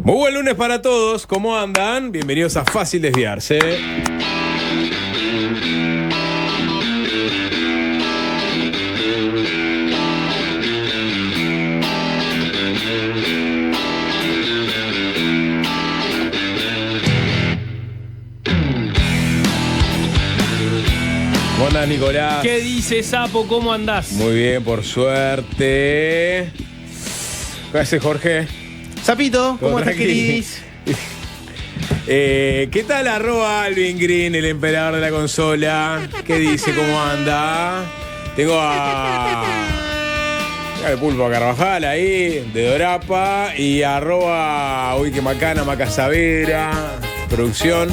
Muy buen lunes para todos, ¿cómo andan? Bienvenidos a Fácil Desviarse. ¿Cómo andás, Nicolás? ¿Qué dice, Sapo? ¿Cómo andás? Muy bien, por suerte. ¿Qué haces, Jorge? Sapito, ¿cómo estás, queridís? ¿Qué tal @Alvin Green, el emperador de la consola? ¿Qué dice? ¿Cómo anda? Tengo al Pulpo Carvajal ahí, de Dorapa, y @Uy, qué macana, Macasavera, producción.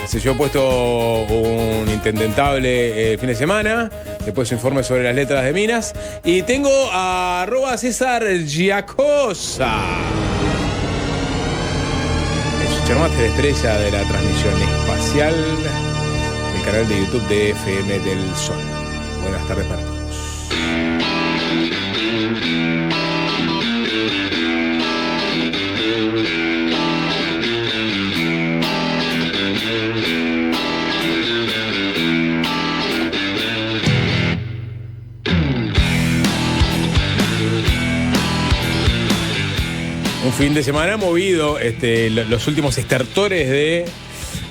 Se yo he puesto un intendentable fin de semana. Después informe sobre las letras de Minas. Y tengo a @César Giacosa. El Chermaster estrella de la transmisión espacial del canal de YouTube de FM del Sol. Buenas tardes para todos. Un fin de semana movido, los últimos estertores de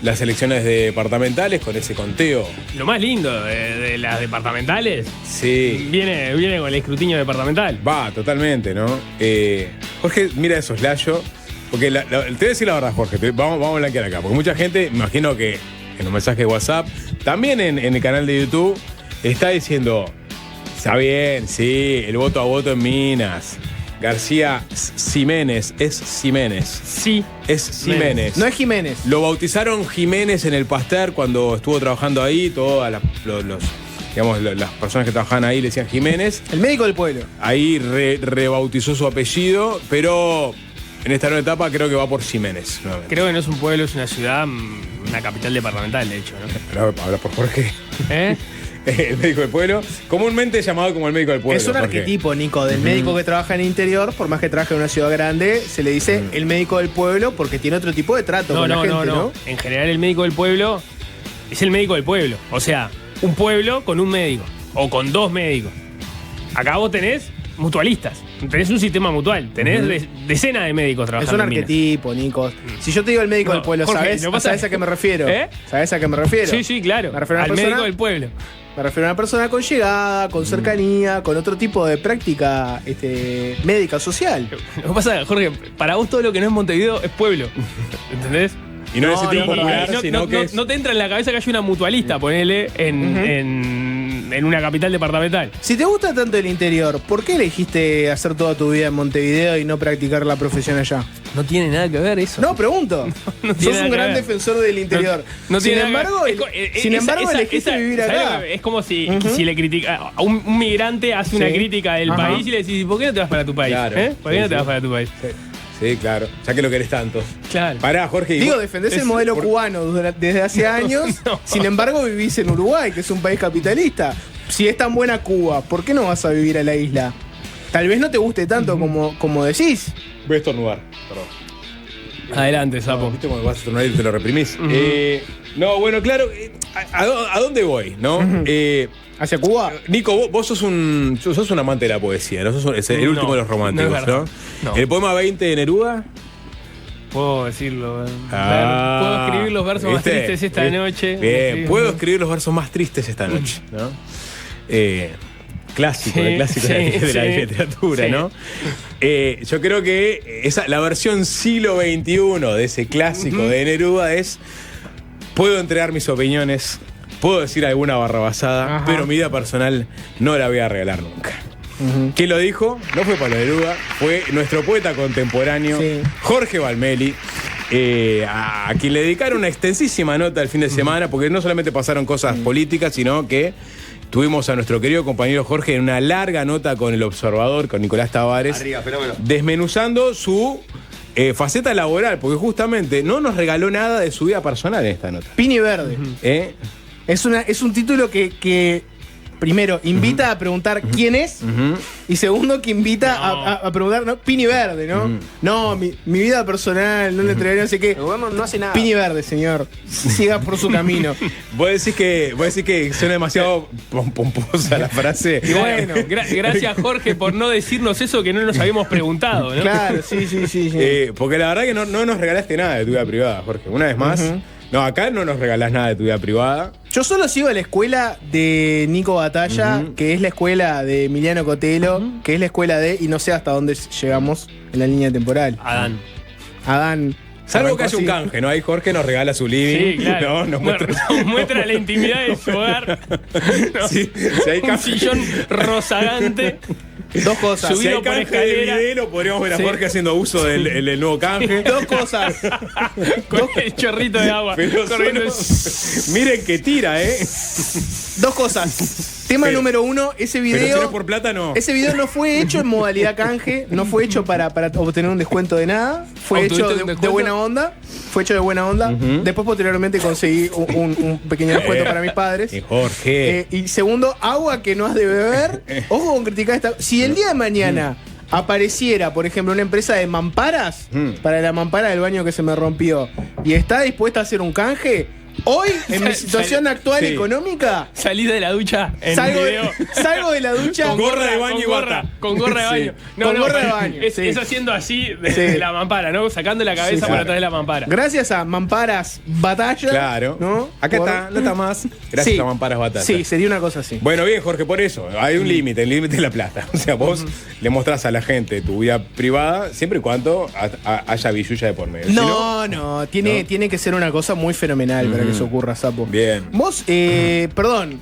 las elecciones departamentales con ese conteo. Lo más lindo de las departamentales Sí. viene con el escrutinio departamental. Va, totalmente, ¿no? Jorge, mira esos layos. Porque te voy a decir la verdad, Jorge, vamos a blanquear acá. Porque mucha gente, me imagino que en un mensaje de WhatsApp, también en el canal de YouTube, está diciendo, está bien, sí, el voto a voto en Minas. García Ximénez, es Ximénez. Sí. Es Ximénez. No es Jiménez. Lo bautizaron Jiménez en el Pasteur cuando estuvo trabajando ahí. Todas las personas que trabajaban ahí le decían Jiménez. El médico del pueblo. Ahí rebautizó su apellido, pero en esta nueva etapa creo que va por Ximénez nuevamente. Creo que no es un pueblo, es una ciudad, una capital departamental, de hecho, ¿no? Habla por Jorge. ¿Eh? El médico del pueblo, comúnmente llamado como el médico del pueblo. Es un Jorge. arquetipo, Nico, del médico que trabaja en el interior. Por más que trabaje en una ciudad grande, se le dice el médico del pueblo porque tiene otro tipo de trato con la gente, ¿no? En general, el médico del pueblo es el médico del pueblo. O sea, un pueblo con un médico. O con dos médicos. Acá vos tenés mutualistas. Tenés un sistema mutual. Tenés decenas de médicos Es trabajando un en Minas. arquetipo, Nico. Si yo te digo el médico del pueblo, Jorge, ¿sabes? no pasa- ¿Sabes a qué me refiero? ¿Eh? ¿Sabes a qué me refiero? Sí, claro. Me refiero a Al una persona, médico del pueblo. Me refiero a una persona con llegada, con cercanía, con otro tipo de práctica médica social. Lo que pasa, Jorge, para vos todo lo que no es Montevideo es pueblo. ¿Entendés? Y no, No, en el sentido no, popular, no, sino no- que no- es... no te entra en la cabeza que hay una mutualista, ponele, en una capital departamental. Si te gusta tanto el interior, ¿por qué elegiste hacer toda tu vida en Montevideo y no practicar la profesión allá? No tiene nada que ver eso. No, pregunto. No tiene Sos nada un que gran ver. defensor del interior. No sin tiene nada embargo, que ver. sin embargo elegiste vivir ¿sabés acá. lo que- Es como si le critica a un migrante hace una Sí. crítica del Ajá. país y le decís, ¿por qué no te vas para tu país? Claro. ¿Por qué Sí, no te sí. vas para tu país? Sí, claro. Ya que lo querés tanto. Claro. Pará, Jorge. Digo, defendés el modelo cubano desde hace años, No. sin embargo vivís en Uruguay, que es un país capitalista. Si es tan buena Cuba, ¿por qué no vas a vivir a la isla? Tal vez no te guste tanto como decís. Voy a estornudar. Perdón. Adelante, Sapo. ¿Viste cuando vas a estornudar y te lo reprimís? No, bueno, claro. ¿A dónde voy? ¿No? ¿Hacia Cuba? Nico, vos sos un amante de la poesía, ¿no? Es el último de los románticos, no es ¿no? verdad. No. El poema 20 de Neruda. Puedo decirlo. Ah, Puedo escribir los versos más ¿viste? tristes esta noche. Bien, puedo escribir los versos más tristes esta noche, ¿no? Clásico, Sí, el clásico sí, de la sí. literatura, Sí. ¿no? Yo creo que la versión siglo XXI de ese clásico de Neruda es: puedo entregar mis opiniones, puedo decir alguna barrabasada, Ajá. pero mi vida personal no la voy a regalar nunca. ¿Quién lo dijo? No fue Pablo Neruda, fue nuestro poeta contemporáneo, Sí. Jorge Valmeli, a quien le dedicaron una extensísima nota el fin de semana, porque no solamente pasaron cosas políticas, sino que tuvimos a nuestro querido compañero Jorge en una larga nota con El Observador, con Nicolás Tavares, Arriba, fenómeno. desmenuzando su faceta laboral, porque justamente no nos regaló nada de su vida personal en esta nota. Pini Verde. ¿Eh? Es un título que primero, invita a preguntar quién es. Y segundo, que invita a preguntar, ¿no? Pini verde, ¿no? No, mi vida personal, no le entregaría no sé qué. El gobierno no hace nada. Pini verde, señor. Siga por su camino. Vos decís que suena demasiado pomposa la frase. Y bueno, gracias Jorge por no decirnos eso que no nos habíamos preguntado, ¿no? Claro, sí. Porque la verdad que no nos regalaste nada de tu vida privada, Jorge. Una vez más. No, acá no nos regalás nada de tu vida privada. Yo solo sigo a la escuela de Nico Batalla, que es la escuela de Emiliano Cotelo, que es la escuela de, y no sé hasta dónde llegamos en la línea temporal. Adán. Salvo que haya un canje, ¿no? Ahí Jorge nos regala su living. Sí, claro. Nos muestra la intimidad de su hogar. No. Sí, si hay Un canje. sillón rozagante. Dos cosas. Si hay Subido por canje de escalera. video, podríamos ver a Sí. Jorge haciendo uso del nuevo canje. Dos cosas. Con el chorrito de agua. Pero corriendo. miren que tira, ¿eh? Dos cosas. Tema Pero- número uno, ese Pero si no video. es por plata, no. Ese video no fue hecho en modalidad canje, no fue hecho para obtener un descuento de nada, fue hecho ¿Obtuviste un de descuento? buena onda. Fue hecho de buena onda. Después, posteriormente, conseguí un pequeño descuento para mis padres. Y Jorge. Y segundo, agua que no has de beber. Ojo con criticar esta. Si el día de mañana apareciera, por ejemplo, una empresa de mamparas, para la mampara del baño que se me rompió, y está dispuesta a hacer un canje, hoy, en mi situación actual Sí. económica, Salí de la ducha en salgo video. de la ducha. Con gorra de baño y bata. Con gorra de baño. Sí. Con gorra de baño, Es, sí. es haciendo así de Sí. la mampara, ¿no? Sacando la cabeza Sí, por claro. atrás de la mampara. Gracias a Mamparas Batalla. Claro. ¿No? Acá Por- está, no está más. Gracias Sí. a Mamparas Batalla. Sí, sería una cosa así. Bueno, bien, Jorge, por eso. Hay un límite, el límite es la plata. O sea, vos le mostrás a la gente tu vida privada siempre y cuando haya billulla de por medio. Si No, tiene que ser una cosa muy fenomenal para que eso ocurra, Sapo. Bien. Vos, perdón.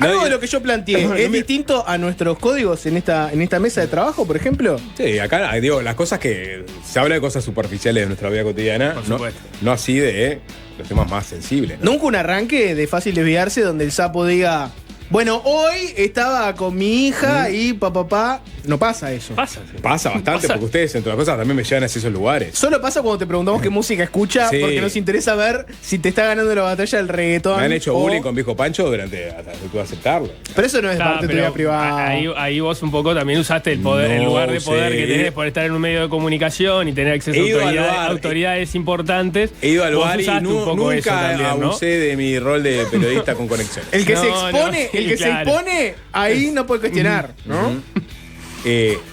Algo Nadie- de lo que yo planteé No, es me- distinto a nuestros códigos en esta mesa de trabajo, por ejemplo. Sí, acá digo, las cosas que se habla de cosas superficiales de nuestra vida cotidiana, Por no, supuesto. no así de los temas más sensibles. ¿no? Nunca un arranque de fácil desviarse donde el sapo diga, bueno, hoy estaba con mi hija y papá. No pasa eso. Pasa. sí. Pasa bastante Pasa. porque ustedes, entre las cosas, también me llevan hacia esos lugares. Solo pasa cuando te preguntamos qué música escucha, Sí. porque nos interesa ver si te está ganando la batalla el reggaetón. Me han hecho o- bullying con Viejo Pancho durante. Hasta que pude aceptarlo. Pero eso no es Ah, parte de tu pero vida privada. ahí vos un poco también usaste el poder, el No lugar de poder sé. que tenés por estar en un medio de comunicación y tener acceso He a ido al autoridades, bar, autoridades importantes. He ido al Vos bar y usaste un poco eso nunca también, ¿no? abusé de mi rol de periodista con conexión. El que No, se no, expone, sí, el que claro. se expone, ahí no puede cuestionar, ¿no?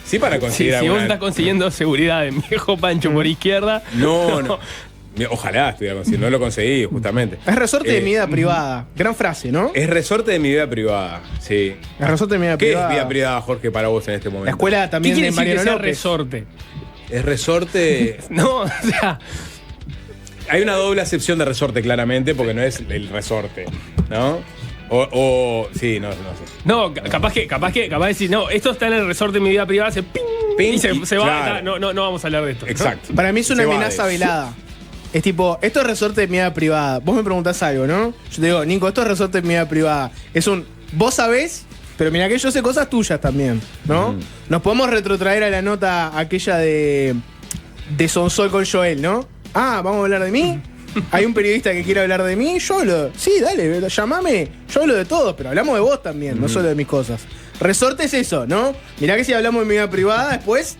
Sí, para Sí, conseguir si vos alguna- estás consiguiendo seguridad de mi viejo Pancho por izquierda. No. Ojalá estuviera consiguiendo. No lo conseguí, justamente. Es resorte de mi Eh, vida privada. Gran frase, ¿no? Es resorte de mi vida privada, sí. Es resorte de mi vida ¿Qué privada. es vida privada, Jorge, para vos en este momento? La escuela ¿Qué también quiere de decir que Mariano sea López. resorte? Es resorte. No, o sea, Hay una doble acepción de resorte, claramente, porque no es el resorte, ¿no? Sí, no sé. no, capaz de decir, no, esto está en el resorte de mi vida privada, hace ping, Ping, y se va. claro. No vamos a hablar de esto. ¿no? Exacto. Para mí es una Se va amenaza de eso. velada. Es tipo, esto es resorte de mi vida privada. Vos me preguntás algo, ¿no? Yo te digo, Nico, esto es resorte de mi vida privada. Es un, vos sabés, pero mira que yo sé cosas tuyas también, ¿no? Nos podemos retrotraer a la nota aquella de Sonsol con Joel, ¿no? Ah, ¿vamos a hablar de mí? Hay un periodista que quiere hablar de mí, yo hablo. Sí, dale, llamame. Yo hablo de todo, pero hablamos de vos también, no solo de mis cosas. Resorte es eso, ¿no? Mirá que si hablamos de mi vida privada, después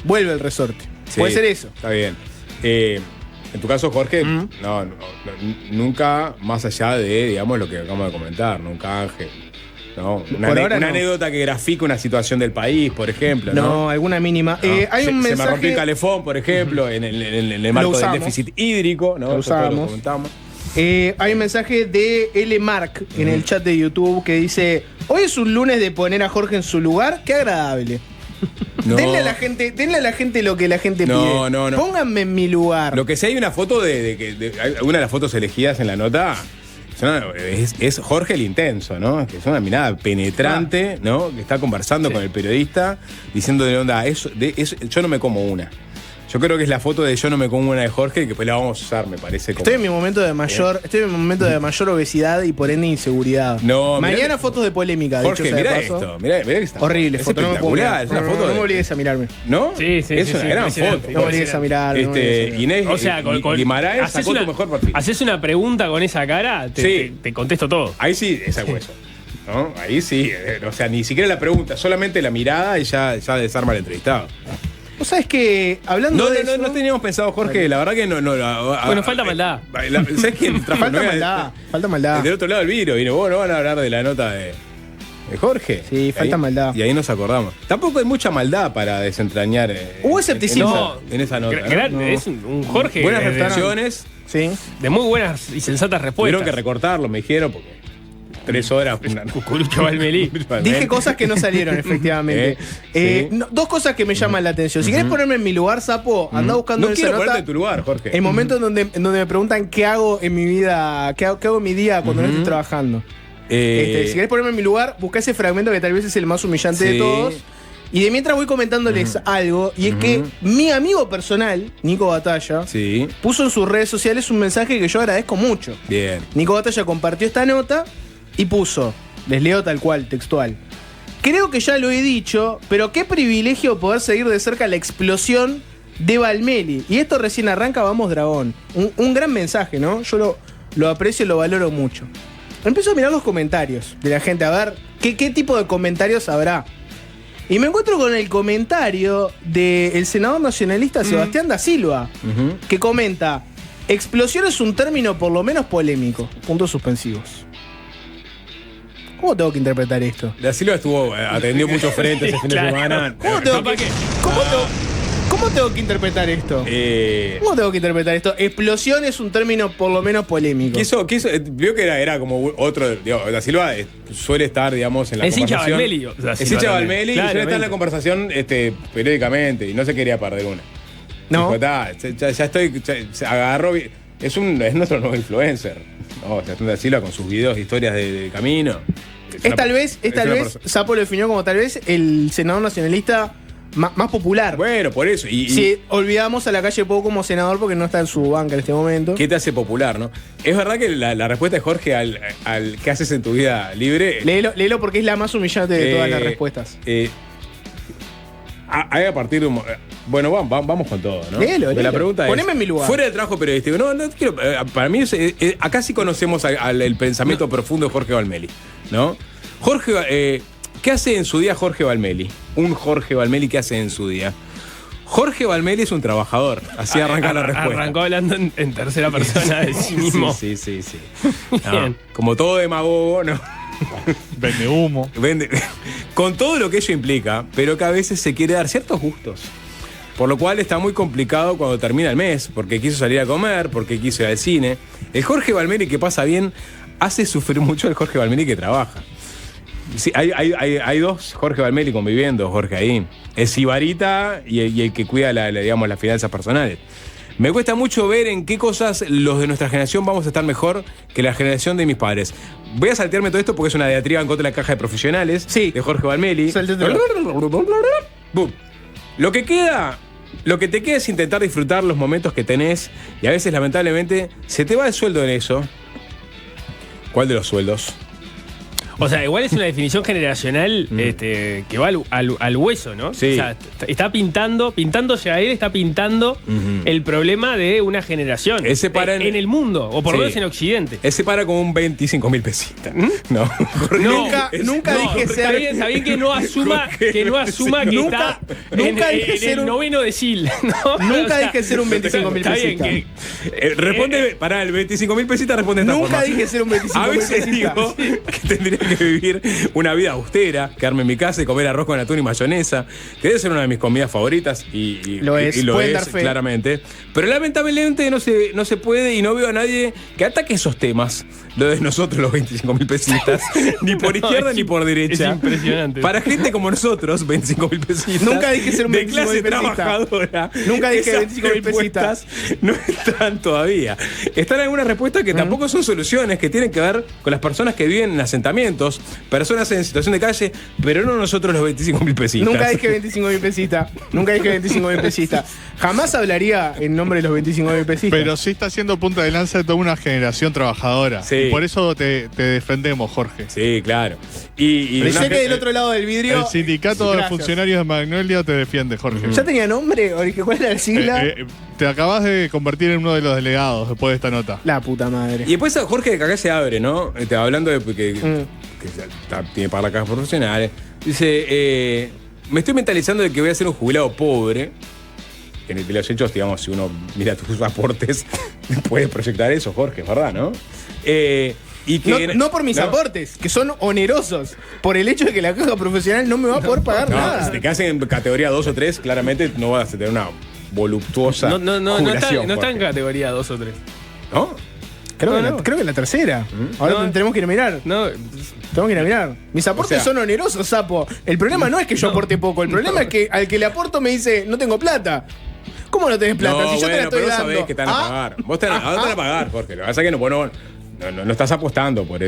vuelve el resorte. Sí, Puede ser eso. Está bien. En tu caso, Jorge, nunca más allá de, digamos, lo que acabamos de comentar, ¿no? Un canje. ¿No? Por ahora no. Anécdota que grafica una situación del país, por ejemplo. No, No, alguna mínima. ¿No? Hay un se me mensaje. rompió el calefón, por ejemplo, en el marco del usamos. déficit hídrico, ¿no? Lo Eso todo usamos. comentamos. Hay un mensaje de L. Mark en el chat de YouTube que dice: hoy es un lunes de poner a Jorge en su lugar. Qué agradable. No. Denle a la gente lo que la gente No, pide. no. Pónganme en mi lugar. Lo que sí hay una foto una de las fotos elegidas en la nota. Es Jorge el Intenso, ¿no? Que es una mirada penetrante, ¿no? Que está conversando con el periodista, diciéndole, onda, yo no me como una. Yo creo que es la foto de yo no me como una de Jorge, que después la vamos a usar, me parece. Como... Estoy en mi momento de mayor obesidad y por ende inseguridad. No, mirá Mañana que- fotos de polémica, Jorge, dicho sea de mirá paso. esto, mirá que está. Horrible es foto, no me puedo espectacular, mirar. es una No, foto no de- me obligues a mirarme. ¿no? Sí, sí, es sí, una sí, gran impresionante. foto. No me obligues a mirarme. no me obligues a mirarme. Inés O sea, Guimaraes haces sacó tu mejor perfil. haces una pregunta con esa cara, Sí. te contesto todo. Ahí sí es el hueso. ¿no? Ahí sí, o sea, ni siquiera la pregunta, solamente la mirada y ya desarma al entrevistado. Vos sabés que, hablando de eso... No teníamos pensado, Jorge, la verdad que no. Bueno, falta maldad. ¿Sabés quién trajo? Falta maldad. Del otro lado del vidrio, vino, vos no van a hablar de la nota de Jorge. Sí, falta maldad. Y ahí nos acordamos. Tampoco hay mucha maldad para desentrañar. Hubo escepticismo. En esa nota. ¿No? Es un Jorge. Buenas reflexiones. Sí. De muy buenas y sensatas respuestas. Tuvieron que recortarlo, me dijeron, porque 3 horas. Cucurucho Valmelí. Dije cosas que no salieron, efectivamente. Sí. Dos cosas que me llaman la atención. Si querés ponerme en mi lugar, Sapo, andá buscando No en esa quiero nota. ponerte en tu lugar, Jorge. El momento en donde me preguntan qué hago en mi vida, qué hago en mi día cuando no estoy trabajando. Si querés ponerme en mi lugar, busca ese fragmento que tal vez es el más humillante de todos. Y de mientras voy comentándoles algo, y es que mi amigo personal, Nico Batalla, puso en sus redes sociales un mensaje que yo agradezco mucho. Bien. Nico Batalla compartió esta nota y puso, les leo tal cual, textual: creo que ya lo he dicho, pero qué privilegio poder seguir de cerca la explosión de Valmelí. Y esto recién arranca, vamos Dragón. Un gran mensaje, ¿no? Yo lo aprecio y lo valoro mucho. Empiezo a mirar los comentarios de la gente, a ver qué tipo de comentarios habrá. Y me encuentro con el comentario del senador nacionalista Sebastián da Silva, que comenta: explosión es un término por lo menos polémico. Puntos suspensivos. ¿Cómo tengo que interpretar esto? Da Silva atendió muchos frentes ese fin de semana. ¿Cómo tengo que interpretar esto? ¿Cómo tengo que interpretar esto? Explosión es un término por lo menos polémico. Vio que era como otro. Digamos, Da Silva suele estar, digamos, en la conversación. Es hincha de Valmelí y suele estar en la conversación periódicamente y no se quería perder una. No. Dijo, ya estoy. Se agarró. Es nuestro nuevo influencer. No, Sebastián da Silva con sus videos, historias de camino. Tal vez, Sapo lo definió como tal vez el senador nacionalista más popular. Bueno, por eso. Si olvidamos a la calle Pou como senador porque no está en su banca en este momento. ¿Qué te hace popular, no? Es verdad que la respuesta de Jorge al ¿qué haces en tu vida libre? Léelo porque es la más humillante de todas las respuestas. Hay a partir de un... Bueno, vamos con todo, ¿no? Léelo. La pregunta es... Poneme en mi lugar. Fuera del trabajo periodístico. No quiero... Para mí, acá sí conocemos el pensamiento profundo de Jorge Valmelí, ¿no? Jorge... ¿qué hace en su día Jorge Valmelí? Un Jorge Valmelí, ¿qué hace en su día? Jorge Valmelí es un trabajador. Así arranca la respuesta. Arrancó hablando en tercera persona de sí mismo. Sí. No, como todo demagogo, ¿no? Vende humo. Con todo lo que ello implica, pero que a veces se quiere dar ciertos gustos. Por lo cual está muy complicado cuando termina el mes, porque quiso salir a comer, porque quiso ir al cine. El Jorge Valmelí que pasa bien hace sufrir mucho al Jorge Valmelí que trabaja. Sí, hay dos Jorge Valmelí conviviendo, Jorge ahí. El sibarita y el que cuida digamos, las finanzas personales. Me cuesta mucho ver en qué cosas los de nuestra generación vamos a estar mejor que la generación de mis padres. Voy a saltearme todo esto porque es una diatriba en contra de la caja de profesionales de Jorge Valmelí. Lo que te queda es intentar disfrutar los momentos que tenés y a veces, lamentablemente, se te va el sueldo en eso. ¿Cuál de los sueldos? O sea, igual es una definición generacional que va al hueso, ¿no? Sí. O sea, está pintándose a él, está pintando el problema de una generación. Él se para en el mundo, o por lo menos en Occidente. Él se para con un 25.000 pesitas. No. Nunca dije ser... Está bien que no asuma que está en el noveno decil, ¿no? Nunca dije ser un 25.000 pesitas. Responde, pará, el 25.000 pesitas responde esta forma. Nunca dije ser un 25.000 pesitas. A veces digo que tendría que vivir una vida austera, quedarme en mi casa y comer arroz con atún y mayonesa, que debe ser una de mis comidas favoritas y lo es claramente. Pero lamentablemente no se puede y no veo a nadie que ataque esos temas, lo de nosotros los 25.000 pesitas, ni por izquierda ni por derecha. Es impresionante. Para gente como nosotros, 25.000 pesitas. Nunca dije ser un 25.000 de clase pesita. Trabajadora. Nunca dije Esas 25.000 pesitas. No están todavía. Están algunas respuestas que tampoco son soluciones, que tienen que ver con las personas que viven en asentamientos, personas en situación de calle, pero no nosotros los 25.000 pesitas. Nunca dije 25.000 pesitas. Nunca dije 25.000 pesitas. Jamás hablaría en nombre de los 25.000 pesitas. Pero sí está siendo punta de lanza de toda una generación trabajadora. Sí. Y por eso te defendemos, Jorge. Sí, claro. Y pero sé que del otro lado del vidrio... El sindicato de los funcionarios de Magnolia te defiende, Jorge. ¿Ya tenía nombre? ¿Cuál era la sigla? Te acabas de convertir en uno de los delegados después de esta nota. La puta madre. después Jorge de acá se abre, ¿no? Hablando de que que tiene para las cajas profesionales. Dice, me estoy mentalizando de que voy a ser un jubilado pobre. En los hechos, digamos, si uno mira tus aportes, puedes proyectar eso, Jorge, ¿verdad, no? Y que, no por mis aportes, que son onerosos. Por el hecho de que la caja profesional no me va a poder pagar nada. Si te quedas en categoría 2 o 3, claramente no vas a tener una voluptuosa jubilación, no está en categoría 2 o 3. ¿No? Creo que la tercera. Ahora tenemos que ir a mirar. Tenemos que ir a mirar. Mis aportes son onerosos, sapo. El problema no es que yo aporte poco. El problema es que al que le aporto me dice, no tengo plata. ¿Cómo no tenés plata? Si yo te la estoy pero dando. sabés que te van a pagar. Vos te van a pagar, Jorge. Lo que pasa es que no estás apostando por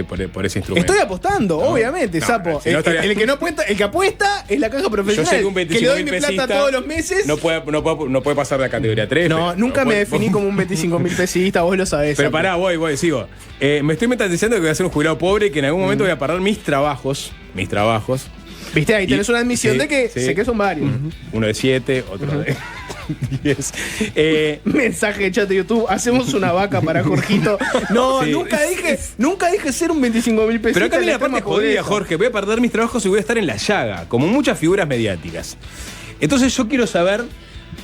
ese instrumento. Estoy apostando, obviamente, sapo. Si no estaría... el que apuesta es la caja profesional. Yo sé que un 25.000 que le doy mi plata todos los meses. No puede pasar de la categoría 3. No, nunca me definí como un 25.000 pesista, vos lo sabés. Pero sapo. pará, sigo. Me estoy mentalizando que voy a ser un jubilado pobre y que en algún momento voy a parar mis trabajos. Viste, ahí tenés una admisión de que sé que son varios. Uno de 7, otro de 10. Mensaje de chat de YouTube, hacemos una vaca para Jorgito. No, Sí. nunca dije ser un 25.000 pesos. Pero acá viene la parte jodida, Jorge. Voy a perder mis trabajos y voy a estar en la llaga, como muchas figuras mediáticas. Entonces yo quiero saber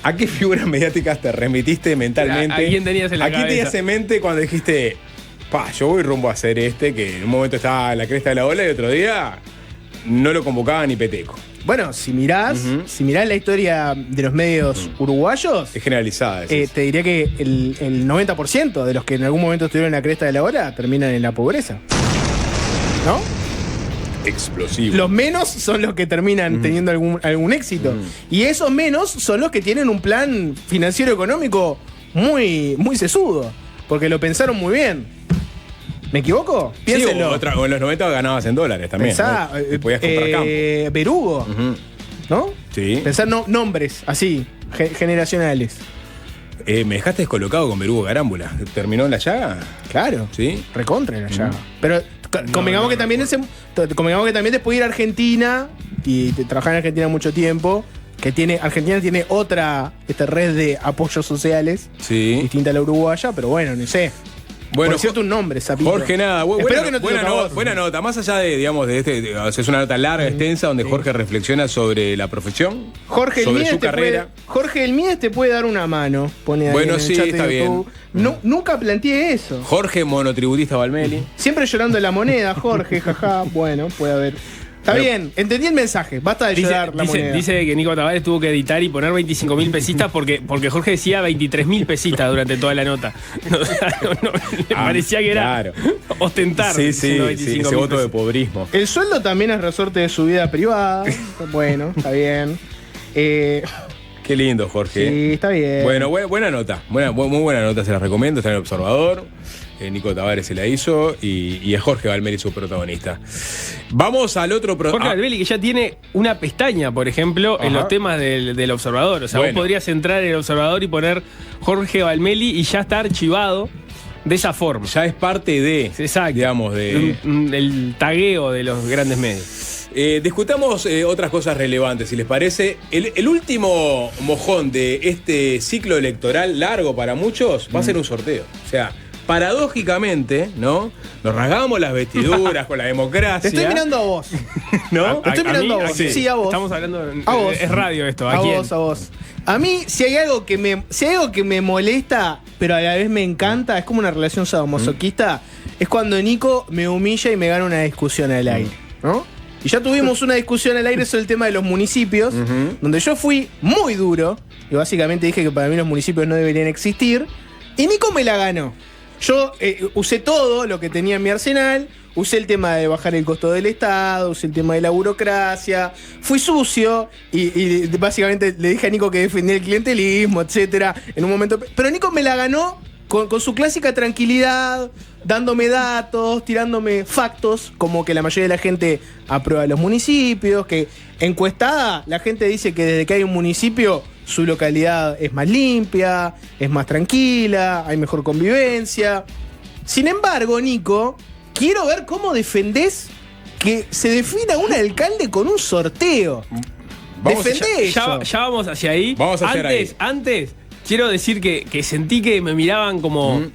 a qué figuras mediáticas te remitiste mentalmente. ¿A quién tenías en la cabeza? ¿A quién tenías en mente cuando dijiste, yo voy rumbo a hacer que en un momento estaba en la cresta de la ola y otro día no lo convocaba ni Peteco? Bueno, si mirás la historia de los medios uruguayos, Es generalizada. te diría que el 90% de los que en algún momento estuvieron en la cresta de la ola terminan en la pobreza. ¿No? Explosivo. Los menos son los que terminan teniendo algún éxito. Y esos menos son los que tienen un plan financiero económico muy, muy sesudo. Porque lo pensaron muy bien. ¿Me equivoco? Piénsenlo. O en los 90 ganabas en dólares también. Pensá, ¿no? Y podías comprar campo. Berugo, ¿no? Sí. Pensá nombres así, generacionales. Me dejaste descolocado con Berugo Garámbula. ¿Terminó en la llaga? Claro. Sí. Recontra en la llaga. Pero convengamos que también después de ir a Argentina y trabajar en Argentina mucho tiempo, Argentina tiene otra red de apoyos sociales distinta a la uruguaya, pero bueno, no sé. Bueno, por decirte un nombre, sapito. Jorge, nada. Espero que no te toque a vos. Buena nota. Más allá de, digamos, es una nota larga, extensa, donde Jorge reflexiona sobre la profesión, sobre su carrera. Jorge el Mies te puede dar una mano. Pone ahí Bueno, en el sí, chat de está YouTube. bien. Nunca planteé eso. Jorge, monotributista Valmeli. Siempre llorando la moneda, Jorge, jaja. Bueno, puede haber. Está bien, entendí el mensaje. Basta de llorar la moneda. Dice que Nico Tavares tuvo que editar y poner 25.000 pesistas porque Jorge decía 23.000 pesitas durante toda la nota. Le parecía que era ostentar. Sí, ese voto de pobrismo. El sueldo también es resorte de su vida privada. Bueno, está bien. Qué lindo, Jorge. Sí, está bien. Bueno, buena nota. Muy buena nota, se la recomiendo. Está en El Observador. Nico Tavares se la hizo y es Jorge Valmeli su protagonista. Vamos al otro Jorge Valmeli, que ya tiene una pestaña, por ejemplo, en los temas del Observador. O sea, vos podrías entrar en El Observador y poner Jorge Valmeli y ya está archivado de esa forma. Ya es parte de, digamos, del tagueo de los grandes medios. Discutamos otras cosas relevantes, si les parece. El último mojón de este ciclo electoral, largo para muchos, va a ser un sorteo. O sea, paradójicamente, ¿no? Nos rasgamos las vestiduras con la democracia. Te estoy mirando a vos. ¿No? Te estoy mirando a vos. Sí, a vos. Estamos hablando. A vos. Es radio esto. A vos. A mí, si hay algo que me molesta, pero a la vez me encanta, es como una relación sadomasoquista, es cuando Nico me humilla y me gana una discusión al aire, ¿no? Y ya tuvimos una discusión al aire sobre el tema de los municipios, donde yo fui muy duro, y básicamente dije que para mí los municipios no deberían existir, y Nico me la ganó. Yo usé todo lo que tenía en mi arsenal, usé el tema de bajar el costo del Estado, usé el tema de la burocracia, fui sucio y básicamente le dije a Nico que defendía el clientelismo, etcétera, en un momento. Pero Nico me la ganó con su clásica tranquilidad, dándome datos, tirándome factos, como que la mayoría de la gente aprueba los municipios, que encuestada la gente dice que desde que hay un municipio su localidad es más limpia, es más tranquila, hay mejor convivencia. Sin embargo, Nico, quiero ver cómo defendés que se defina un alcalde con un sorteo. Defendé eso. Ya vamos hacia ahí. Vamos hacia ahí. Antes, quiero decir que sentí que me miraban como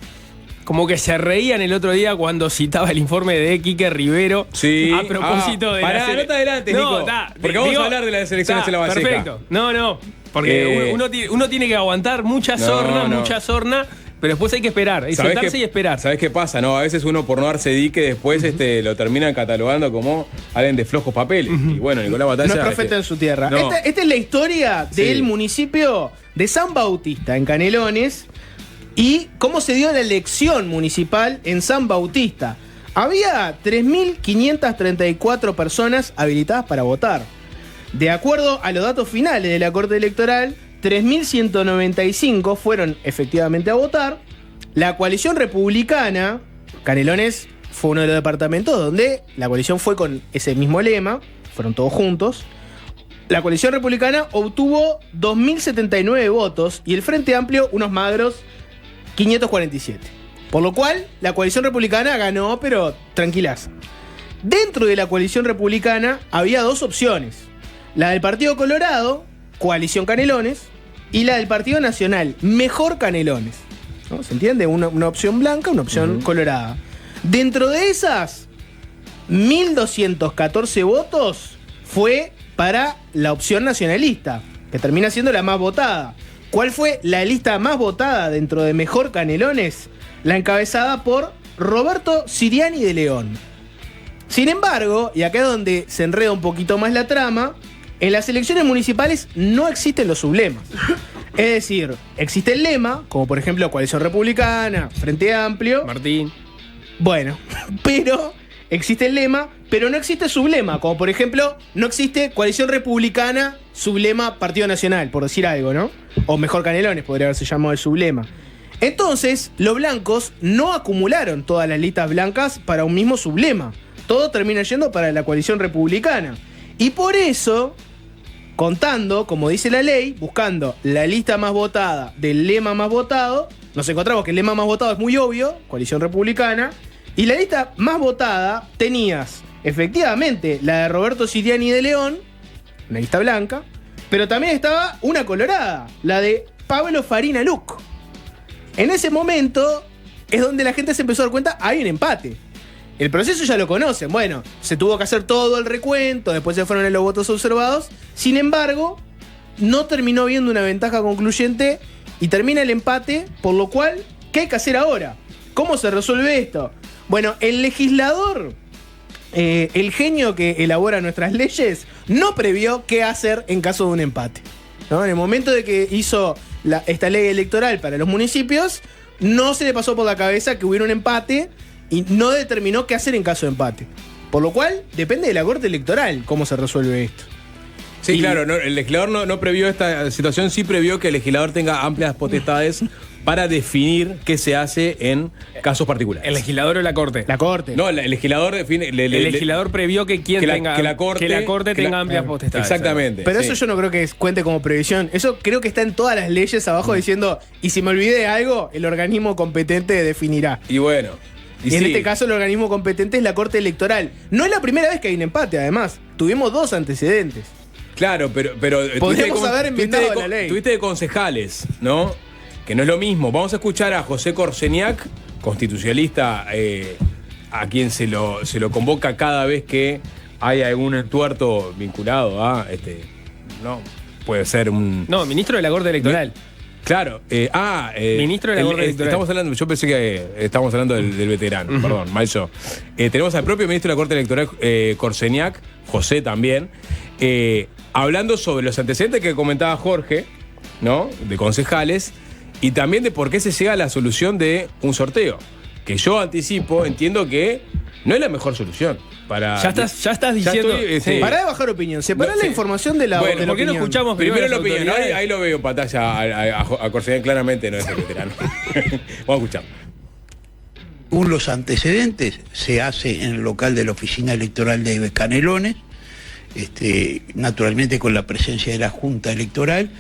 como que se reían el otro día cuando citaba el informe de Quique Rivero Sí. a propósito de pará, no te adelantes, Nico, porque vamos a hablar de las elecciones en la Valseca. Perfecto. No, porque uno tiene que aguantar mucha sorna, pero después hay que esperar, hay que sentarse y esperar. ¿Sabés qué pasa? No, a veces uno por no darse dique después lo terminan catalogando como alguien de flojos papeles. Y bueno, Nicolás Batalla... No es profeta en su tierra. No. Esta es la historia del municipio de San Bautista, en Canelones, y cómo se dio la elección municipal en San Bautista. Había 3.534 personas habilitadas para votar. De acuerdo a los datos finales de la Corte Electoral, 3.195 fueron efectivamente a votar. La coalición republicana, Canelones fue uno de los departamentos donde la coalición fue con ese mismo lema, fueron todos juntos. La coalición republicana obtuvo 2.079 votos y el Frente Amplio unos magros 547. Por lo cual, la coalición republicana ganó, pero tranquilas. Dentro de la coalición republicana había dos opciones. La del Partido Colorado, Coalición Canelones, y la del Partido Nacional, Mejor Canelones. ¿No? ¿Se entiende? Una opción blanca, una opción colorada. Dentro de esas, 1.214 votos fue para la opción nacionalista, que termina siendo la más votada. ¿Cuál fue la lista más votada dentro de Mejor Canelones? La encabezada por Roberto Siriani de León. Sin embargo, y acá es donde se enreda un poquito más la trama, en las elecciones municipales no existen los sublemas. Es decir, existe el lema, como por ejemplo Coalición Republicana, Frente Amplio. Martín. Bueno, pero existe el lema, pero no existe sublema, como por ejemplo, no existe Coalición Republicana, sublema Partido Nacional, por decir algo, ¿no? O Mejor Canelones podría haberse llamado el sublema. Entonces, los blancos no acumularon todas las listas blancas para un mismo sublema. Todo termina yendo para la Coalición Republicana. Y por eso, contando, como dice la ley, buscando la lista más votada del lema más votado, nos encontramos que el lema más votado es muy obvio, Coalición Republicana, y la lista más votada tenías, efectivamente, la de Roberto Siriani de León, una lista blanca, pero también estaba una colorada, la de Pablo Farina Luc. En ese momento es donde la gente se empezó a dar cuenta, hay un empate. El proceso ya lo conocen, bueno, se tuvo que hacer todo el recuento, después se fueron los votos observados, sin embargo, no terminó viendo una ventaja concluyente y termina el empate, por lo cual, ¿qué hay que hacer ahora? ¿Cómo se resuelve esto? Bueno, el legislador, el genio que elabora nuestras leyes, no previó qué hacer en caso de un empate, ¿no? En el momento de que hizo esta ley electoral para los municipios, no se le pasó por la cabeza que hubiera un empate y no determinó qué hacer en caso de empate. Por lo cual, depende de la Corte Electoral cómo se resuelve esto. Sí, claro, el legislador no previó esta situación, sí previó que el legislador tenga amplias potestades para definir qué se hace en casos particulares. ¿El legislador o la Corte? La Corte. No, el legislador define... El legislador previó que la Corte tenga amplias potestades. Exactamente. Pero eso yo no creo que cuente como previsión. Eso creo que está en todas las leyes abajo diciendo, y si me olvidé de algo, el organismo competente definirá. Y bueno... Y en este caso el organismo competente es la Corte Electoral. No es la primera vez que hay un empate, además. Tuvimos dos antecedentes. Claro, pero podríamos haber inventado la ley. Tuviste de concejales, ¿no? Que no es lo mismo. Vamos a escuchar a José Corseñac, constitucionalista, a quien se lo convoca cada vez que hay algún entuerto vinculado a no puede ser un... No, ministro de la Corte Electoral. Claro, ministro de la Corte Electoral. Estamos hablando, yo pensé que estábamos hablando del veterano, perdón, mal yo. Tenemos al propio ministro de la Corte Electoral, Corseñac, José también, hablando sobre los antecedentes que comentaba Jorge, ¿no? De concejales, y también de por qué se llega a la solución de un sorteo. Que yo anticipo, entiendo que no es la mejor solución. Ya estás diciendo. Pará de bajar opinión. Separá la información de la, bueno, de la ¿por qué opinión. no escuchamos primero la opinión? Ahí lo veo en pantalla a Corseñac, claramente no es el veterano. Vamos a escuchar. Según los antecedentes, se hace en el local de la Oficina Electoral de Canelones, naturalmente con la presencia de la Junta Electoral,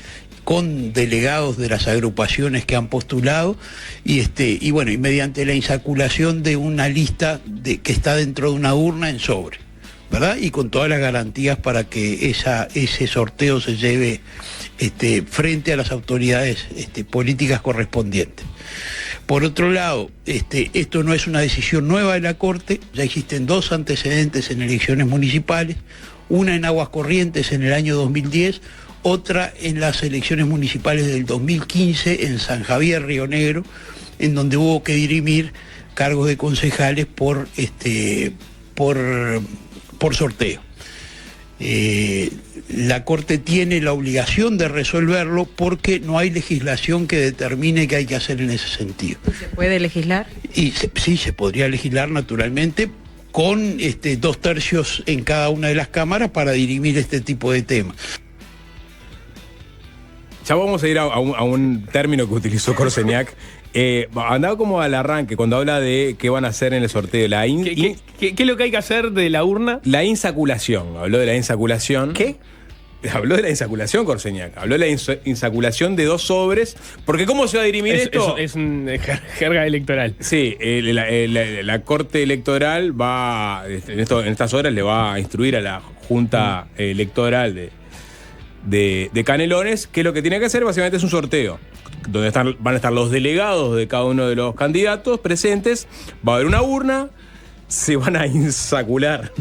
con delegados de las agrupaciones que han postulado y bueno, y mediante la insaculación de una lista que está dentro de una urna en sobre, ¿verdad? Y con todas las garantías para que ese sorteo se lleve frente a las autoridades políticas correspondientes. Por otro lado, esto no es una decisión nueva de la Corte, ya existen 2 antecedentes en elecciones municipales, una en Aguas Corrientes en el año 2010, otra en las elecciones municipales del 2015 en San Javier, Río Negro, en donde hubo que dirimir cargos de concejales por sorteo. La Corte tiene la obligación de resolverlo porque no hay legislación que determine qué hay que hacer en ese sentido. ¿Se puede legislar? Y sí, se podría legislar naturalmente con 2/3 en cada una de las cámaras para dirimir este tipo de temas. Ya vamos a ir a un término que utilizó Corseñac. Andaba como al arranque cuando habla de qué van a hacer en el sorteo. ¿Qué es lo que hay que hacer de la urna? La insaculación. Habló de la insaculación. ¿Qué? Habló de la insaculación, Corseñac. Habló de la insaculación de 2 sobres. Porque ¿cómo se va a dirimir esto? Es un jerga electoral. Sí, la Corte Electoral va, en estas horas le va a instruir a la Junta Electoral de Canelones que lo que tiene que hacer básicamente es un sorteo, donde van a estar los delegados de cada uno de los candidatos presentes, va a haber una urna, se van a insacular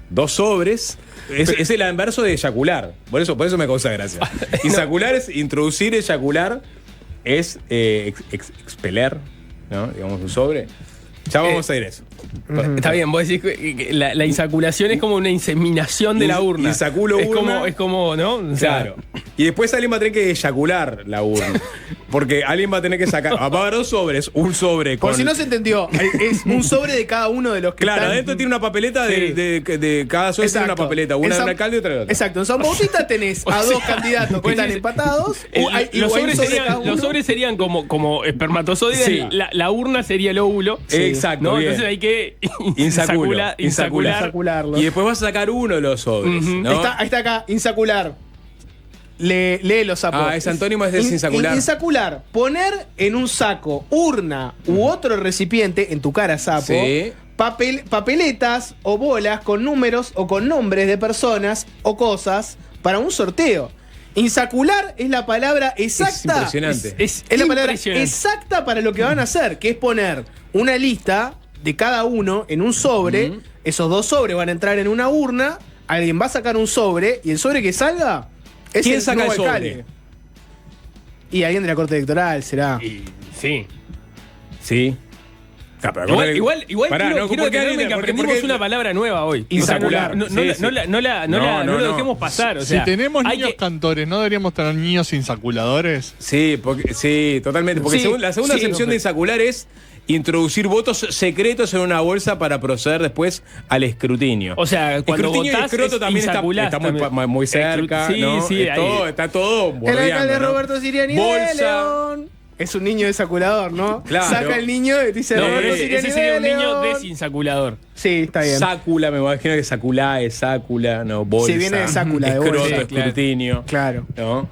2 sobres. Es el inverso de eyacular, por eso me causa gracia. Insacular es introducir, eyacular es expeler, ¿no? Digamos un sobre. Ya vamos a ir a eso. Está bien, vos decís que la insaculación es como una inseminación de la urna. Insaculo urna. Es como, ¿no? O sea, Claro. Y después alguien va a tener que eyacular la urna. Porque alguien va a tener que sacar. Va a haber 2 sobres. Un sobre con. Por si no se entendió, es un sobre de cada uno de los que Claro, están. adentro tiene una papeleta Sí. de cada sobre tiene una Exacto. papeleta. Una En de un San- alcalde y otra de otra. Exacto, en San Bautista tenés a 2 candidatos que están empatados. los sobres Los sobres serían como espermatozoides. Sí. La urna sería el óvulo. Exacto, ¿no? bien. Entonces hay que Insacular. Insacularlos. Y después vas a sacar uno de los sobres. Ujú. ¿no? Ahí está acá, insacular. Lee los sapos. Es antónimo es desinsacular. Insacular, poner en un saco, urna u otro recipiente, en tu cara, sapo, Sí. papeletas o bolas con números o con nombres de personas o cosas para un sorteo. Insacular es la palabra exacta. Es impresionante. Es Es la palabra impresionante. exacta para lo que van a hacer, que es poner una lista de cada uno en un sobre. Esos 2 sobres van a entrar en una urna. Alguien va a sacar un sobre y el sobre que salga es ¿Quién el saca nuevo el sobre? alcalde. Y alguien de la Corte Electoral será. Sí. Sí. Ah, pero Igual Pará, quiero ¿por qué detenerme alguien- que porque- aprendimos porque- una palabra nueva hoy. Insacular. O sea, Sí, no lo dejemos pasar. O sea, Si tenemos hay niños que- cantores, ¿no deberíamos tener niños insaculadores? Sí, sí, totalmente. Porque Sí, la segunda sí, acepción de insacular es introducir votos secretos en una bolsa para proceder después al escrutinio. O sea, cuando escrutinio y votás escroto es también insaculás está muy, también. muy cerca. Sí, ¿no? sí, ahí. Está todo El bordeando, alcalde ¿no? Roberto Siriani de Bolsa. León. Es un niño desaculador, ¿no? Claro. Saca el niño y dice No, Roberto ese Siriani sería de un niño León. desinsaculador. Sí, está bien. Sácula, me imagino que saculá es sácula, no, bolsa. Sí, viene de sácula, de bolsa. Escroto, Claro. escrutinio. Claro. ¿No?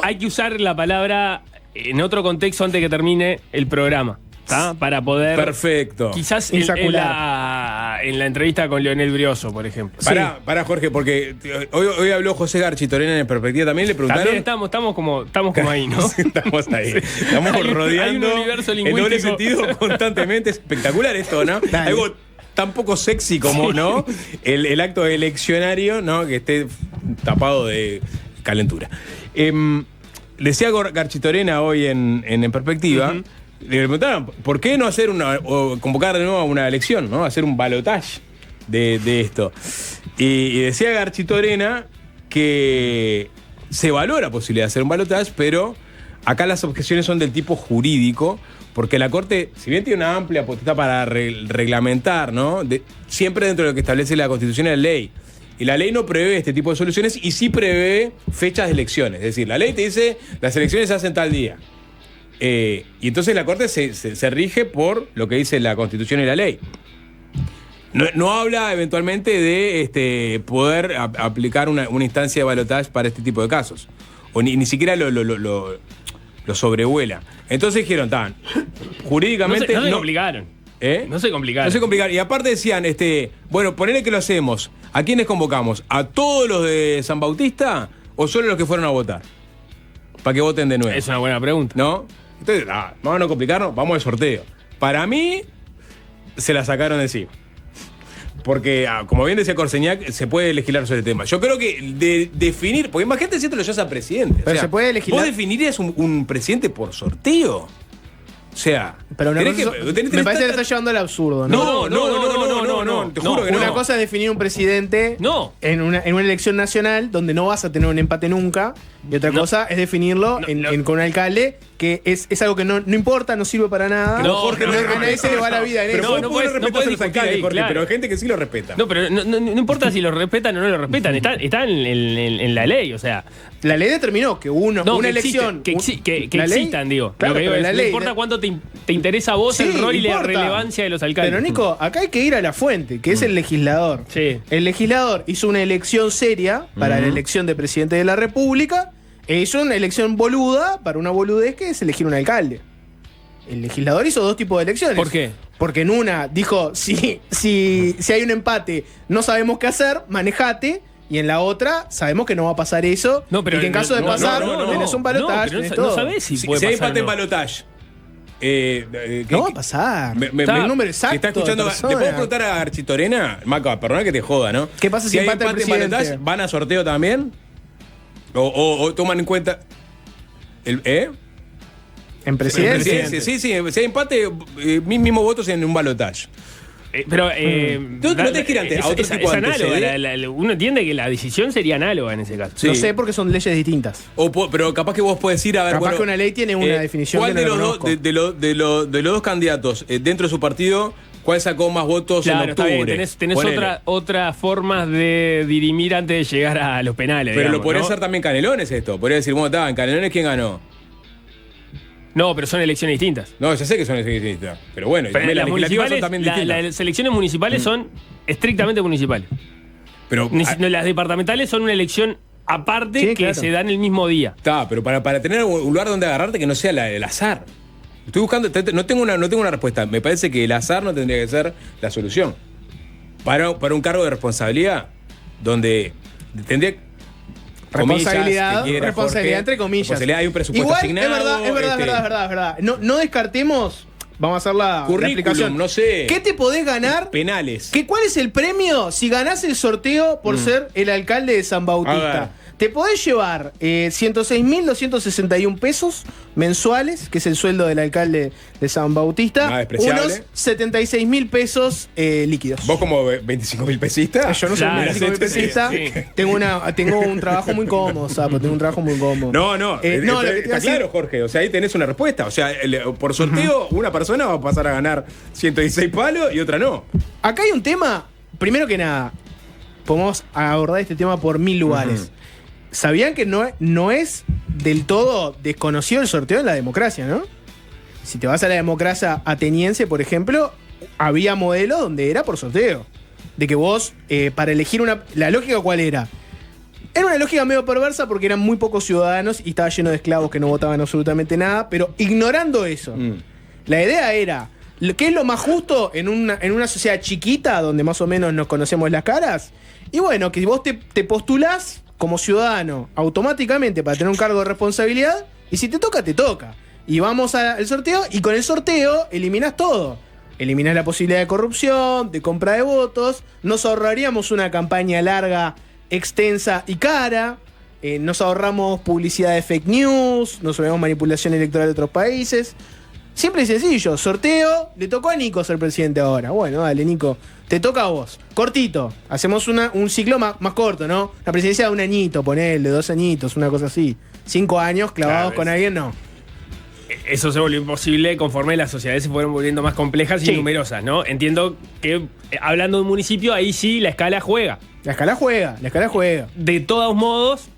Hay que usar la palabra en otro contexto antes que termine el programa. ¿Tá? Para poder. Perfecto. Quizás en la entrevista con Leonel Brioso, por ejemplo. Pará, Jorge, porque hoy habló José Garchitorena en Perspectiva. También le preguntaron. También estamos como ahí, ¿no? Estamos ahí. Estamos Hay rodeando un universo en doble lingüístico. sentido constantemente. Espectacular esto, ¿no? Dale. Algo tan poco sexy como, ¿no? El acto eleccionario, ¿no? Que esté tapado de calentura. Decía Garchitorena hoy en Perspectiva. Le preguntaron, ¿por qué no hacer o convocar de nuevo a una elección, ¿no? Hacer un balotaje de esto. Y decía Garchitorena que se evaluó la posibilidad de hacer un balotaje, pero acá las objeciones son del tipo jurídico, porque la Corte, si bien tiene una amplia potestad para reglamentar, ¿no? Siempre dentro de lo que establece la Constitución y la ley. Y la ley no prevé este tipo de soluciones y sí prevé fechas de elecciones. Es decir, la ley te dice, las elecciones se hacen tal día. Y entonces la Corte se rige por lo que dice la Constitución y la ley. No habla eventualmente de poder aplicar una instancia de balotaje para este tipo de casos. O ni siquiera lo sobrevuela. Entonces dijeron, jurídicamente. No se complicaron. No se complicaron. No se complicaron. Y aparte decían, bueno, ponele que lo hacemos. ¿A quiénes convocamos? ¿A todos los de San Bautista o solo los que fueron a votar? Para que voten de nuevo. Es una buena pregunta. ¿No? Entonces, vamos a no complicarnos, vamos al sorteo. Para mí, se la sacaron de encima. Porque, como bien decía Corseñac, se puede legislar sobre el tema. Yo creo que definir, porque imagínate si esto lo llevas a presidente. Pero se puede legislar. ¿Vos definirías un presidente por sorteo? O sea, pero me parece que le está llevando al absurdo, ¿no? No, te juro que no. Una cosa es definir un presidente en una elección nacional donde no vas a tener un empate nunca. Y otra cosa es definirlo con un alcalde que es algo que no importa, no sirve para nada. Jorge, a nadie se le va la vida en eso. Pero no puedes respetar a los alcaldes, Jorge, pero hay gente que sí lo respeta. No, pero no importa si lo respetan o no lo respetan, está en la ley, o sea. La ley determinó que una elección. Que existan, digo. Claro, lo que digo es, la ley, no importa cuánto te interesa a vos el rol y la relevancia de los alcaldes. Pero Nico, acá hay que ir a la fuente, que es el legislador. Sí. El legislador hizo una elección seria para la elección de presidente de la República e hizo una elección boluda para una boludez que es elegir un alcalde. El legislador hizo dos tipos de elecciones. ¿Por qué? Porque en una dijo, si hay un empate, no sabemos qué hacer, manejate. Y en la otra, sabemos que no va a pasar eso. No, pero y que en caso de pasar, tenés un balotaje. No sabés si puede hay pasar. empate en balotaje. No va a pasar. El número exacto. Si está escuchando, ¿te puedo preguntar a Architorena? Maca, perdona que te joda, ¿no? ¿Qué pasa si hay empata el empate en presidente? balotaje? ¿Van a sorteo también? ¿O toman en cuenta En presidencia. Sí. Si hay empate, mismos votos en un balotaje. Pero no tenés que ir antes, a otro tipo de análoga. Uno entiende que la decisión sería análoga en ese caso. Sí. No sé porque son leyes distintas. Pero capaz que vos podés ir a ver. Capaz que una ley tiene una definición. ¿Cuál que de no los dos, de los dos candidatos dentro de su partido, cuál sacó más votos en octubre? Está bien, tenés otras formas de dirimir antes de llegar a los penales. Pero digamos, lo podría ¿no? hacer también Canelones esto. Podría decir, bueno, en Canelones, ¿quién ganó? No, pero son elecciones distintas. No, ya sé que son elecciones distintas. Pero bueno, pero las las legislativas son municipales, también distintas. las elecciones municipales son estrictamente municipales. Pero Las departamentales son una elección aparte que se dan el mismo día. Está, pero para tener un lugar donde agarrarte que no sea el azar. Estoy buscando, no tengo una respuesta. Me parece que el azar no tendría que ser la solución. Para un cargo de responsabilidad, donde tendría responsabilidad Jorge, entre comillas. Responsabilidad, hay un presupuesto igual, asignado. Es verdad. No descartemos. Vamos a hacer la explicación. No sé. ¿Qué te podés ganar? Penales. ¿Cuál es el premio si ganás el sorteo por ser el alcalde de San Bautista? Te podés llevar 106.261 pesos mensuales, que es el sueldo del alcalde de San Bautista. Unos 76.000 pesos líquidos. ¿Vos como 25.000 pesistas? Yo no soy 25.000 pesista. Sí. Tengo un trabajo muy cómodo, Sapo. Tengo un trabajo muy cómodo. No. Está claro, Jorge. O sea, ahí tenés una respuesta. O sea, por sorteo, una persona va a pasar a ganar 116 palos y otra no. Acá hay un tema, primero que nada, podemos abordar este tema por 1000 lugares. ¿Sabían que no es del todo desconocido el sorteo en la democracia, no? Si te vas a la democracia ateniense, por ejemplo, había modelos donde era por sorteo. De que vos, para elegir ¿la lógica cuál era? Era una lógica medio perversa porque eran muy pocos ciudadanos y estaba lleno de esclavos que no votaban absolutamente nada, pero ignorando eso, la idea era, ¿qué es lo más justo en una sociedad chiquita donde más o menos nos conocemos las caras? Y bueno, que vos te postulás como ciudadano automáticamente para tener un cargo de responsabilidad y si te toca, te toca. Y vamos al sorteo y con el sorteo eliminás todo. Eliminás la posibilidad de corrupción, de compra de votos, nos ahorraríamos una campaña larga, extensa y cara, nos ahorramos publicidad de fake news, nos ahorramos manipulación electoral de otros países. Simple y sencillo, sorteo, le tocó a Nico ser presidente ahora. Bueno, dale, Nico, te toca a vos. Cortito, hacemos un ciclo más corto, ¿no? La presidencia de 1 añito, ponele, 2 añitos, una cosa así. 5 años clavados con alguien, no. Eso se volvió imposible conforme las sociedades se fueron volviendo más complejas y numerosas, ¿no? Entiendo que, hablando de un municipio, ahí sí la escala juega. La escala juega. De todos modos,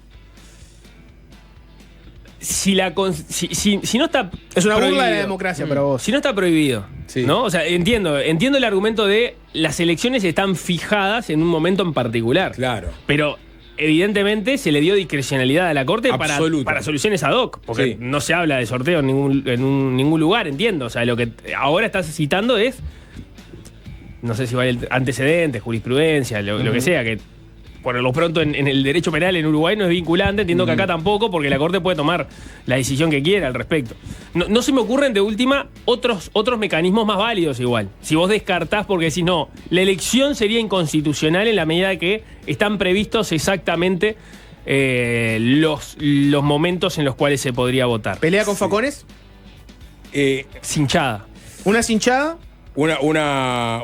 si no está es una prohibido, burla de la democracia para vos. Si no está prohibido, ¿no? O sea, entiendo el argumento de las elecciones están fijadas en un momento en particular. Claro. Pero evidentemente se le dio discrecionalidad a la Corte para soluciones ad hoc, porque no se habla de sorteo en ningún lugar, entiendo. O sea, lo que ahora estás citando es, no sé si vale antecedentes, jurisprudencia, lo que sea, que por lo pronto en el derecho penal en Uruguay no es vinculante, entiendo que acá tampoco, porque la Corte puede tomar la decisión que quiera al respecto. No se me ocurren de última otros mecanismos más válidos igual. Si vos descartás porque decís, no, la elección sería inconstitucional en la medida que están previstos exactamente los momentos en los cuales se podría votar. ¿Pelea con Facones? Cinchada. ¿Una cinchada? Una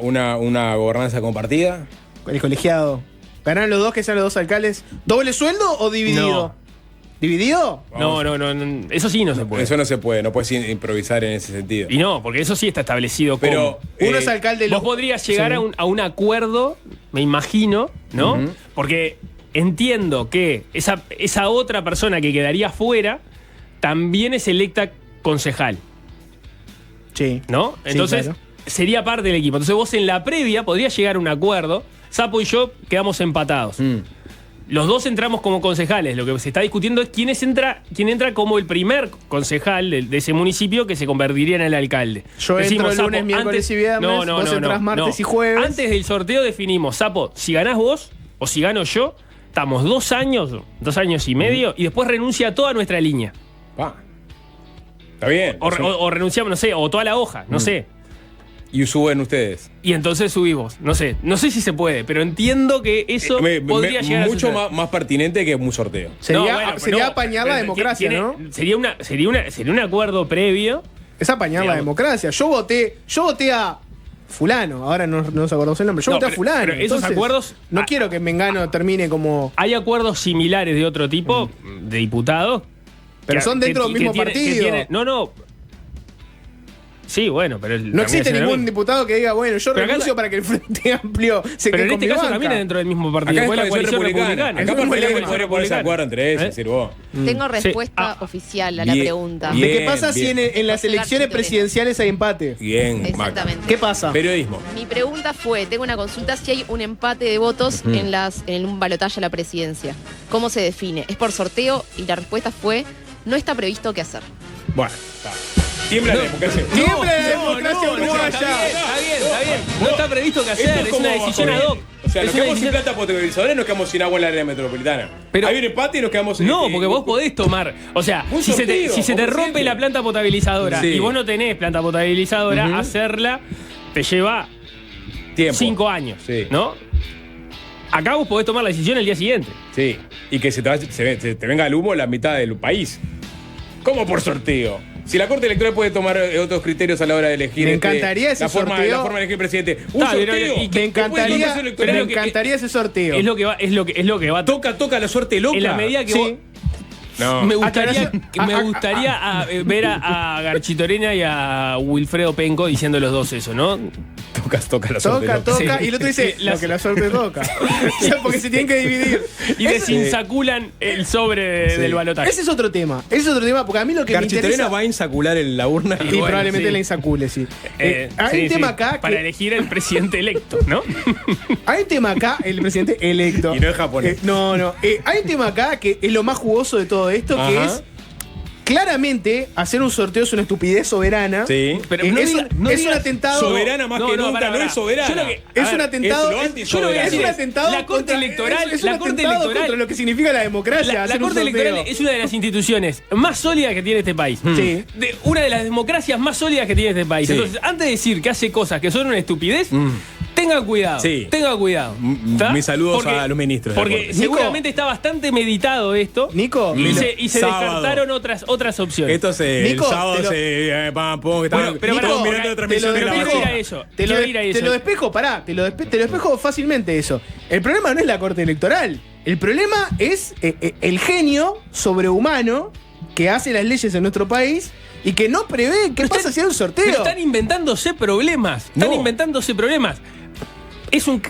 gobernanza compartida. El colegiado. ¿Ganan los dos, que sean los dos alcaldes? ¿Doble sueldo o dividido? No. ¿Dividido? No, eso sí no se puede. Eso no se puede, no puedes improvisar en ese sentido. Y no, porque eso sí está establecido. Pero Uno es alcalde. Vos podrías llegar Sí. a un acuerdo, me imagino, ¿no? Ujú. Porque entiendo que esa otra persona que quedaría fuera también es electa concejal, Sí. ¿no? Sí, Entonces claro. sería parte del equipo. Entonces vos en la previa podrías llegar a un acuerdo. Sapo y yo quedamos empatados. Los dos entramos como concejales. Lo que se está discutiendo es quién entra como el primer concejal de ese municipio que se convertiría en el alcalde. Yo entro Sapo, lunes, miércoles y viernes, vos entrás martes y jueves. Antes del sorteo definimos, Sapo, si ganás vos o si gano yo, estamos 2 años y medio, y después renuncia a toda nuestra línea. Pa. Está bien. O renunciamos, no sé, o toda la hoja, no sé. Y suben ustedes. Y entonces subimos. No sé si se puede, pero entiendo que eso podría llegar a mucho suceder. más pertinente que un sorteo. Sería apañar la pero democracia, ¿no? Sería un acuerdo previo. Es apañar la democracia. Yo voté a fulano, ahora no nos acordamos el nombre. Yo voté a fulano. Pero esos entonces, acuerdos. No quiero que Mengano termine como. Hay acuerdos similares de otro tipo, de diputados. Pero son dentro del mismo partido. No. Sí, bueno, pero. No existe ningún diputado que diga, bueno, yo Pero acá renuncio para que el Frente Amplio se Pero quede en con este mi caso banca. también es dentro del mismo partido. Acá Fue la es coalición republicana. republicana. Acá Es por muy ley lejos. puede ponerse de acuerdo entre ellos, decir vos. Tengo respuesta oficial a la Bien, pregunta. bien. ¿De qué pasa si en las José elecciones García presidenciales hay empate? Bien, Mac. Exactamente. ¿Qué pasa? Periodismo. Mi pregunta fue, tengo una consulta si hay un empate de votos en un balotaje a la presidencia. ¿Cómo se define? ¿Es por sorteo? Y la respuesta fue, no está previsto qué hacer. Bueno, está. Tiembla la democracia. ¡Tiembla la democracia uruguaya! Está bien. No está previsto que hacer, Esto es como una decisión ad hoc. O sea, Es nos una quedamos sin decisión- planta potabilizadora y nos quedamos sin agua en la área metropolitana. Pero- Hay un empate y nos quedamos sin. No, porque vos podés tomar. O sea, Un si se te sorteo, como rompe siempre. la planta potabilizadora Sí. y vos no tenés planta potabilizadora, hacerla te lleva Tiempo. 5 años. Sí. ¿No? Acá vos podés tomar la decisión el día siguiente. Sí. Y que se te venga al humo la mitad del país. ¿Cómo por sorteo? Si la Corte Electoral puede tomar otros criterios a la hora de elegir. Me encantaría ese la forma sorteo. de elegir presidente. Un Está, pero- sorteo. y que- Me encantaría, pero me lo que- encantaría ese sorteo. Es lo que va. Toca la suerte loca. En la medida que Sí. vos. No. Me gustaría, Aclaración- ver a Garchitorena y a Wilfredo Penco diciendo los dos eso, ¿no? Toca la suerte loca. Toca, Sí. y el otro dice, Sí, lo que la suerte toca. O sea, porque se tienen que dividir. Y desinsaculan el sobre del balotaje. Ese es otro tema. Ese es otro tema, porque a mí lo que me Garchitorena interesa... va a insacular la urna. Y bueno, probablemente sí. la insacule, sí. Hay Sí, un tema sí, acá para que... elegir al presidente electo, ¿no? Hay un tema acá, el presidente electo. Y no es japonés. No. Hay un tema acá que es lo más jugoso de todo esto, que Ajá. es... Claramente, hacer un sorteo es una estupidez soberana. Sí. Pero Es, no es diga- un, no es diga- un atentado... Soberana más que nunca, no es soberana. Yo lo que- Es a un ver, atentado. es lo es antisoberano. Yo lo voy a es decir un es, atentado la Corte contra- Electoral, es un la Corte atentado Electoral, contra lo que significa la democracia. la hacer un Corte Electoral sorteo. es una de las instituciones más sólidas que tiene este país. Sí. Una de las democracias más sólidas que tiene este país. Sí. Entonces, antes de decir que hace cosas que son una estupidez, tengan cuidado. Sí. Tengan cuidado. ¿Está? Mis saludos a los ministros de la Porque Corte. seguramente está bastante meditado esto. Nico, Y me lo- se sábado. descartaron otras opciones. Esto el Nico, sábado te lo- que estaban Bueno, pero todos pará, mirando la te lo transmisión de la quiero Bajó. ir a eso. Te lo, Quiero ir a eso. te lo despejo, pará, te lo despejo fácilmente eso. El problema no es la Corte Electoral. El problema es el genio sobrehumano que hace las leyes en nuestro país y que no prevé qué pasa si hay un Pero sorteo. están inventándose problemas.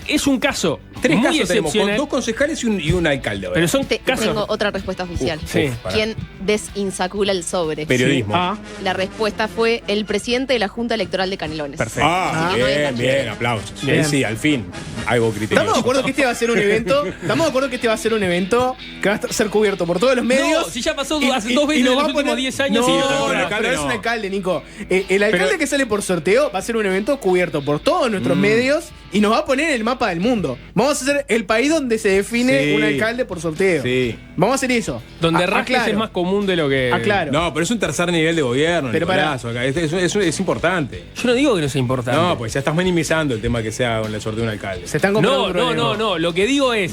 Es un caso Tres muy casos tenemos, con excepcional. 2 concejales y un alcalde. ahora. Pero son Tengo casos. otra respuesta oficial. Sí. Pará. ¿Quién desinsacula el sobre? Periodismo. Ah, La respuesta fue el presidente de la Junta Electoral de Canelones. Perfecto. Ah, Así que no hay bien, enganche. bien, aplausos. Bien. Sí, al fin. Algo criterio. estamos de acuerdo que este va a ser un evento. Estamos de acuerdo que este va a ser un evento que va a ser cubierto por todos los medios. No, si ya pasó Y- hace y- 2 veces y nos en los va a últimos poner- 10 años. No, sí, pero no, el no, alcalde pero es no. un alcalde, Nico. El alcalde Pero- que sale por sorteo va a ser un evento cubierto por todos nuestros medios y nos va a poner en el mapa del mundo. Vamos a ser el país donde se define Sí. un alcalde por sorteo. Sí. Vamos a hacer eso. Donde rasques aclaro. es más común de lo que. Aclaro. No, pero es un tercer nivel de gobierno, Pero Nicolás, acá. Es importante. Yo no digo que no sea importante. No, pues ya estás minimizando el tema que sea con el sorteo de un alcalde. Se están comprando no, problemas. no. Lo que digo es.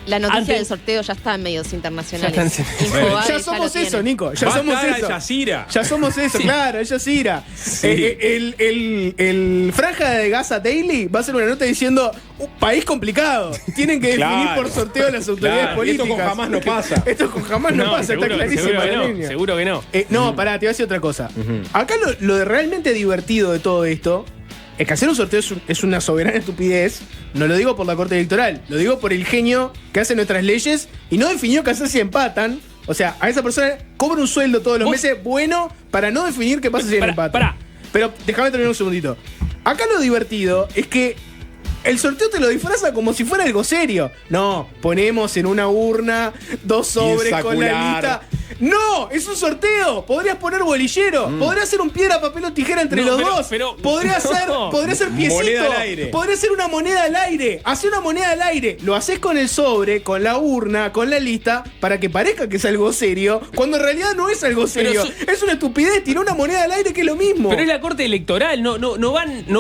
La noticia Antes- del sorteo ya está en medios internacionales. Ya está en- Infobae Ya lo somos tiene. eso, Nico. Ya Va a somos estar eso. Al Jazeera. Ya somos eso, claro, ella es Ira. Sí. El Franja de Gaza Daily va a hacer una nota diciendo: país complicado. Tienen que definir Claro. por sorteo las autoridades Claro, y esto políticas. con jamás no pasa. Esto con jamás no, pasa, seguro, está clarísimo. seguro que la no, línea. seguro que no. No, pará, te voy a decir otra cosa. Acá lo de realmente divertido de todo esto es que hacer un sorteo es una soberana estupidez. No lo digo por la Corte Electoral, lo digo por el genio que hace nuestras leyes y no definió qué hacer si empatan. O sea, a esa persona cobra un sueldo todos los ¿Vos? meses bueno para no definir qué pasa si Pará, empatan. pará. Pero déjame terminar un segundito. Acá lo divertido es que el sorteo te lo disfraza como si fuera algo serio. No, ponemos en una urna 2 sobres con la sacular. lista. No, es un sorteo. Podrías poner bolillero. Podría ser un piedra, papel o tijera entre No, los dos. pero- podría ser piecito. Moneda al aire. Podría ser una moneda al aire. Hacé una moneda al aire. Lo haces con el sobre, con la urna, con la lista, para que parezca que es algo serio, cuando en realidad no es algo serio. Es una estupidez. Tiró una moneda al aire que es lo mismo. Pero es la corte electoral, no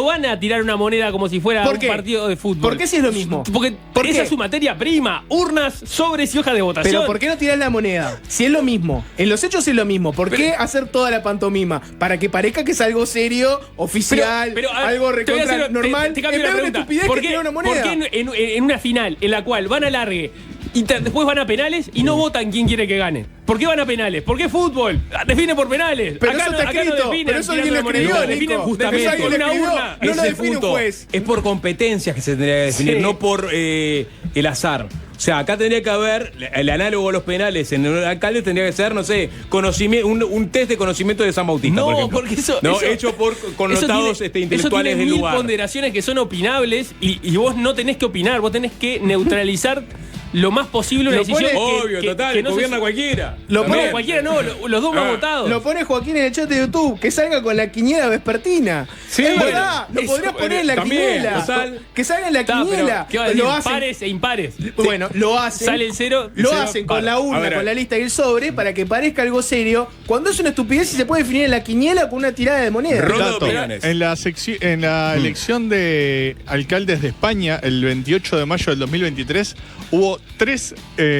van a tirar una moneda como si fuera ¿Por un qué? partido de fútbol. ¿Por qué si es lo mismo? Porque ¿Por esa qué? es su materia prima, urnas, sobres y hojas de votación. Pero ¿por qué no tirás la moneda? Si es lo mismo. En los hechos es lo mismo. ¿Por qué hacer toda la pantomima? Para que parezca que es algo serio, oficial, a- algo te voy a recontra hacer- normal. te cambio Es la una pregunta. estupidez ¿Por que qué, tirar una moneda. ¿Por qué en una final en la cual van a largue y después van a penales y no votan quién quiere que gane? ¿Por qué van a penales? ¿por qué fútbol? Define por penales. Pero Acá eso no- está acá no escrito, definen pero eso tirando alguien lo la moneda, escribió, definen Nico. justamente Eso alguien con lo una escribió. urna. No lo Ese define un punto. juez. Es por competencias que se tendría que definir, Sí. no por el azar. O sea, acá tendría que haber el análogo a los penales en el alcalde tendría que ser, no sé, conocimiento, un test de conocimiento de San Bautista, No, por ejemplo. porque eso. No, eso- hecho por connotados eso tiene intelectuales del mil lugar. ponderaciones que son opinables y vos no tenés que opinar, vos tenés que neutralizar lo más posible una Lo decisión. pone- Obvio, total, que no se- gobierna cualquiera. Lo No, pone- cualquiera no, los dos más Ah. votados. Lo pone Joaquín en el chat de YouTube, que salga con la quiniela vespertina. Sí, es bueno, verdad, lo eso, podrías poner en la también, quiniela. total. Que salga en la Está, pero, quiniela. ¿qué va a decir? Lo hacen. Pares e impares. Bueno, lo hacen. Sale el cero. Lo cero, hacen par. con la A urna, ver, con la lista y el sobre, para que parezca algo serio, cuando es una estupidez y se puede definir en la quiniela con una tirada de moneda. Ronda de Dato, opiniones. en la elección de alcaldes de España, el 28 de mayo del 2023, hubo 3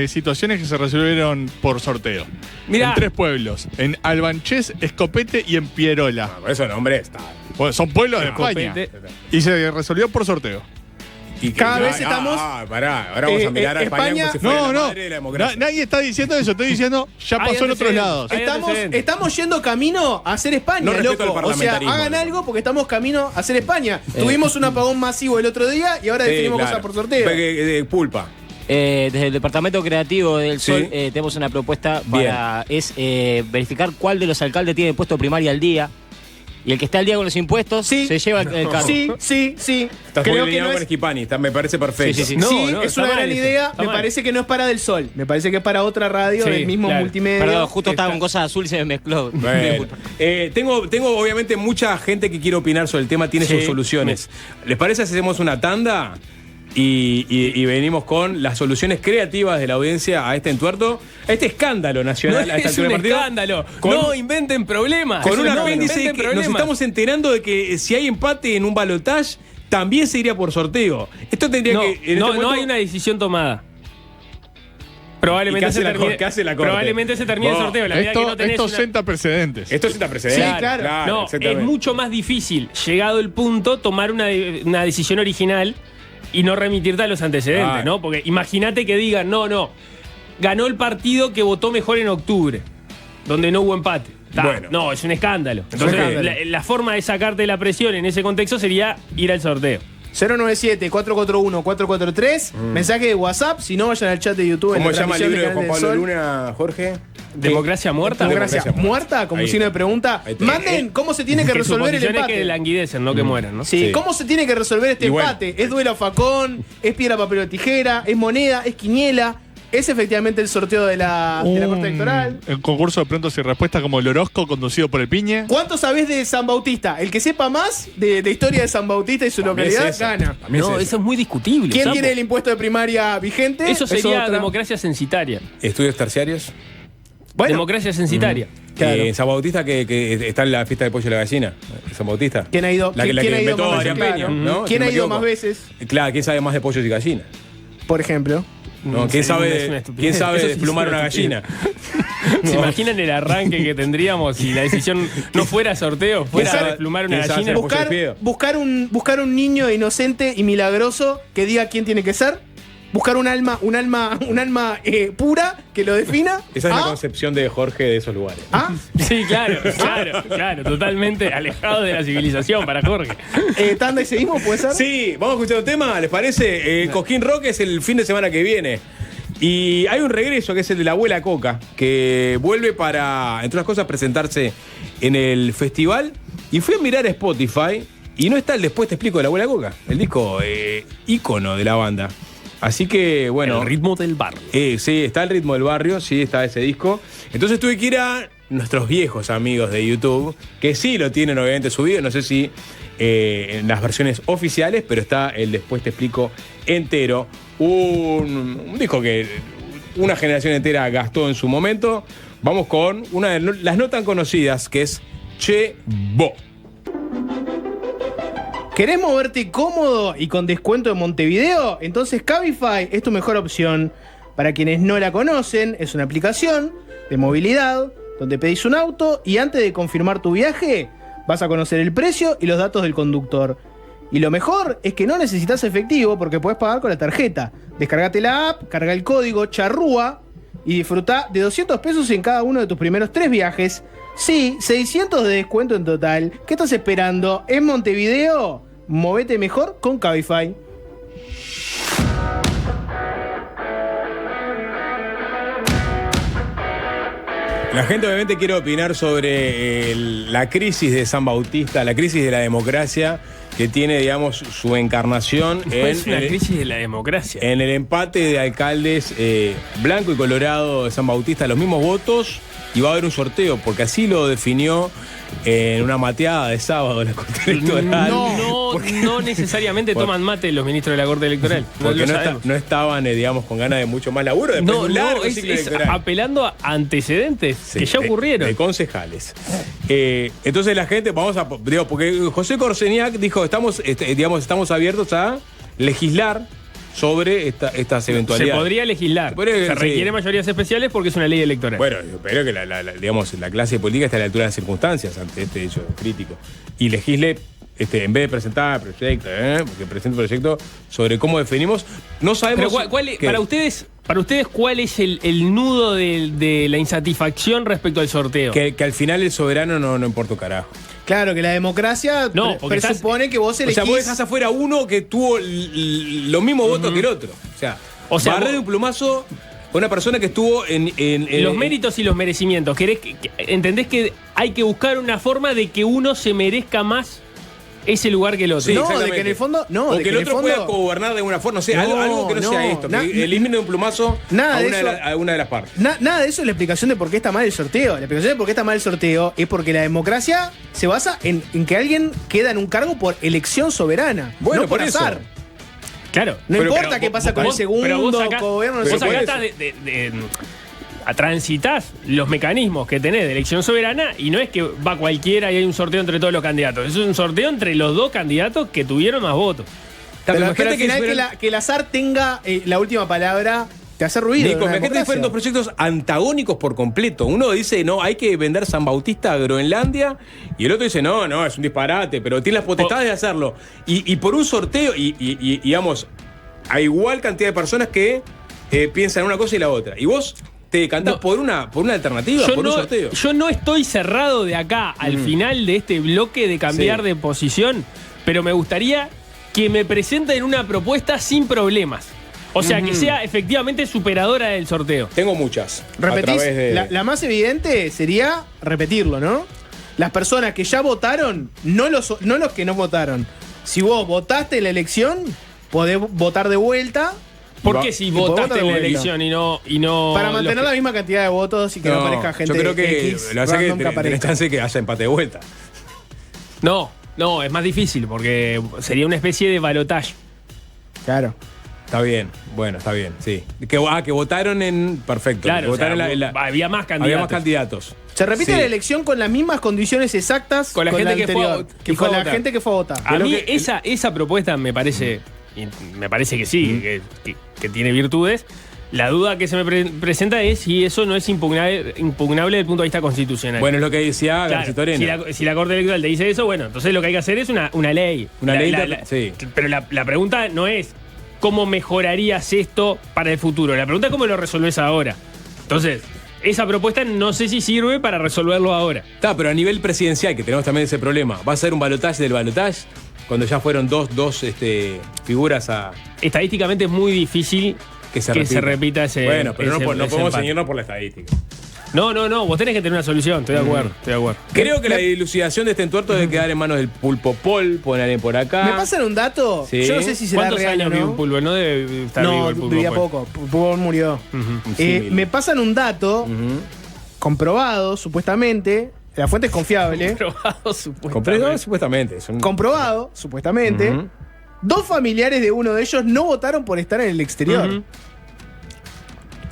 situaciones que se resolvieron por sorteo. Mirá. En 3 pueblos. En Albanchés, Escopete y en Pierola. Por eso el nombre está. Bueno, son pueblos de España. Escopete. Y se resolvió por sorteo. Y que- Cada vez estamos- pará, ahora vamos a mirar a España España- como si fuera No, la no. madre de la democracia. Nadie está diciendo eso. Estoy diciendo, ya Hay pasó en otros antecedentes. lados. Hay antecedentes. Estamos yendo camino a hacer España, No respeto loco. al O sea, parlamentarismo, hagan loco. algo porque estamos camino a hacer España. Tuvimos un apagón masivo el otro día y ahora Sí, definimos claro. cosas por sorteo. Pulpa. Desde el Departamento Creativo del Sí. Sol tenemos una propuesta para verificar cuál de los alcaldes tiene puesto primaria al día. Y el que está al día con los impuestos Sí. se lleva el cargo. Sí. Estás muy Creo que alineado no con es, Esquipani, me parece perfecto. Sí, sí, sí. No, sí, no, es está una mal gran eso, idea. está Me mal. parece que no es para Del Sol. Me parece que es para otra radio Sí, del mismo claro. multimedia. Perdón, justo estaba Está- con cosas azul y se me mezcló. Bueno, tengo obviamente mucha gente que quiere opinar sobre el tema, tiene Sí. sus soluciones. ¿Les parece si hacemos una tanda y venimos con las soluciones creativas de la audiencia a este entuerto, a este escándalo No nacional? a esta es altura un del partido? escándalo. Con- no inventen problemas. Con un No apéndice inventen que nos problemas. estamos enterando de que si hay empate en un balotaje, también se iría por sorteo. Esto tendría No, que. en no, este no momento- hay una decisión tomada. Probablemente ¿Y qué hace se la termine, Corte? ¿Qué hace la Corte? probablemente se termine el Vos, sorteo. La medida que no tenés Esto una- senta precedentes. Esto sí está precedente. Sí, claro. No, exactamente. es mucho más difícil, llegado el punto, tomar una decisión original y no remitirte a los antecedentes, Ah. ¿no? Porque imagínate que digan, no, ganó el partido que votó mejor en octubre, donde no hubo empate. Bueno. No, es un escándalo. Entonces, escándalo. la forma de sacarte la presión en ese contexto sería ir al sorteo. 097-441-443. Mensaje de WhatsApp. Si no, vayan al chat de YouTube. ¿Cómo en se la llama el transmisión libro de de Juan Canal Pablo del Sol. Luna, Jorge? ¿Democracia muerta? Democracia Democracia muerta, como Ahí signo está. de pregunta. Ahí está. Manden cómo se tiene que Su resolver el posición es empate. que languidecen, no que mueran, ¿no? Sí, Sí. ¿cómo se tiene que resolver este Y bueno. empate? ¿Es duelo a facón? ¿Es piedra, papel o tijera? ¿Es moneda? ¿Es quiniela? es efectivamente el sorteo de la Corte Electoral. El concurso de preguntas y respuestas como el Orozco conducido por el Piñe. ¿Cuánto sabés de San Bautista? El que sepa más de historia de San Bautista y su localidad gana. No, eso es muy discutible. ¿Quién Sapo. tiene el impuesto de primaria vigente? Eso sería otra. democracia censitaria. ¿Estudios terciarios? Bueno, Democracia censitaria. Claro. San Bautista, que está en la fiesta del pollo de la gallina. San Bautista. ¿quién ha ido? La que ¿quién ha ido inventó más Adrián veces? Peña, Claro. ¿no? ¿Quién Si no ha me ido equivoco. más veces? Claro, ¿quién sabe más de pollos y gallinas? Por ejemplo. No, ¿quién Es sabe, una estupidez. ¿quién sabe Eso sí desplumar es una una gallina? ¿Se imaginan el arranque que tendríamos si la decisión no fuera sorteo, fuera sabe- desplumar una quién sabe gallina? hacer pollo de Buscar un niño inocente y milagroso que diga quién tiene que ser. Buscar un alma pura que lo defina. Esa es la ¿Ah? concepción de Jorge de esos lugares. ¿Ah? Sí, claro, totalmente alejado de la civilización para Jorge. ¿Tanda y seguimos, puede ser? Sí, vamos a escuchar un tema, ¿les parece? Cosquín Rock es el fin de semana que viene. Y hay un regreso que es el de la abuela Coca, que vuelve para, entre otras cosas, presentarse en el festival. Y fui a mirar Spotify y no está el Después te explico de la abuela Coca, el disco ícono de la banda. Así que, bueno. El ritmo del barrio. Sí, está el ritmo del barrio, sí, está ese disco. Entonces tuve que ir a nuestros viejos amigos de YouTube, que sí lo tienen obviamente subido, no sé si en las versiones oficiales, pero está el Después te explico entero. Un disco que una generación entera gastó en su momento. Vamos con una de las no tan conocidas, que es Che Bo. ¿Querés moverte cómodo y con descuento en Montevideo? Entonces Cabify es tu mejor opción. Para quienes no la conocen, es una aplicación de movilidad donde pedís un auto y antes de confirmar tu viaje vas a conocer el precio y los datos del conductor. Y lo mejor es que no necesitas efectivo porque podés pagar con la tarjeta. Descargate la app, carga el código charrúa y disfruta de 200 pesos en cada uno de tus primeros 3 viajes. Sí, 600 de descuento en total. ¿Qué estás esperando? En Montevideo, movete mejor con Cabify. La gente obviamente quiere opinar sobre la crisis de San Bautista, la crisis de la democracia que tiene, digamos, su encarnación Es una crisis de la democracia. en el empate de alcaldes blanco y colorado de San Bautista, los mismos votos, y va a haber un sorteo, porque así lo definió en una mateada de sábado la Corte Electoral. No necesariamente toman mate los ministros de la Corte Electoral. Porque lo sabemos. no estaban, digamos, con ganas de mucho más laburo después de un largo ciclo es electoral. apelando a antecedentes Sí, que ya ocurrieron. De concejales. Entonces la gente, digo, porque José Corseñac dijo, estamos abiertos a legislar sobre estas Se eventualidades. podría legislar. Podría, Se requiere sí. mayorías especiales porque es una ley electoral. Bueno, pero que la clase política está a la altura de las circunstancias ante este hecho crítico. Y legisle, en vez de presentar proyecto, porque presente un proyecto sobre cómo definimos, no sabemos. Pero ¿qué? para ustedes, ¿cuál es el nudo de la insatisfacción respecto al sorteo? Que al final el soberano no importa un carajo. Claro que la democracia No, porque presupone que vos O elegís. sea, vos dejás afuera uno que tuvo los mismos votos que el otro. O sea, barré de un plumazo a una persona que estuvo en los méritos y los merecimientos. ¿Entendés que hay que buscar una forma de que uno se merezca más ese lugar que el otro? Sí, No, exactamente. de que en el fondo. No, o de que el en otro pueda gobernar de alguna forma. No sé, algo que no sea esto. Que elimine de un plumazo nada a de una, eso. a una de las partes. Nada de eso es la explicación de por qué está mal el sorteo. La explicación de por qué está mal el sorteo es porque la democracia se basa en que alguien queda en un cargo por elección soberana. Bueno, no por por eso. azar. Claro. No Pero- importa pero qué pasa con el Pero segundo vos acá, gobierno. pero vos acá por estás transitas los mecanismos que tenés de elección soberana y no es que va cualquiera y hay un sorteo entre todos los candidatos. Es un sorteo entre los dos candidatos que tuvieron más votos. Pero Imagínate al final fueran- que el azar tenga la última palabra te hace ruido. Nico, en una imagínate que fueron dos democracia. proyectos antagónicos por completo. Uno dice, no, hay que vender San Bautista a Groenlandia. Y el otro dice, no, es un disparate, pero tiene las potestades de hacerlo. Y por un sorteo, y digamos, hay igual cantidad de personas que piensan una cosa y la otra. Y vos te cantás No. por una alternativa, por un sorteo. yo no estoy cerrado de acá al final de este bloque de cambiar Sí. de posición, pero me gustaría que me presenten una propuesta sin problemas. O sea, que sea efectivamente superadora del sorteo. Tengo muchas. Repetís, A través de... la más evidente sería repetirlo, ¿no? Las personas que ya votaron, no los que no votaron. Si vos votaste en la elección, podés votar de vuelta ¿Por qué si podés votaste votar en la de vuelta. elección y no para mantener la misma cantidad de votos y que no, aparezca gente yo creo que X lo hace que random que tenés aparezca. chance de que haya empate de vuelta. No, es más difícil porque sería una especie de balotaje. Claro. Está bien, bueno, está bien, sí. Que votaron en. Perfecto. Claro, que o votaron sea, en había más candidatos. Había más candidatos. Se repite Sí. la elección con las mismas condiciones exactas Con la gente que fue a- anterior. que y fue con a la votar. gente que fue a votar. A Creo mí que- esa propuesta me parece, y me parece que sí, que tiene virtudes. La duda que se me presenta es si eso no es impugnable desde el punto de vista constitucional. Bueno, es lo que decía Claro, Garcitorena. si la Corte Electoral te dice eso, bueno, entonces lo que hay que hacer es una ley. Una ley, sí. Pero la pregunta no es cómo mejorarías esto para el futuro. La pregunta es cómo lo resolvés ahora. Entonces, esa propuesta no sé si sirve para resolverlo ahora. Está, pero a nivel presidencial, que tenemos también ese problema, ¿va a ser un balotaje del balotaje? Cuando ya fueron dos figuras a. Estadísticamente es muy difícil Que se repita ese. Bueno, pero ese- no ese podemos empate. ceñirnos por la estadística. No, vos tenés que tener una solución, estoy de acuerdo, Creo que la dilucidación de este entuerto debe quedar en manos del Pulpo Pol, ponen alguien por acá. ¿Me pasan un dato? Sí. Yo no sé si será ¿Cuántos real o años vive un no. pulpo? No debe estar vivo No, el pulpo. vivía pues. poco. Pulpo murió. Un símil. Me pasan un dato comprobado, supuestamente. La fuente es confiable. Probado, supuestamente. Compré dos, supuestamente. Son- Comprobado, supuestamente. Ujú. 2 familiares de uno de ellos no votaron por estar en el exterior. Ujú.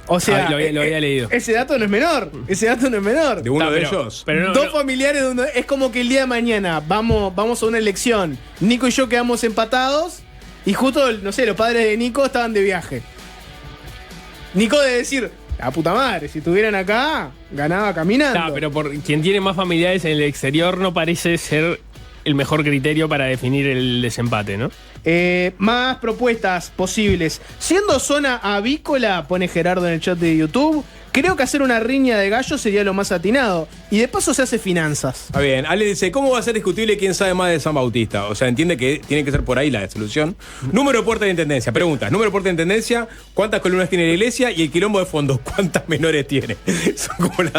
O sea, Lo había leído. ese dato no es menor. Ese dato no es menor. De uno Está, de pero- ellos. pero no- 2 no- familiares de uno. Es como que el día de mañana vamos a una elección. Nico y yo quedamos empatados. Y justo, no sé, los padres de Nico estaban de viaje. Nico debe decir, la puta madre, si estuvieran acá, ganaba caminando. Está, pero por quien tiene más familiares en el exterior no parece ser el mejor criterio para definir el desempate, ¿no? Más propuestas posibles. Siendo zona avícola, pone Gerardo en el chat de YouTube, creo que hacer una riña de gallos sería lo más atinado. Y de paso se hace finanzas. Está bien. Ale dice, ¿cómo va a ser discutible quién sabe más de San Bautista? O sea, entiende que tiene que ser por ahí la solución. Número de puerta de intendencia. Preguntas. Número de puerta de intendencia. ¿Cuántas columnas tiene la iglesia? Y el quilombo de fondo. ¿Cuántas menores tiene? Son como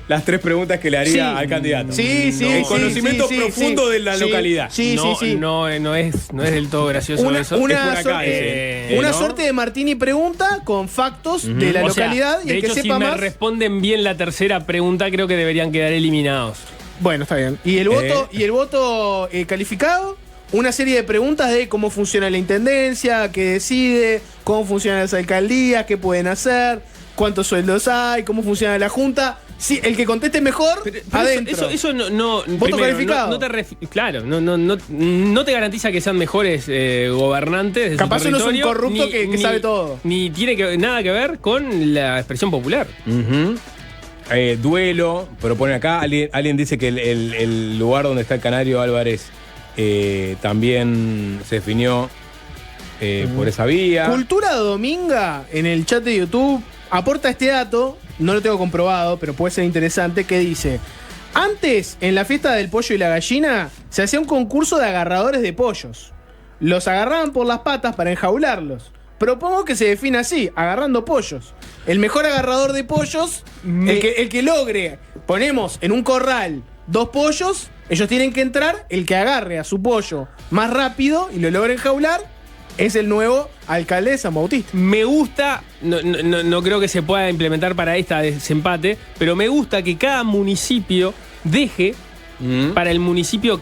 las tres preguntas que le haría Sí. al candidato. Sí, sí, El sí, conocimiento sí, profundo sí. de la Sí, localidad. Sí, no, sí, sí. No es del todo gracioso Una, eso. una es por acá, suerte, dice. una ¿no? suerte de Martini pregunta con factos de la O sea, localidad y de el que hecho, sepa si me más. responden bien la tercera pregunta, creo que deberían quedar eliminados. Bueno, está bien. Y el voto calificado, una serie de preguntas de cómo funciona la intendencia, qué decide, cómo funcionan las alcaldías, qué pueden hacer, cuántos sueldos hay, cómo funciona la junta. Sí, el que conteste mejor, adentro. Eso no. Voto calificado. Claro, no te garantiza que sean mejores gobernantes. De su Capaz uno es un territorio, corrupto que sabe todo. Ni tiene nada que ver con la expresión popular. Ujú. Duelo, propone acá. Alguien dice que el lugar donde está el Canario Álvarez también se definió por esa vía. Cultura Dominga, en el chat de YouTube, aporta este dato, no lo tengo comprobado, pero puede ser interesante, que dice: antes, en la fiesta del pollo y la gallina, se hacía un concurso de agarradores de pollos. Los agarraban por las patas para enjaularlos. Propongo que se defina así, agarrando pollos. El mejor agarrador de pollos, el que logre, ponemos en un corral 2 pollos, ellos tienen que entrar, el que agarre a su pollo más rápido y lo logre enjaular, es el nuevo alcalde de San Bautista. Me gusta, no creo que se pueda implementar para esta desempate, pero me gusta que cada municipio deje para el municipio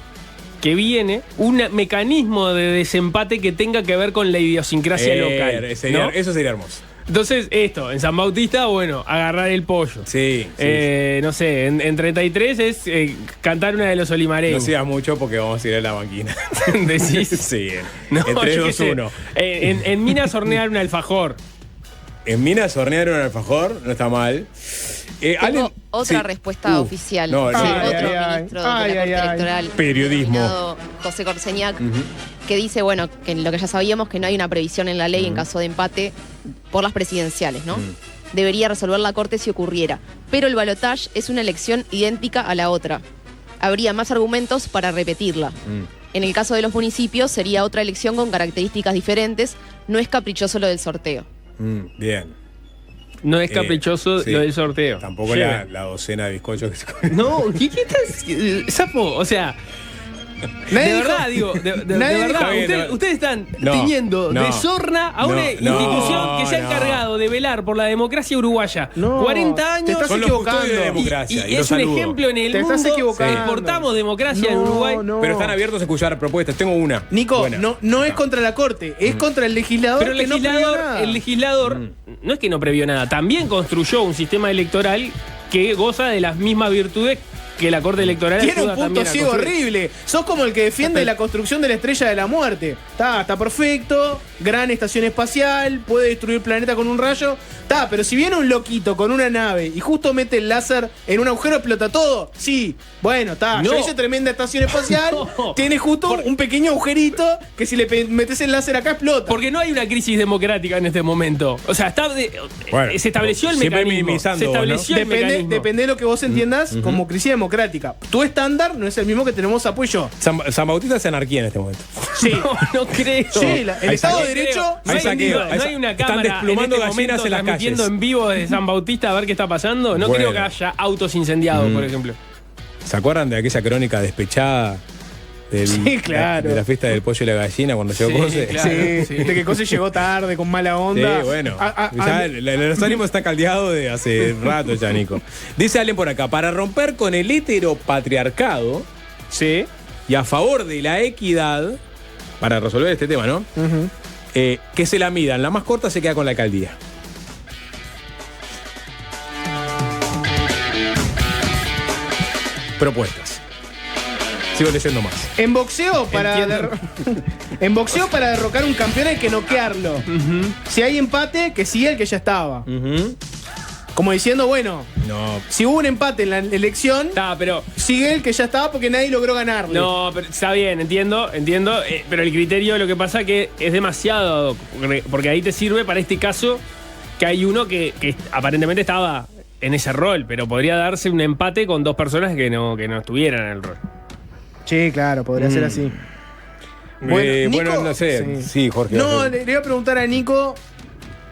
que viene un mecanismo de desempate que tenga que ver con la idiosincrasia local. ¿no? Eso sería hermoso. Entonces, esto, en San Bautista, bueno, agarrar el pollo. Sí. No sé, en 33 es cantar una de los No olimareños. sigas mucho porque vamos a ir a la banquina. Decís. Sí. No, En 3, yo qué 2, sé. 1. En Minas hornear un alfajor. En Minas hornearon un alfajor, no está mal. Tengo otra respuesta oficial. No, de sí. otro ministro de la Corte Electoral. Periodismo. denominado José Corseñac, que dice, bueno, que lo que ya sabíamos, que no hay una previsión en la ley en caso de empate por las presidenciales, ¿no? Debería resolver la Corte si ocurriera. Pero el balotaje es una elección idéntica a la otra. Habría más argumentos para repetirla. En el caso de los municipios sería otra elección con características diferentes. No es caprichoso lo del sorteo. Bien. No es caprichoso sí. lo del sorteo. Tampoco Sí. la docena de bizcochos que se comen. No, ¿qué estás? Sapo, o sea, Nadie De dijo- verdad, digo, de Nadie verdad, dijo- ustedes están No, tiñendo no, de sorna a una no, institución que se ha no. encargado de velar por la democracia uruguaya No, 40 te años. estás Son los custodios de equivocando. democracia. Y los es un saludo. ejemplo en el Te estás mundo. equivocando. Exportamos democracia en Uruguay. No. Pero están abiertos a escuchar propuestas. Tengo una. Nico, Buena. no es contra la corte, es contra el legislador. Pero el que no previó legislador, nada. el legislador no es que no previó nada, también construyó un sistema electoral que goza de las mismas virtudes que la Corte Electoral Tiene un ayuda punto también a ciego construir. horrible. Sos como el que defiende la construcción de la estrella de la muerte. Está perfecto, gran estación espacial, puede destruir el planeta con un rayo. Pero si viene un loquito con una nave y justo mete el láser en un agujero, explota todo. Sí, bueno, No. Yo hice tremenda estación espacial, No. tiene justo un pequeño agujerito que si le metes el láser acá explota. Porque no hay una crisis democrática en este momento. O sea, Bueno, se estableció el siempre mecanismo. minimizando, Se estableció el mecanismo. Depende de lo que vos entiendas como crisis democrática. Tu estándar no es el mismo que tenemos apoyo. San Bautista es anarquía en este momento. Sí. No creo. Sí, el Ahí Estado de saqueo. Derecho. No Ahí hay, saqueo. no hay una Están cámara en desplumando este gallinas momento en las transmitiendo calles. en vivo desde San Bautista a ver qué está pasando. No Bueno. creo que haya autos incendiados, por ejemplo. ¿Se acuerdan de aquella crónica despechada? Sí, claro. De la fiesta del pollo y la gallina cuando llegó Sí, Cose. claro. Sí, de que Cose llegó tarde, con mala Sí, onda. bueno. Ah, Ya los ánimos están caldeados de hace rato ya, Nico. Dice alguien por acá, para romper con el heteropatriarcado sí. y a favor de la equidad, para resolver este tema, ¿no? Que se la midan. La más corta se queda con la alcaldía. Propuestas. Sigo leyendo más. En boxeo, en boxeo, para derrocar un campeón hay que noquearlo. Si hay empate, que siga el que ya estaba. Como diciendo, bueno, No. si hubo un empate en la elección, Está, pero. sigue el que ya estaba porque nadie logró ganarle. No, pero está bien, entiendo, pero el criterio lo que pasa que es demasiado, porque ahí te sirve para este caso que hay uno que aparentemente estaba en ese rol, pero podría darse un empate con dos personas que no estuvieran en el rol. Sí, claro, podría ser así. Bueno, no sé. Sí, Jorge. No, le iba a preguntar a Nico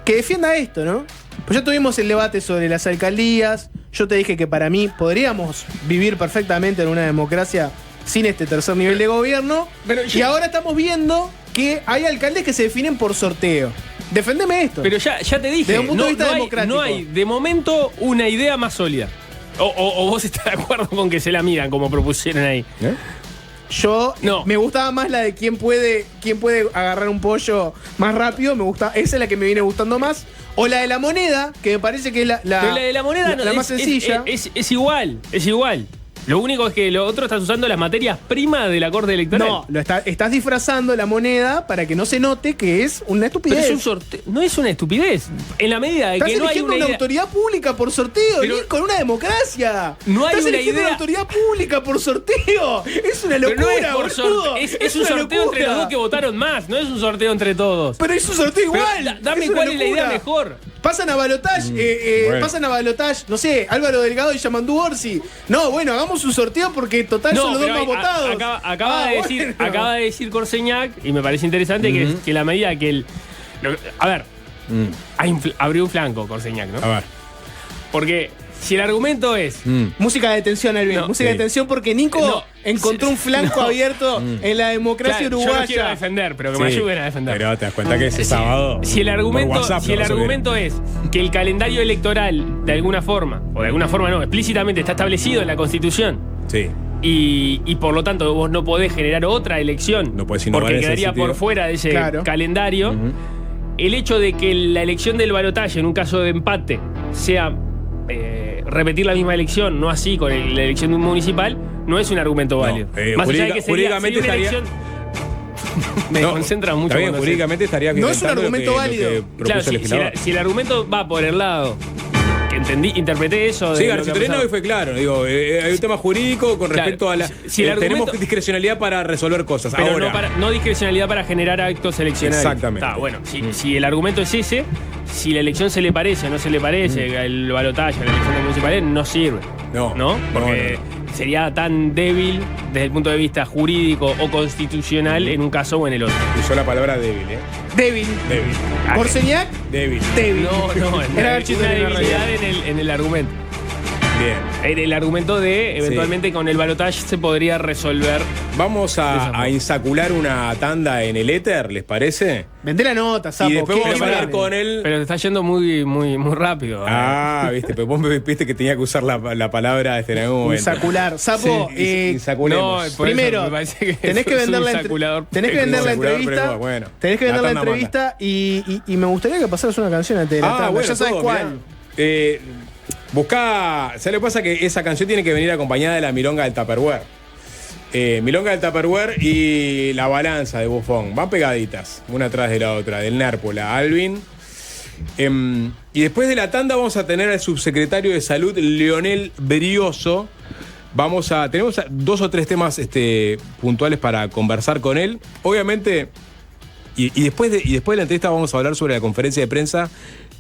que defienda esto, ¿no? Pues ya tuvimos el debate sobre las alcaldías. Yo te dije que para mí podríamos vivir perfectamente en una democracia sin este tercer nivel de gobierno. Y ahora estamos viendo que hay alcaldes que se definen por sorteo. Defendeme esto. Pero ya te dije, Desde un punto de vista democrático. no hay de momento una idea más sólida. O vos estás de acuerdo con que se la miran como propusieron ahí. Yo No. me gustaba más la de quién puede agarrar un pollo más rápido. Esa es la que me viene gustando más. O la de la moneda, que me parece que es la Pero la de la moneda no, la más sencilla. Es igual, es igual. Lo único es que lo otro estás usando las materias primas de la Corte Electoral. No, estás disfrazando la moneda para que no se note que es una estupidez. Pero es un sorteo. No es una estupidez. En la medida de Estás que no hay eligiendo una una idea. autoridad pública por sorteo, Pero- Nico, en una democracia. No hay Estás una eligiendo idea- una autoridad pública por sorteo. Es una Pero locura, no es por boludo. sorteo. Es un una sorteo entre locura. los dos que votaron más. No es un sorteo entre todos. Pero es un sorteo Pero igual. dame una cuál es la idea locura. mejor. Pasan a balotage, Bueno. pasan a balotage, no sé, Álvaro Delgado y Yamandú Orsi. No, bueno, hagamos un sorteo porque total son los dos pero más ahí votados. acaba de decir Corseñac, y me parece interesante que la medida que el. A ver, abrió un flanco Corseñac, ¿no? A ver. Porque si el argumento es. Música de tensión, Alvin. No. Música de Sí. tensión porque Nico No. encontró un flanco No. abierto en la democracia Claro, yo no quiero uruguaya. defender, pero que me Sí, ayuden a defender. Pero te das cuenta que ese sábado. Si el argumento, por WhatsApp si el lo resolvieron. argumento es que el calendario electoral, de alguna forma, o de alguna forma no, explícitamente está establecido en la Constitución, Sí. y por lo tanto vos no podés generar otra elección, No podés innovar porque en ese quedaría sentido. por fuera de ese Claro. calendario, el hecho de que la elección del balotaje en un caso de empate sea repetir la misma elección, no así con la elección de un municipal, no es un argumento válido. Más allá de que jurídicamente sería una estaría- elección- me No, concentra mucho. Está bien, cuando jurídicamente estaría No es un violentando argumento lo que válido. propuso Claro, el si legislador. el argumento va por el lado que interpreté eso de Sí, lo que García ha hoy fue claro. Digo, hay un tema jurídico con Claro, respecto a la. si el tenemos argumento- discrecionalidad para resolver cosas. Pero Ahora, no discrecionalidad para generar actos eleccionarios. Exactamente. Está, bueno, si el argumento es ese, si la elección se le parece o no se le parece, el balotaje, la elección de municipales, no sirve. No, Porque sería tan débil desde el punto de vista jurídico o constitucional en un caso o en el otro. usó la palabra débil, ¿eh? Débil. Débil. Corseñac, Débil. débil. No, Era una Garchito de la debilidad en el argumento. Bien. El argumento de eventualmente con el balotaje se podría resolver. Vamos a insacular una tanda en el éter, ¿les parece? Vendé la nota, Sapo. Y después vamos a ¿qué? hablar con él. Pero te está yendo muy rápido. Viste, pero vos me viste que tenía que usar la palabra en algún momento. Insacular. Sapo, Insaculemos. por eso primero, me parece que tenés que sos vender un la insaculador. tenés que vender la Insaculador, entrevista. pero bueno. Tenés que vender la La tanda entrevista y me gustaría que pasaras una canción antes de la tanda. Bueno, Ya sabes todo, cuál. mirá. Buscá. ¿Sabes lo que pasa? Que esa canción tiene que venir acompañada de la milonga del Tupperware. Milonga del Tupperware y La Balanza de Bufón. Van pegaditas, una atrás de la otra. Del Nérpola, Alvin. Y después de la tanda vamos a tener al subsecretario de Salud, Leonel Brioso. Tenemos 2 o 3 temas puntuales para conversar con él. Obviamente, y después de la entrevista vamos a hablar sobre la conferencia de prensa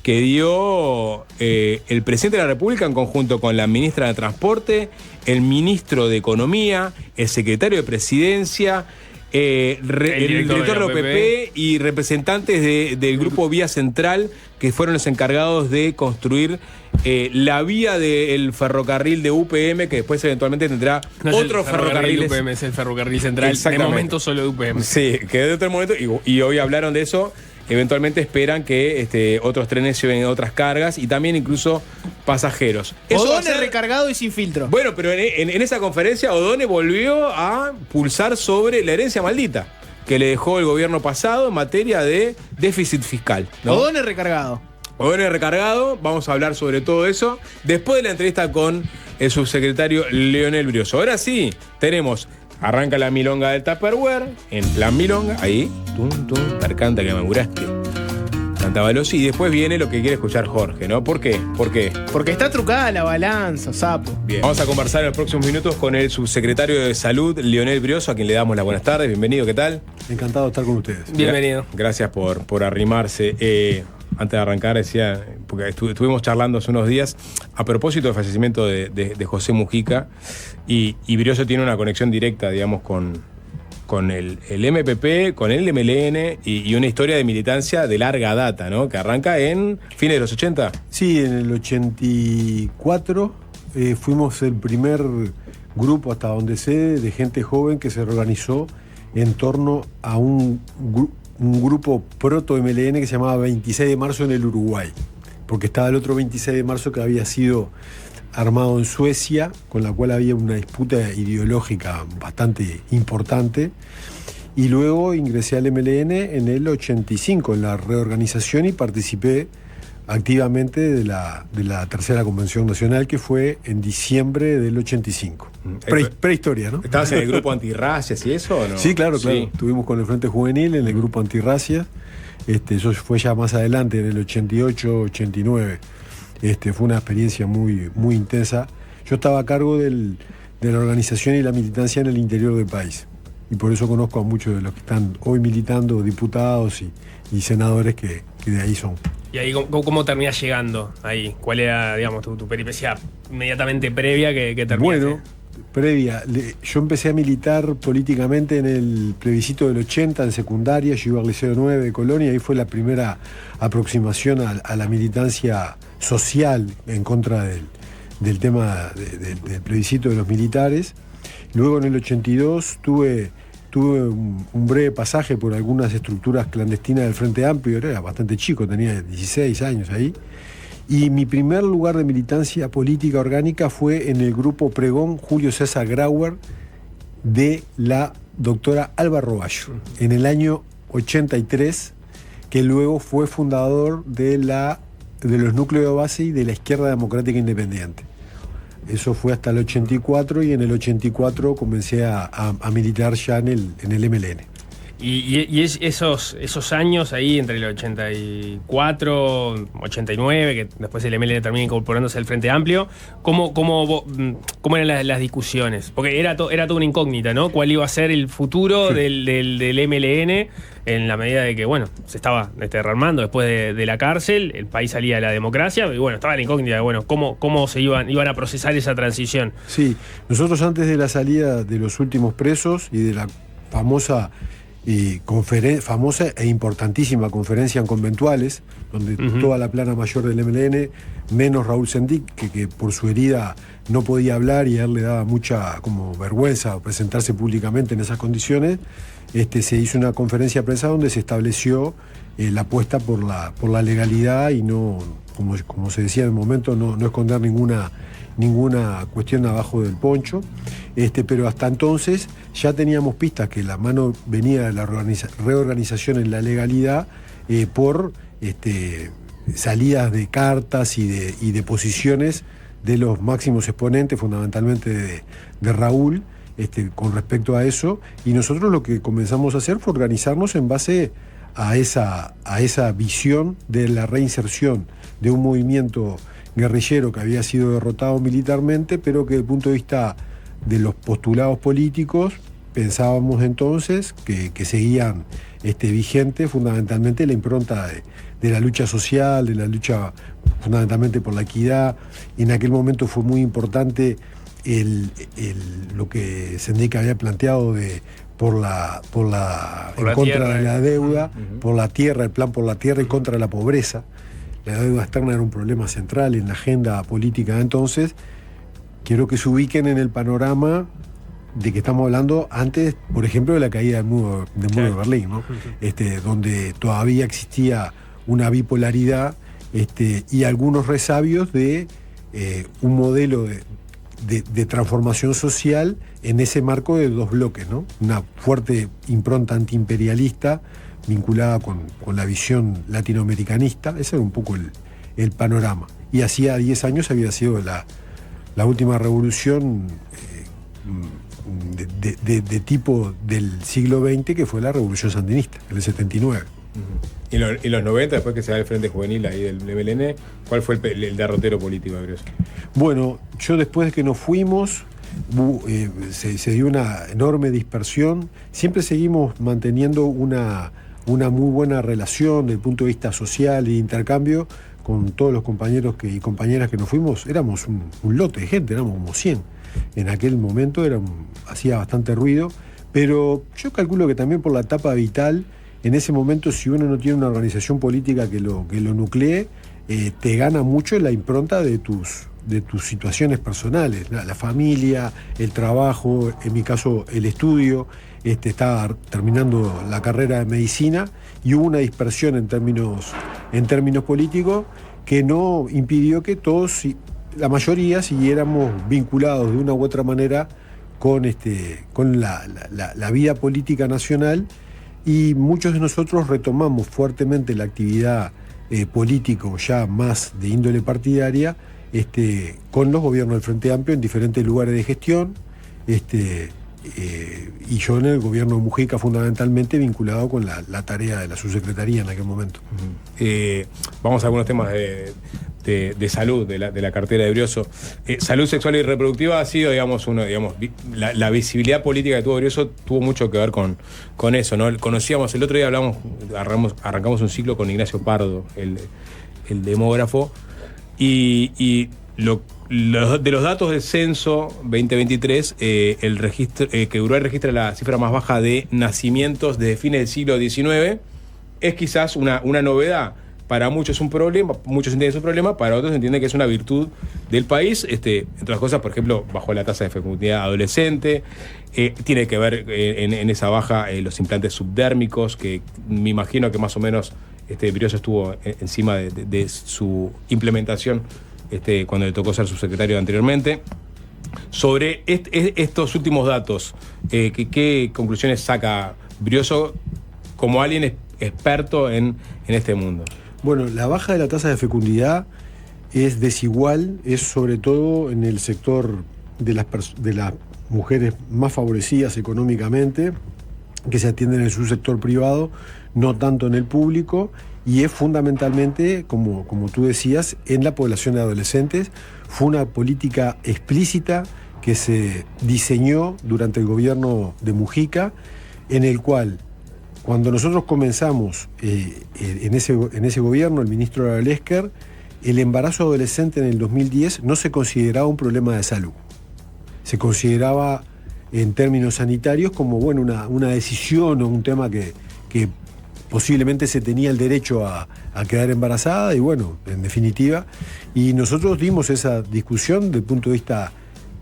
que dio el presidente de la República en conjunto con la ministra de Transporte, el ministro de Economía, el secretario de Presidencia, el director de la OPP y representantes del grupo Vía Central, que fueron los encargados de construir la vía del ferrocarril de UPM, que después eventualmente tendrá otros ferrocarriles. UPM es el ferrocarril central. De Exactamente. momento solo de UPM. Sí, que de otro momento, y hoy hablaron de eso. Eventualmente esperan que otros trenes lleven otras cargas y también incluso pasajeros. O'Donnell recargado y sin filtro. Bueno, pero en esa conferencia O'Donnell volvió a pulsar sobre la herencia maldita que le dejó el gobierno pasado en materia de déficit fiscal, ¿no? O'Donnell recargado. O'Donnell recargado, vamos a hablar sobre todo eso después de la entrevista con el subsecretario Leonel Brioso. Ahora sí, arranca la milonga del Tupperware, en plan milonga, ahí, canta que me curaste. Cantaba Losi y después viene lo que quiere escuchar Jorge, ¿no? ¿Por qué? Porque está trucada la balanza, Sapo. Bien. Vamos a conversar en los próximos minutos con el subsecretario de Salud, Leonel Brioso, a quien le damos las buenas tardes. Bienvenido, ¿qué tal? Encantado de estar con ustedes. Bienvenido. Gracias por arrimarse. Antes de arrancar, decía, porque estuvimos charlando hace unos días a propósito del fallecimiento de José Mujica, y Brioso tiene una conexión directa, digamos, con el MPP, con el MLN y una historia de militancia de larga data, ¿no? Que arranca en fines de los 80. Sí, en el 84 fuimos el primer grupo, hasta donde sé, de gente joven que se reorganizó en torno a un grupo proto-MLN que se llamaba 26 de marzo en el Uruguay, porque estaba el otro 26 de marzo que había sido armado en Suecia, con la cual había una disputa ideológica bastante importante, y luego ingresé al MLN en el 85 en la reorganización y participé activamente de la tercera convención nacional, que fue en diciembre del 85. Prehistoria, ¿no? ¿Estabas en el grupo antirracias y eso o no? Sí, claro. Sí. Estuvimos con el Frente Juvenil en el grupo antirracias. Eso fue ya más adelante, en el 88, 89. Fue una experiencia muy, muy intensa. Yo estaba a cargo de la organización y la militancia en el interior del país. Y por eso conozco a muchos de los que están hoy militando, diputados y senadores que de ahí son. ¿Y ahí cómo terminás llegando ahí? ¿Cuál era, digamos, tu peripecia inmediatamente previa que terminaste? Bueno, previa. Yo empecé a militar políticamente en el plebiscito del 80, en secundaria. Yo iba al Liceo 9 de Colonia. Ahí fue la primera aproximación a la militancia social en contra del tema del plebiscito de los militares. Luego, en el 82, tuve un breve pasaje por algunas estructuras clandestinas del Frente Amplio. Era bastante chico, tenía 16 años ahí. Y mi primer lugar de militancia política orgánica fue en el grupo Pregón Julio César Grauer de la doctora Alba Roballo, en el año 83, que luego fue fundador de los núcleos de base y de la Izquierda Democrática Independiente. Eso fue hasta el 84, y en el 84 comencé a militar ya en el MLN. Y esos años ahí, entre el 84, 89, que después el MLN termina incorporándose al Frente Amplio, ¿cómo eran las discusiones? Porque era toda una incógnita, ¿no? ¿Cuál iba a ser el futuro del MLN en la medida de que, bueno, se estaba rearmando después de la cárcel, el país salía a la democracia, y bueno, estaba la incógnita de, bueno, cómo se iban a procesar esa transición? Sí, nosotros antes de la salida de los últimos presos y de la famosa famosa e importantísima conferencia en conventuales, donde toda la plana mayor del MLN, menos Raúl Sendic, que por su herida no podía hablar y a él le daba mucha como vergüenza presentarse públicamente en esas condiciones, se hizo una conferencia de prensa donde se estableció la apuesta por la legalidad y no, como se decía en el momento, no esconder ninguna cuestión abajo del poncho. Pero hasta entonces ya teníamos pistas que la mano venía de la reorganización en la legalidad por salidas de cartas y de posiciones de los máximos exponentes, fundamentalmente de Raúl, con respecto a eso. Y nosotros lo que comenzamos a hacer fue organizarnos en base a esa visión de la reinserción de un movimiento guerrillero que había sido derrotado militarmente, pero que desde el punto de vista de los postulados políticos pensábamos entonces que seguían vigente fundamentalmente la impronta de la lucha social, de la lucha fundamentalmente por la equidad. En aquel momento fue muy importante lo que Sendic había planteado en contra tierra, de la deuda, por la tierra, el plan por la tierra y contra la pobreza. La deuda externa era un problema central en la agenda política de entonces. Quiero que se ubiquen en el panorama de que estamos hablando antes, por ejemplo, de la caída del muro de Berlín, ¿no? Donde todavía existía una bipolaridad y algunos resabios de un modelo de transformación social en ese marco de dos bloques, ¿no? Una fuerte impronta antiimperialista vinculada con la visión latinoamericanista. Ese era un poco el panorama. Y hacía 10 años había sido la última revolución de tipo del siglo XX, que fue la revolución sandinista, en el 79. Y en los 90, después que se da el Frente Juvenil ahí del MLN, ¿cuál fue el derrotero político de Brioso? Bueno, yo después de que nos fuimos, se dio una enorme dispersión. Siempre seguimos manteniendo una muy buena relación desde el punto de vista social y de intercambio con todos los compañeros y compañeras que nos fuimos. Éramos un lote de gente, éramos como 100. En aquel momento hacía bastante ruido, pero yo calculo que también por la etapa vital, en ese momento, si uno no tiene una organización política que lo nuclee, te gana mucho la impronta de tus situaciones personales, la familia, el trabajo, en mi caso el estudio. Estaba terminando la carrera de medicina y hubo una dispersión en términos políticos que no impidió que todos, la mayoría, siguiéramos vinculados de una u otra manera con la vida política nacional, y muchos de nosotros retomamos fuertemente la actividad político ya más de índole partidaria con los gobiernos del Frente Amplio en diferentes lugares de gestión, y yo en el gobierno de Mujica fundamentalmente vinculado con la tarea de la subsecretaría en aquel momento. Vamos a algunos temas de salud, de la cartera de Brioso. Salud sexual y reproductiva ha sido, la visibilidad política que tuvo Brioso tuvo mucho que ver con eso, ¿no? Conocíamos, el otro día arrancamos un ciclo con Ignacio Pardo, el demógrafo, y de los datos del censo 2023, el registro, que Uruguay registra la cifra más baja de nacimientos desde fines del siglo XIX, es quizás una novedad. Para muchos es un problema, muchos entienden que es un problema, para otros entienden que es una virtud del país. Entre otras cosas, por ejemplo, bajó la tasa de fecundidad adolescente, tiene que ver en esa baja los implantes subdérmicos, que me imagino que más o menos Brioso estuvo encima de su implementación cuando le tocó ser subsecretario anteriormente. Sobre estos últimos datos, ¿qué conclusiones saca Brioso como alguien experto en este mundo? Bueno, la baja de la tasa de fecundidad es desigual, es sobre todo en el sector de las mujeres más favorecidas económicamente, que se atienden en el subsector privado, no tanto en el público, y es fundamentalmente, como tú decías, en la población de adolescentes. Fue una política explícita que se diseñó durante el gobierno de Mujica, en el cual, cuando nosotros comenzamos en ese gobierno, el ministro Aralesker, el embarazo adolescente en el 2010 no se consideraba un problema de salud. Se consideraba en términos sanitarios como bueno, una decisión o un tema que posiblemente se tenía el derecho a quedar embarazada y bueno, en definitiva. Y nosotros dimos esa discusión desde el punto de vista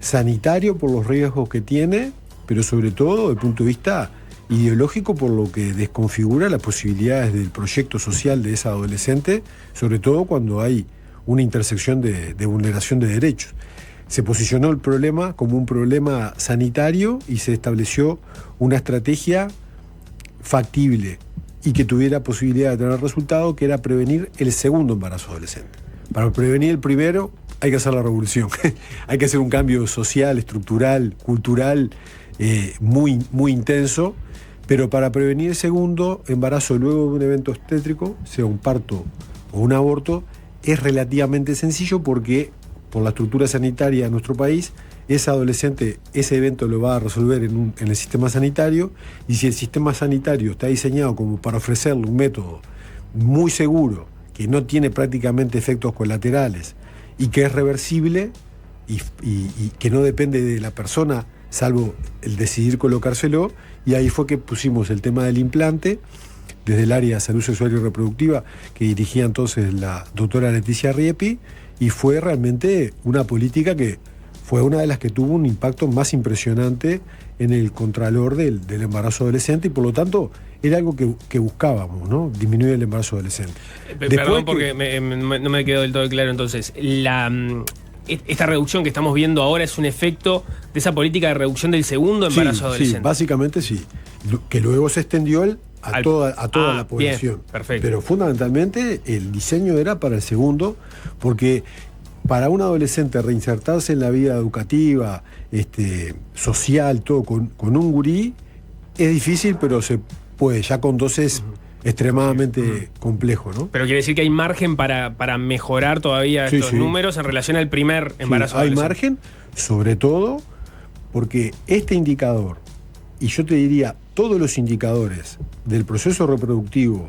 sanitario por los riesgos que tiene, pero sobre todo desde el punto de vista ideológico por lo que desconfigura las posibilidades del proyecto social de esa adolescente, sobre todo cuando hay una intersección de vulneración de derechos. Se posicionó el problema como un problema sanitario y se estableció una estrategia factible y que tuviera posibilidad de tener resultado, que era prevenir el segundo embarazo adolescente. Para prevenir el primero hay que hacer la revolución, hay que hacer un cambio social, estructural, cultural, muy, muy intenso, pero para prevenir el segundo embarazo luego de un evento obstétrico, sea un parto o un aborto, es relativamente sencillo porque por la estructura sanitaria de nuestro país, ese adolescente, ese evento lo va a resolver en el sistema sanitario, y si el sistema sanitario está diseñado como para ofrecerle un método muy seguro, que no tiene prácticamente efectos colaterales y que es reversible y que no depende de la persona, salvo el decidir colocárselo, y ahí fue que pusimos el tema del implante desde el área de salud sexual y reproductiva que dirigía entonces la doctora Leticia Riepi, y fue realmente una política que fue una de las que tuvo un impacto más impresionante en el contralor del embarazo adolescente, y por lo tanto era algo que buscábamos, ¿no? Disminuir el embarazo adolescente. Perdón, porque no me quedó del todo claro. Entonces, esta reducción que estamos viendo ahora es un efecto de esa política de reducción del segundo embarazo adolescente. Sí, básicamente sí. Que luego se extendió a toda la población. Bien, perfecto. Pero fundamentalmente el diseño era para el segundo, porque para un adolescente reinsertarse en la vida educativa, social, todo, con un gurí, es difícil, pero se puede. Ya con dos es extremadamente complejo, ¿no? Pero quiere decir que hay margen para mejorar todavía estos números en relación al primer embarazo adolescente. Hay margen, sobre todo porque este indicador, y yo te diría, todos los indicadores del proceso reproductivo,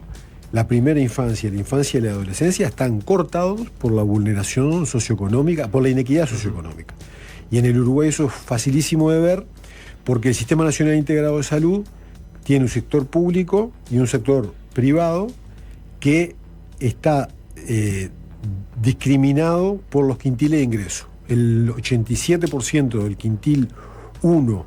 la primera infancia, la infancia y la adolescencia, están cortados por la vulneración socioeconómica, por la inequidad socioeconómica. Y en el Uruguay eso es facilísimo de ver, porque el Sistema Nacional Integrado de Salud tiene un sector público y un sector privado que está discriminado por los quintiles de ingreso. El 87% del quintil 1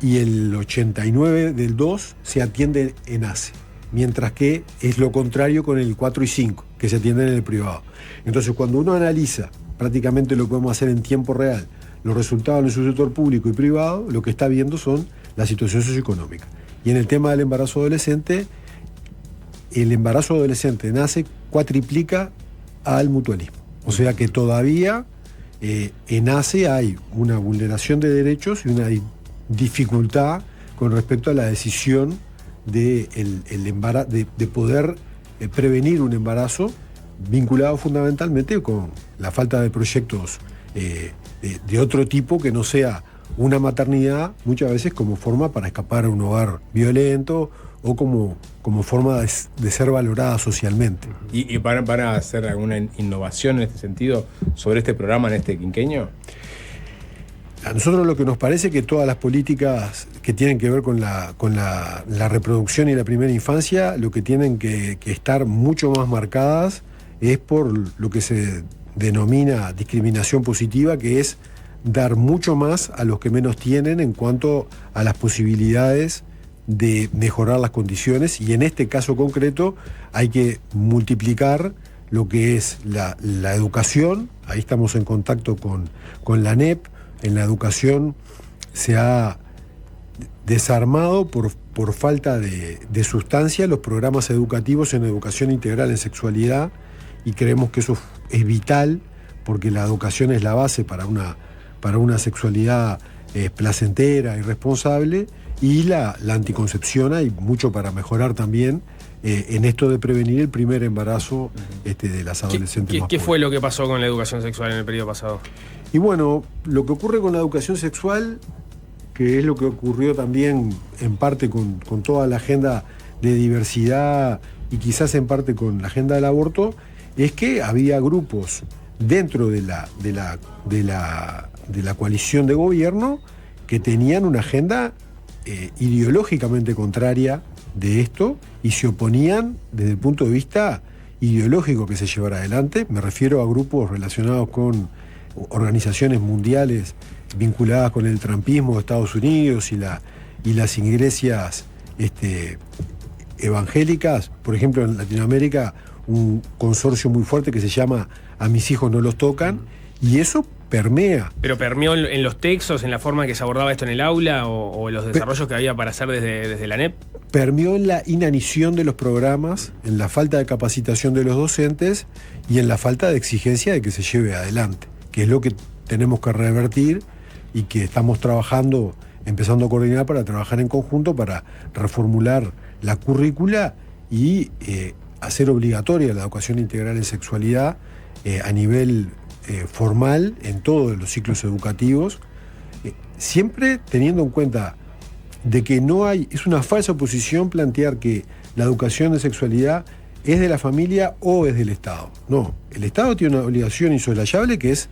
y el 89% del 2 se atiende en ACE, mientras que es lo contrario con el 4 y 5, que se atienden en el privado. Entonces, cuando uno analiza, prácticamente lo podemos hacer en tiempo real, los resultados en su sector público y privado, lo que está viendo son la situación socioeconómica. Y en el tema del embarazo adolescente, el embarazo adolescente en ACE cuatriplica al mutualismo. O sea que todavía en ACE hay una vulneración de derechos y una dificultad con respecto a la decisión de poder prevenir un embarazo, vinculado fundamentalmente con la falta de proyectos de otro tipo que no sea una maternidad, muchas veces como forma para escapar a un hogar violento o como forma de ser valorada socialmente. ¿Y van a hacer alguna innovación en este sentido sobre este programa en este quinquenio? A nosotros lo que nos parece que todas las políticas que tienen que ver con la reproducción y la primera infancia, lo que tienen que estar mucho más marcadas es por lo que se denomina discriminación positiva, que es dar mucho más a los que menos tienen en cuanto a las posibilidades de mejorar las condiciones, y en este caso concreto hay que multiplicar lo que es la educación. Ahí estamos en contacto con la ANEP. En la educación se ha desarmado por falta de sustancia los programas educativos en educación integral en sexualidad, y creemos que eso es vital porque la educación es la base para una sexualidad placentera y responsable, y la anticoncepción. Hay mucho para mejorar también en esto de prevenir el primer embarazo de las adolescentes. ¿Qué fue lo que pasó con la educación sexual en el periodo pasado? Y bueno, lo que ocurre con la educación sexual, que es lo que ocurrió también en parte con toda la agenda de diversidad y quizás en parte con la agenda del aborto, es que había grupos dentro de la coalición de gobierno que tenían una agenda ideológicamente contraria de esto y se oponían desde el punto de vista ideológico que se llevara adelante. Me refiero a grupos relacionados con organizaciones mundiales vinculadas con el trumpismo de Estados Unidos y las iglesias evangélicas. Por ejemplo, en Latinoamérica, un consorcio muy fuerte que se llama A mis hijos no los tocan, y eso permea. ¿Pero permeó en los textos, en la forma en que se abordaba esto en el aula o en los desarrollos que había para hacer desde la ANEP? Permeó en la inanición de los programas, en la falta de capacitación de los docentes y en la falta de exigencia de que se lleve adelante, que es lo que tenemos que revertir y que estamos trabajando, empezando a coordinar para trabajar en conjunto para reformular la currícula y hacer obligatoria la educación integral en sexualidad a nivel formal en todos los ciclos educativos, siempre teniendo en cuenta de que es una falsa oposición plantear que la educación de sexualidad es de la familia o es del Estado. No, el Estado tiene una obligación insoslayable que es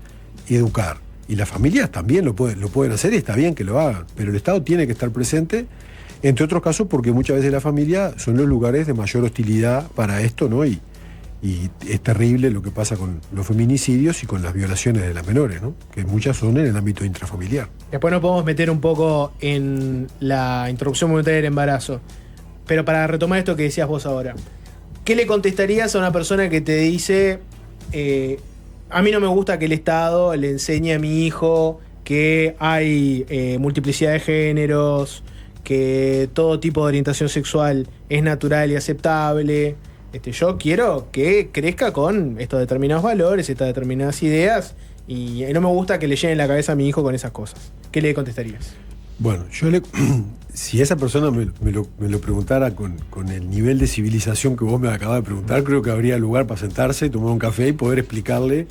educar, y las familias también lo pueden hacer y está bien que lo hagan, pero el Estado tiene que estar presente, entre otros casos porque muchas veces la familia son los lugares de mayor hostilidad para esto, ¿no? Y es terrible lo que pasa con los feminicidios y con las violaciones de las menores, ¿no? Que muchas son en el ámbito intrafamiliar. Después nos podemos meter un poco en la interrupción voluntaria del embarazo. Pero para retomar esto que decías vos ahora, ¿qué le contestarías a una persona que te dice, a mí no me gusta que el Estado le enseñe a mi hijo que hay multiplicidad de géneros, que todo tipo de orientación sexual es natural y aceptable? Yo quiero que crezca con estos determinados valores, estas determinadas ideas, y no me gusta que le llenen la cabeza a mi hijo con esas cosas. ¿Qué le contestarías? Bueno, si esa persona me lo preguntara con el nivel de civilización que vos me acabas de preguntar, creo que habría lugar para sentarse, tomar un café y poder explicarle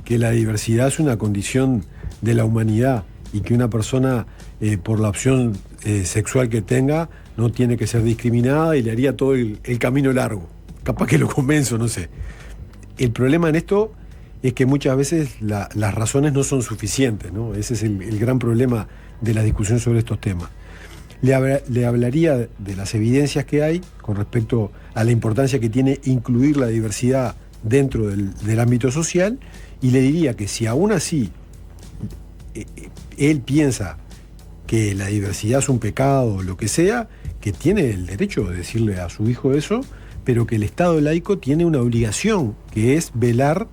que la diversidad es una condición de la humanidad y que una persona, por la opción sexual que tenga, no tiene que ser discriminada, y le haría todo el camino largo. Capaz que lo convenzo, no sé. El problema en esto es que muchas veces las razones no son suficientes, ¿no? Ese es el gran problema de la discusión sobre estos temas. Le hablaría de las evidencias que hay con respecto a la importancia que tiene incluir la diversidad dentro del ámbito social, y le diría que si aún así él piensa que la diversidad es un pecado o lo que sea, que tiene el derecho de decirle a su hijo eso, pero que el Estado laico tiene una obligación, que es velar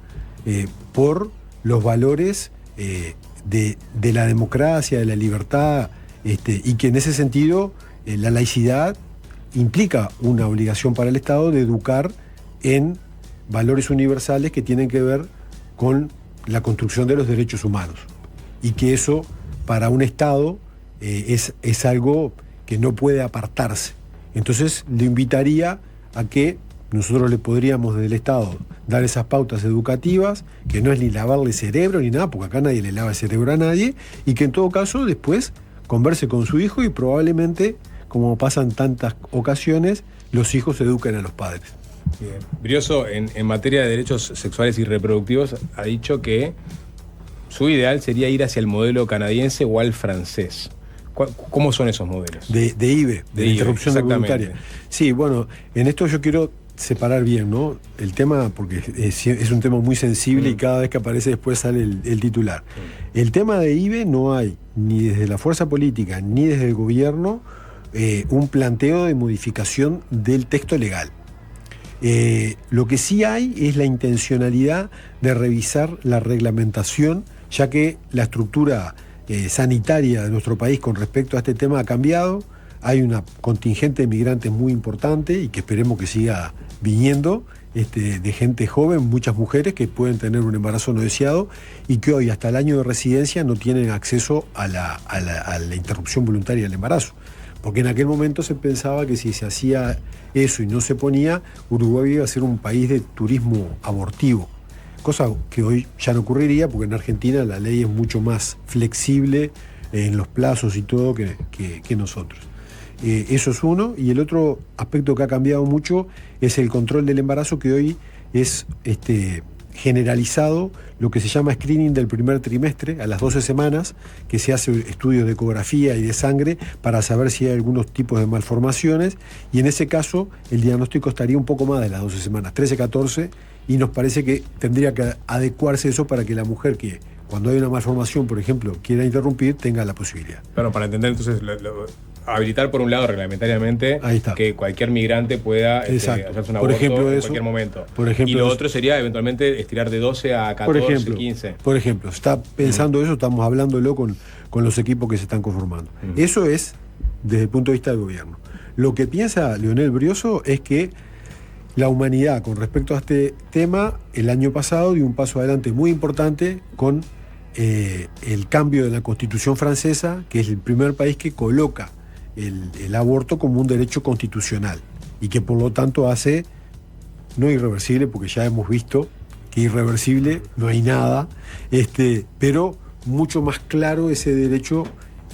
por los valores de la democracia, de la libertad, y que en ese sentido la laicidad implica una obligación para el Estado de educar en valores universales que tienen que ver con la construcción de los derechos humanos, y que eso para un Estado es algo que no puede apartarse. Entonces le invitaría a que nosotros le podríamos desde el Estado dar esas pautas educativas, que no es ni lavarle cerebro ni nada, porque acá nadie le lava el cerebro a nadie, y que en todo caso después converse con su hijo y probablemente, como pasa en tantas ocasiones, los hijos eduquen a los padres. Bien. Brioso, en materia de derechos sexuales y reproductivos, ha dicho que su ideal sería ir hacia el modelo canadiense o al francés. ¿Cómo son esos modelos? De IVE, de la interrupción voluntaria. Sí, bueno, en esto yo quiero separar bien, ¿no? El tema, porque es un tema muy sensible y cada vez que aparece después sale el titular. El tema de IVE no hay, ni desde la fuerza política, ni desde el gobierno, un planteo de modificación del texto legal. Lo que sí hay es la intencionalidad de revisar la reglamentación, ya que la estructura sanitaria de nuestro país con respecto a este tema ha cambiado. Hay una contingente de migrantes muy importante y que esperemos que siga viniendo, de gente joven, muchas mujeres que pueden tener un embarazo no deseado y que hoy hasta el año de residencia no tienen acceso a la interrupción voluntaria del embarazo. Porque en aquel momento se pensaba que si se hacía eso y no se ponía, Uruguay iba a ser un país de turismo abortivo. Cosa que hoy ya no ocurriría, porque en Argentina la ley es mucho más flexible en los plazos y todo que nosotros. Eso es uno. Y el otro aspecto que ha cambiado mucho es el control del embarazo, que hoy es generalizado lo que se llama screening del primer trimestre, a las 12 semanas, que se hace estudios de ecografía y de sangre para saber si hay algunos tipos de malformaciones, y en ese caso el diagnóstico estaría un poco más de las 12 semanas, 13, 14, y nos parece que tendría que adecuarse eso para que la mujer que cuando hay una malformación, por ejemplo, quiera interrumpir, tenga la posibilidad. Claro, para entender entonces, habilitar por un lado reglamentariamente que cualquier migrante pueda hacerse un aborto en cualquier momento. Por ejemplo, y lo otro sería eventualmente estirar de 12 a 14, 15. Por ejemplo, está pensando eso, estamos hablándolo con los equipos que se están conformando. Eso es desde el punto de vista del gobierno. Lo que piensa Leonel Brioso es que la humanidad con respecto a este tema el año pasado dio un paso adelante muy importante con el cambio de la Constitución francesa, que es el primer país que coloca el aborto como un derecho constitucional y que por lo tanto hace, no irreversible, porque ya hemos visto que irreversible no hay nada, pero mucho más claro ese derecho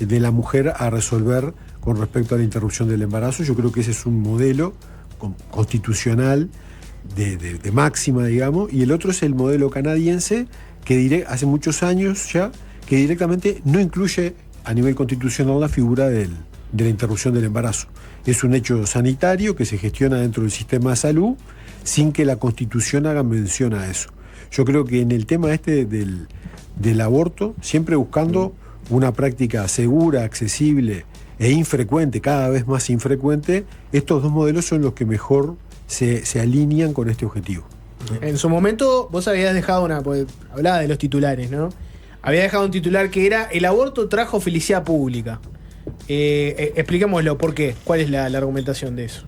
de la mujer a resolver con respecto a la interrupción del embarazo. Yo creo que ese es un modelo constitucional de máxima, digamos, y el otro es el modelo canadiense que hace muchos años ya que directamente no incluye a nivel constitucional la figura de la interrupción del embarazo. Es un hecho sanitario que se gestiona dentro del sistema de salud sin que la Constitución haga mención a eso. Yo creo que en el tema del aborto, siempre buscando una práctica segura, accesible e infrecuente, cada vez más infrecuente, estos dos modelos son los que mejor se alinean con este objetivo. En su momento vos habías dejado pues, hablaba de los titulares, ¿no? Había dejado un titular que era: el aborto trajo felicidad pública. Expliquémoslo, ¿por qué? ¿Cuál es la argumentación de eso?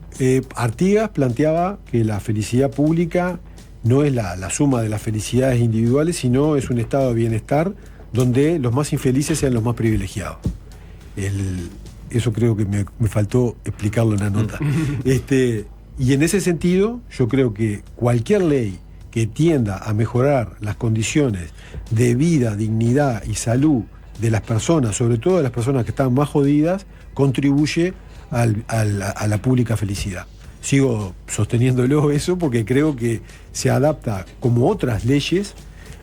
Artigas planteaba que la felicidad pública no es la suma de las felicidades individuales, sino es un estado de bienestar donde los más infelices sean los más privilegiados. Eso creo que me faltó explicarlo en la nota. Y en ese sentido, yo creo que cualquier ley que tienda a mejorar las condiciones de vida, dignidad y salud de las personas, sobre todo de las personas que están más jodidas, contribuye a la pública felicidad. Sigo sosteniéndolo eso porque creo que se adapta como otras leyes,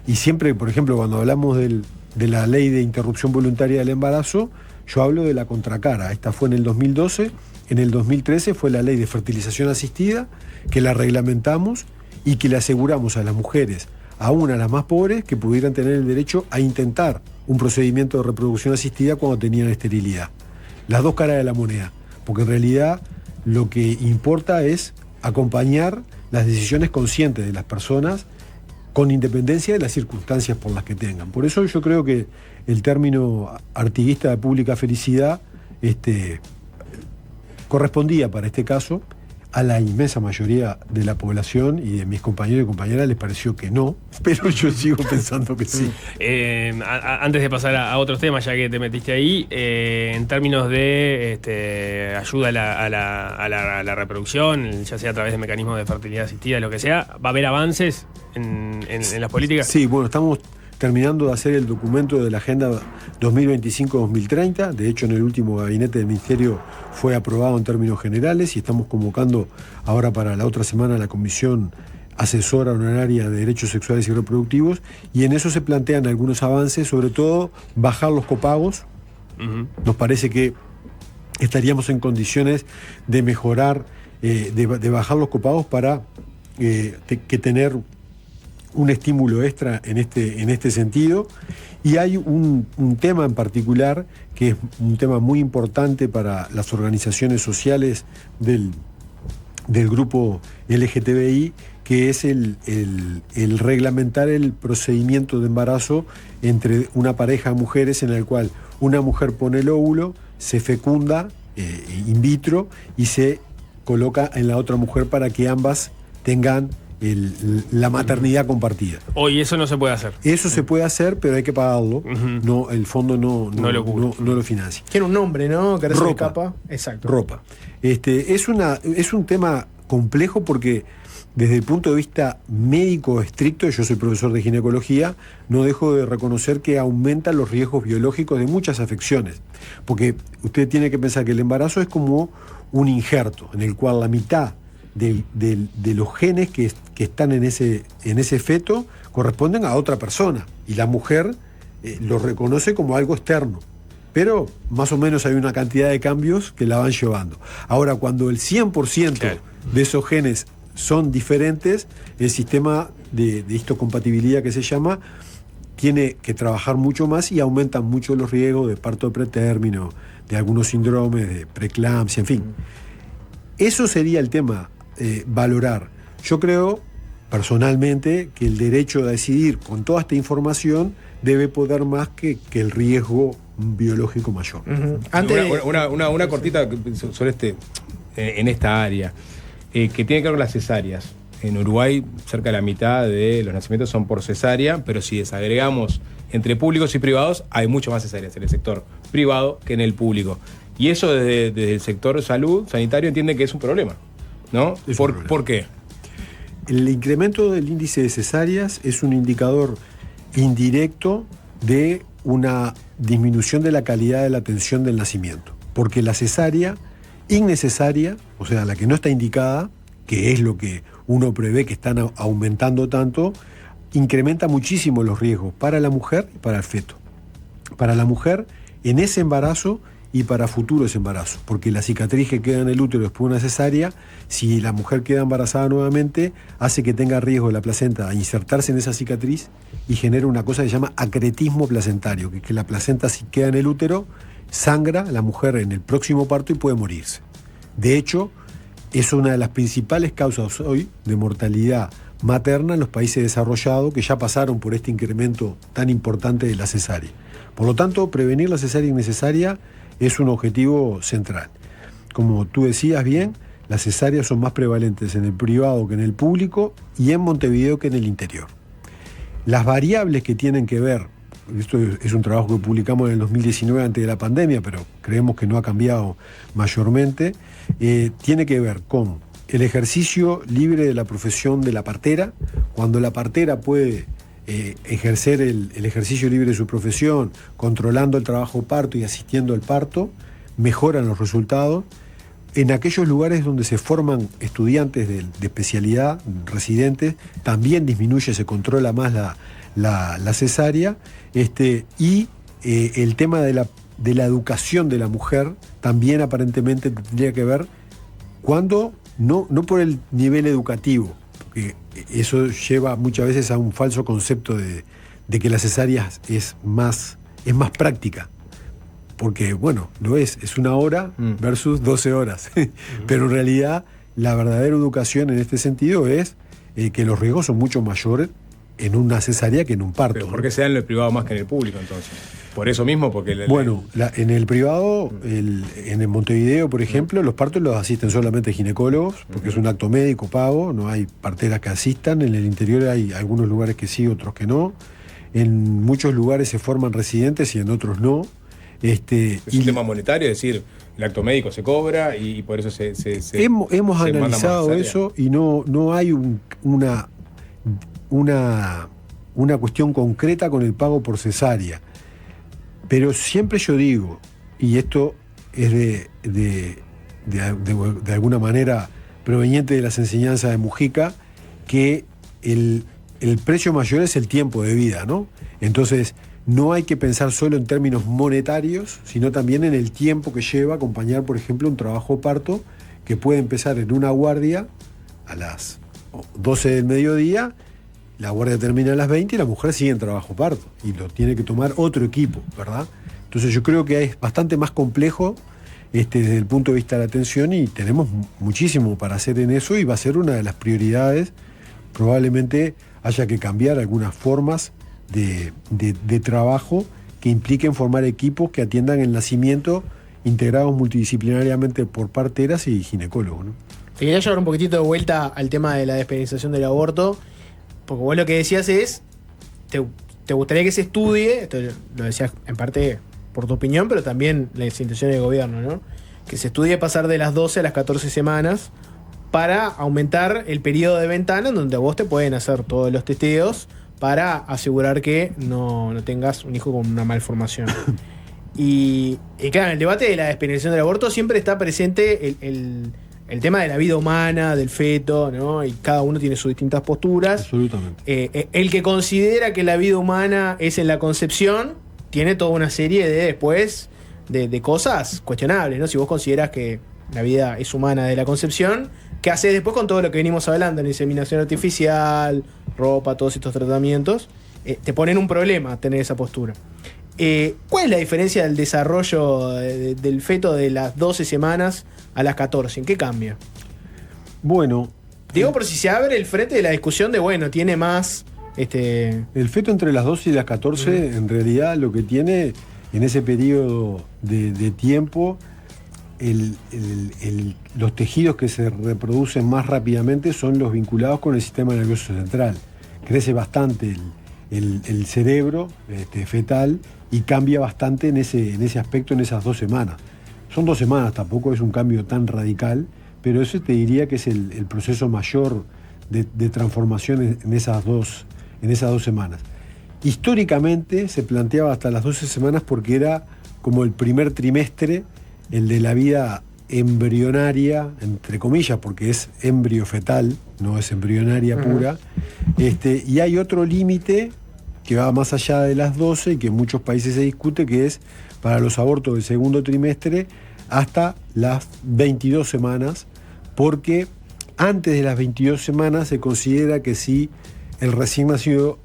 y siempre, por ejemplo, cuando hablamos de la ley de interrupción voluntaria del embarazo, yo hablo de la contracara. Esta fue en el 2012, en el 2013 fue la ley de fertilización asistida, que la reglamentamos y que le aseguramos a las mujeres, aún a las más pobres, que pudieran tener el derecho a intentar un procedimiento de reproducción asistida cuando tenían esterilidad. Las dos caras de la moneda, porque en realidad lo que importa es acompañar las decisiones conscientes de las personas con independencia de las circunstancias por las que tengan. Por eso yo creo que el término artiguista de pública felicidad correspondía para este caso. A la inmensa mayoría de la población y de mis compañeros y compañeras les pareció que no, pero yo sigo pensando que sí. Antes de pasar a otros temas, ya que te metiste ahí, en términos de ayuda a la reproducción, ya sea a través de mecanismos de fertilidad asistida, lo que sea, ¿va a haber avances en las políticas? Sí, bueno, estamos terminando de hacer el documento de la Agenda 2025-2030. De hecho, en el último gabinete del Ministerio fue aprobado en términos generales y estamos convocando ahora para la otra semana a la Comisión Asesora Honoraria de Derechos Sexuales y Reproductivos, y en eso se plantean algunos avances, sobre todo bajar los copagos. Nos parece que estaríamos en condiciones de mejorar, de bajar los copagos para que tener un estímulo extra en este sentido. Y hay un tema en particular que es un tema muy importante para las organizaciones sociales del grupo LGTBI, que es el reglamentar el procedimiento de embarazo entre una pareja de mujeres, en el cual una mujer pone el óvulo, se fecunda in vitro y se coloca en la otra mujer para que ambas tengan la maternidad compartida. Hoy eso no se puede hacer. Eso se puede hacer, pero hay que pagarlo. No, el fondo no lo financia. Tiene un nombre, ¿no? Que Ropa. escapa. Exacto. Ropa. Es un tema complejo porque desde el punto de vista médico estricto, yo soy profesor de ginecología, no dejo de reconocer que aumenta los riesgos biológicos de muchas afecciones. Porque usted tiene que pensar que el embarazo es como un injerto en el cual la mitad de los genes que están en ese feto corresponden a otra persona. Y la mujer lo reconoce como algo externo. Pero más o menos hay una cantidad de cambios que la van llevando. Ahora, cuando el 100% de esos genes son diferentes, el sistema de histocompatibilidad que se llama tiene que trabajar mucho más y aumentan mucho los riesgos de parto de pretérmino, de algunos síndromes, de preeclampsia, en fin. Eso sería el tema, valorar. Yo creo, personalmente, que el derecho a decidir con toda esta información debe poder más que el riesgo biológico mayor. Una cortita sobre en esta área, que tiene que ver con las cesáreas. En Uruguay, cerca de la mitad de los nacimientos son por cesárea, pero si desagregamos entre públicos y privados, hay mucho más cesáreas en el sector privado que en el público. Y eso desde el sector salud, sanitario, entiende que es un problema, ¿no? ¿Por qué? El incremento del índice de cesáreas es un indicador indirecto de una disminución de la calidad de la atención del nacimiento. Porque la cesárea innecesaria, o sea, la que no está indicada, que es lo que uno prevé que están aumentando tanto, incrementa muchísimo los riesgos para la mujer y para el feto. Para la mujer en ese embarazo y para futuros embarazos, porque la cicatriz que queda en el útero después de una cesárea, si la mujer queda embarazada nuevamente, hace que tenga riesgo de la placenta a insertarse en esa cicatriz y genera una cosa que se llama acretismo placentario, que es que la placenta, si queda en el útero, sangra la mujer en el próximo parto y puede morirse. De hecho, es una de las principales causas hoy de mortalidad materna en los países desarrollados que ya pasaron por este incremento tan importante de la cesárea. Por lo tanto, prevenir la cesárea innecesaria es un objetivo central. Como tú decías bien, las cesáreas son más prevalentes en el privado que en el público y en Montevideo que en el interior. Las variables que tienen que ver, esto es un trabajo que publicamos en el 2019 antes de la pandemia, pero creemos que no ha cambiado mayormente, tiene que ver con el ejercicio libre de la profesión de la partera. Cuando la partera puede ejercer el ejercicio libre de su profesión, controlando el trabajo parto y asistiendo al parto, mejoran los resultados. En aquellos lugares donde se forman estudiantes de especialidad, residentes, también disminuye, se controla más la cesárea, y el tema de la educación de la mujer también aparentemente tendría que ver cuando, no por el nivel educativo, porque eso lleva muchas veces a un falso concepto de que la cesárea es más práctica. Porque, bueno, lo es 1 hora versus 12 horas. Pero en realidad, la verdadera educación en este sentido es que los riesgos son mucho mayores en una cesárea que en un parto. ¿Pero por qué se da en el privado más que en el público, entonces? ¿Por eso mismo? Porque en el privado, en el Montevideo, por ejemplo, los partos los asisten solamente ginecólogos, porque es un acto médico pago, no hay parteras que asistan. En el interior hay algunos lugares que sí, otros que no. En muchos lugares se forman residentes y en otros no. Es un tema monetario, es decir, el acto médico se cobra y por eso hemos analizado eso y no hay una cuestión concreta con el pago por cesárea. Pero siempre yo digo, y esto es de alguna manera proveniente de las enseñanzas de Mujica, que el precio mayor es el tiempo de vida, ¿no? Entonces, no hay que pensar solo en términos monetarios, sino también en el tiempo que lleva acompañar, por ejemplo, un trabajo parto que puede empezar en una guardia a las 12 del mediodía, la guardia termina a las 20 y la mujer sigue en trabajo parto y lo tiene que tomar otro equipo, ¿verdad? Entonces yo creo que es bastante más complejo desde el punto de vista de la atención y tenemos muchísimo para hacer en eso y va a ser una de las prioridades. Probablemente haya que cambiar algunas formas de trabajo que impliquen formar equipos que atiendan el nacimiento integrados multidisciplinariamente por parteras y ginecólogos, ¿no? Te quería llevar un poquitito de vuelta al tema de la despenalización del aborto, porque vos lo que decías es, te gustaría que se estudie, esto lo decías en parte por tu opinión, pero también las intenciones del gobierno, ¿no? Que se estudie pasar de las 12 a las 14 semanas para aumentar el periodo de ventana en donde vos te pueden hacer todos los testeos para asegurar que no tengas un hijo con una malformación. Y claro, en el debate de la despenalización del aborto siempre está presente el tema de la vida humana, del feto, ¿no? Y cada uno tiene sus distintas posturas. Absolutamente. El que considera que la vida humana es en la concepción, tiene toda una serie de después de cosas cuestionables, ¿no? Si vos considerás que la vida es humana de la concepción, ¿qué haces después con todo lo que venimos hablando? En inseminación artificial, ropa, todos estos tratamientos. Te ponen un problema tener esa postura. ¿Cuál es la diferencia del desarrollo del feto de las 12 semanas a las 14? ¿En qué cambia? Bueno. Digo por si se abre el frente de la discusión de, bueno, tiene más... El feto entre las 12 y las 14, en realidad lo que tiene en ese periodo de tiempo, los tejidos que se reproducen más rápidamente son los vinculados con el sistema nervioso central. Crece bastante el cerebro fetal y cambia bastante en ese aspecto en esas 2 semanas. Son 2 semanas, tampoco es un cambio tan radical, pero eso te diría que es el proceso mayor de transformación en esas dos semanas. Históricamente se planteaba hasta las 12 semanas porque era como el primer trimestre, el de la vida embrionaria, entre comillas, porque es embrio fetal, no es embrionaria pura. Y hay otro límite que va más allá de las 12 y que en muchos países se discute, que es para los abortos del segundo trimestre hasta las 22 semanas, porque antes de las 22 semanas se considera que si el recién nacido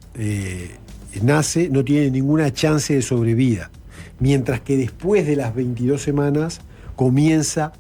nace, no tiene ninguna chance de sobrevida, mientras que después de las 22 semanas comienza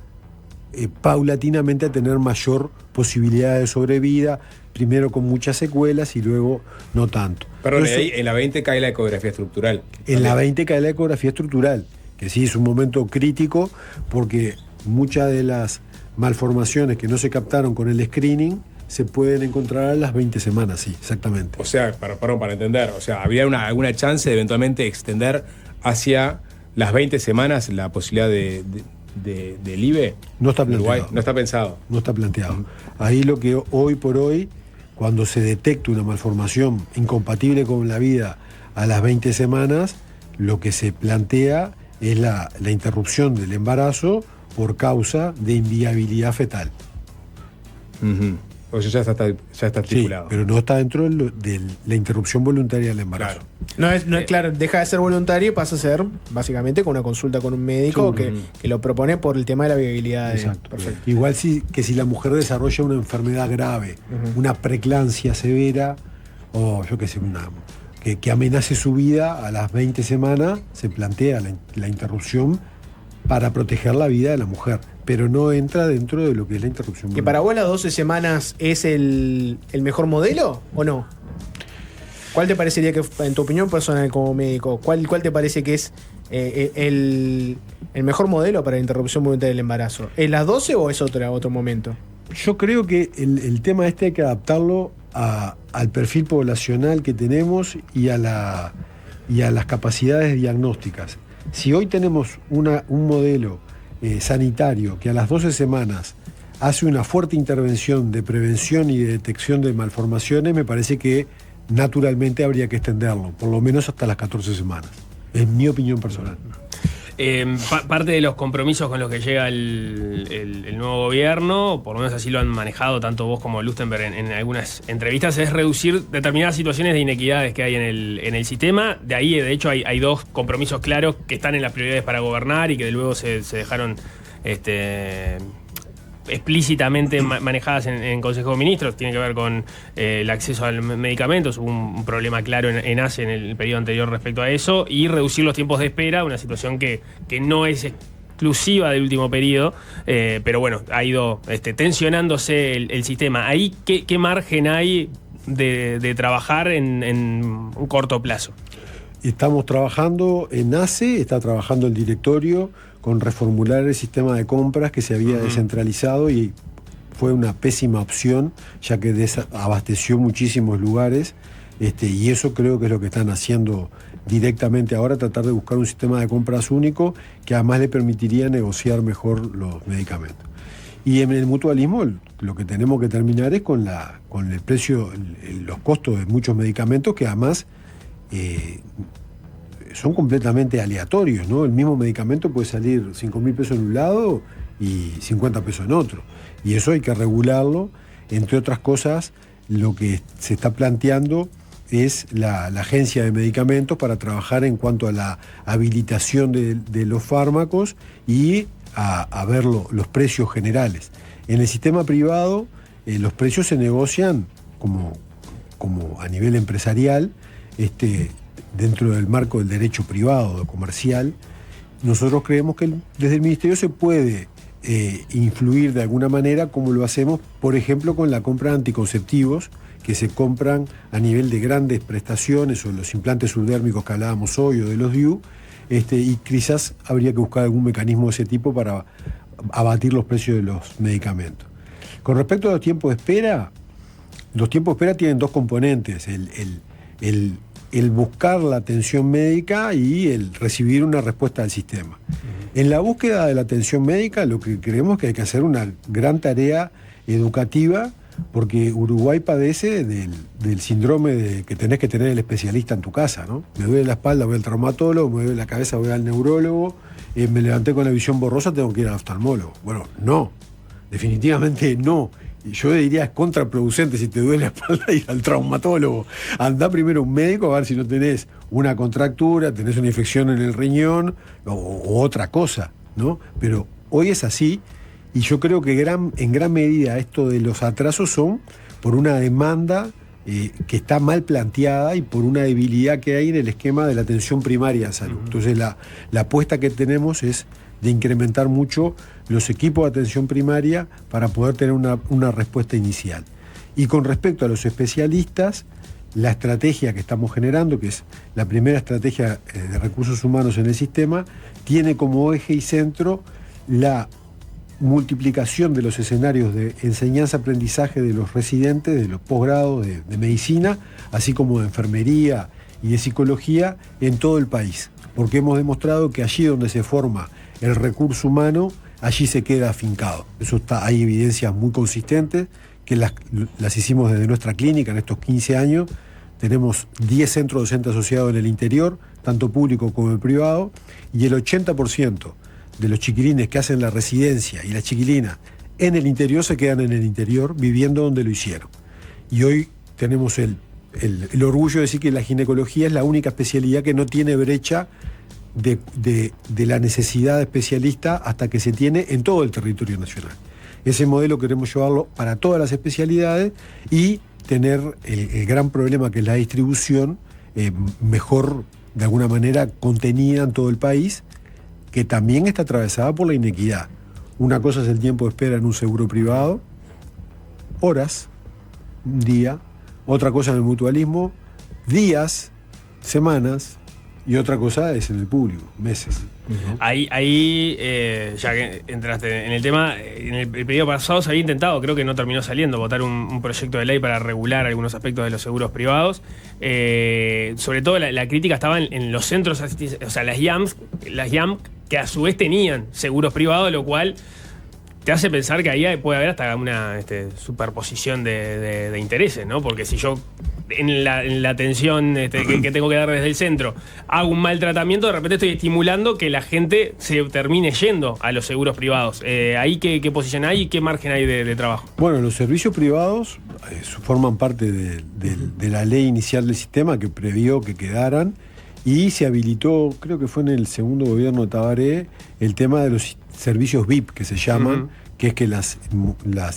paulatinamente a tener mayor posibilidad de sobrevida, primero con muchas secuelas y luego no tanto. Perdón, ahí en la 20 cae la ecografía estructural. En la 20 cae la ecografía estructural, que sí es un momento crítico porque muchas de las malformaciones que no se captaron con el screening se pueden encontrar a las 20 semanas, sí, exactamente. O sea, para entender, o sea, ¿habría alguna chance de eventualmente extender hacia las 20 semanas la posibilidad del IVE? No está planteado. Uruguay? No está pensado. No está planteado. Ahí lo que hoy por hoy, cuando se detecta una malformación incompatible con la vida a las 20 semanas, lo que se plantea es la interrupción del embarazo por causa de inviabilidad fetal. O sea, ya está estipulado. Sí, pero no está dentro de la interrupción voluntaria del embarazo. Claro. No es claro, deja de ser voluntario y pasa a ser básicamente con una consulta con un médico que lo propone por el tema de la viabilidad. Exacto. Perfecto. Igual que si la mujer desarrolla una enfermedad grave, una preeclampsia severa, o yo qué sé, que amenace su vida a las 20 semanas, se plantea la interrupción para proteger la vida de la mujer, pero no entra dentro de lo que es la interrupción. ¿Que para vos las 12 semanas es el mejor modelo o no? ¿Cuál te parecería que, en tu opinión personal como médico, cuál te parece que es el mejor modelo para la interrupción voluntaria del embarazo? ¿Es las 12 o es otro momento? Yo creo que el tema hay que adaptarlo al perfil poblacional que tenemos y a las capacidades diagnósticas. Si hoy tenemos un modelo sanitario que a las 12 semanas hace una fuerte intervención de prevención y de detección de malformaciones, me parece que naturalmente habría que extenderlo, por lo menos hasta las 14 semanas. Es mi opinión personal. Parte de los compromisos con los que llega el nuevo gobierno, por lo menos así lo han manejado tanto vos como Lustenberg en algunas entrevistas, es reducir determinadas situaciones de inequidades que hay en el sistema. De ahí, de hecho, hay 2 compromisos claros que están en las prioridades para gobernar y que luego se dejaron explícitamente manejadas en Consejo de Ministros. Tiene que ver con el acceso a medicamentos. Hubo un problema claro en ACE en el periodo anterior respecto a eso, y reducir los tiempos de espera, una situación que no es exclusiva del último periodo, pero bueno, ha ido tensionándose el sistema. Ahí, ¿qué margen hay de trabajar en un corto plazo? Estamos trabajando en ACE, está trabajando el directorio con reformular el sistema de compras que se había descentralizado y fue una pésima opción, ya que abasteció muchísimos lugares, y eso creo que es lo que están haciendo directamente ahora, tratar de buscar un sistema de compras único que además le permitiría negociar mejor los medicamentos. Y en el mutualismo lo que tenemos que terminar es con el precio, los costos de muchos medicamentos que además son completamente aleatorios, ¿no? El mismo medicamento puede salir 5.000 pesos en un lado y 50 pesos en otro. Y eso hay que regularlo. Entre otras cosas, lo que se está planteando es la Agencia de Medicamentos para trabajar en cuanto a la habilitación de los fármacos y a ver los precios generales. En el sistema privado, los precios se negocian como a nivel empresarial, dentro del marco del derecho privado, comercial. Nosotros creemos que desde el Ministerio se puede influir de alguna manera, como lo hacemos, por ejemplo, con la compra de anticonceptivos, que se compran a nivel de grandes prestaciones, o los implantes subdérmicos que hablábamos hoy, o de los DIU, y quizás habría que buscar algún mecanismo de ese tipo para abatir los precios de los medicamentos. Con respecto a los tiempos de espera tienen dos componentes, el buscar la atención médica y el recibir una respuesta del sistema. En la búsqueda de la atención médica, lo que creemos es que hay que hacer una gran tarea educativa, porque Uruguay padece del síndrome de que tenés que tener el especialista en tu casa, ¿no? Me duele la espalda, voy al traumatólogo, me duele la cabeza, voy al neurólogo, me levanté con la visión borrosa, tengo que ir al oftalmólogo. Bueno, no, definitivamente no. Yo diría es contraproducente si te duele la espalda ir al traumatólogo. Andá primero a un médico a ver si no tenés una contractura, tenés una infección en el riñón o otra cosa, ¿no? Pero hoy es así, y yo creo que en gran medida esto de los atrasos son por una demanda que está mal planteada y por una debilidad que hay en el esquema de la atención primaria de salud. Entonces la apuesta que tenemos es de incrementar mucho los equipos de atención primaria para poder tener una respuesta inicial. Y con respecto a los especialistas, la estrategia que estamos generando, que es la primera estrategia de recursos humanos en el sistema, tiene como eje y centro la multiplicación de los escenarios de enseñanza-aprendizaje de los residentes, de los posgrados de medicina, así como de enfermería y de psicología en todo el país. Porque hemos demostrado que allí donde se forma el recurso humano, allí se queda afincado. Hay evidencias muy consistentes que las hicimos desde nuestra clínica en estos 15 años. Tenemos 10 centros docentes asociados en el interior, tanto público como el privado, y el 80% de los chiquilines que hacen la residencia y las chiquilinas en el interior se quedan en el interior viviendo donde lo hicieron. Y hoy tenemos el orgullo de decir que la ginecología es la única especialidad que no tiene brecha de la necesidad de especialista hasta que se tiene en todo el territorio nacional. Ese modelo queremos llevarlo para todas las especialidades y tener el gran problema que es la distribución mejor, de alguna manera, contenida en todo el país, que también está atravesada por la inequidad. Una cosa es el tiempo de espera en un seguro privado, horas, un día. Otra cosa en el mutualismo, días, semanas. Y otra cosa es en el público, meses. Ahí ya que entraste en el tema, en el periodo pasado se había intentado, creo que no terminó saliendo, votar un proyecto de ley para regular algunos aspectos de los seguros privados. Sobre todo la crítica estaba en los centros, o sea, las IAM, que a su vez tenían seguros privados, lo cual te hace pensar que ahí puede haber hasta una superposición de intereses, ¿no? Porque si yo en la atención que tengo que dar desde el centro hago un mal tratamiento, de repente estoy estimulando que la gente se termine yendo a los seguros privados. ¿Ahí qué posición hay y qué margen hay de trabajo? Bueno, los servicios privados forman parte de la ley inicial del sistema que previó que quedaran, y se habilitó, creo que fue en el segundo gobierno de Tabaré, el tema de los servicios VIP, que se llaman, que es que las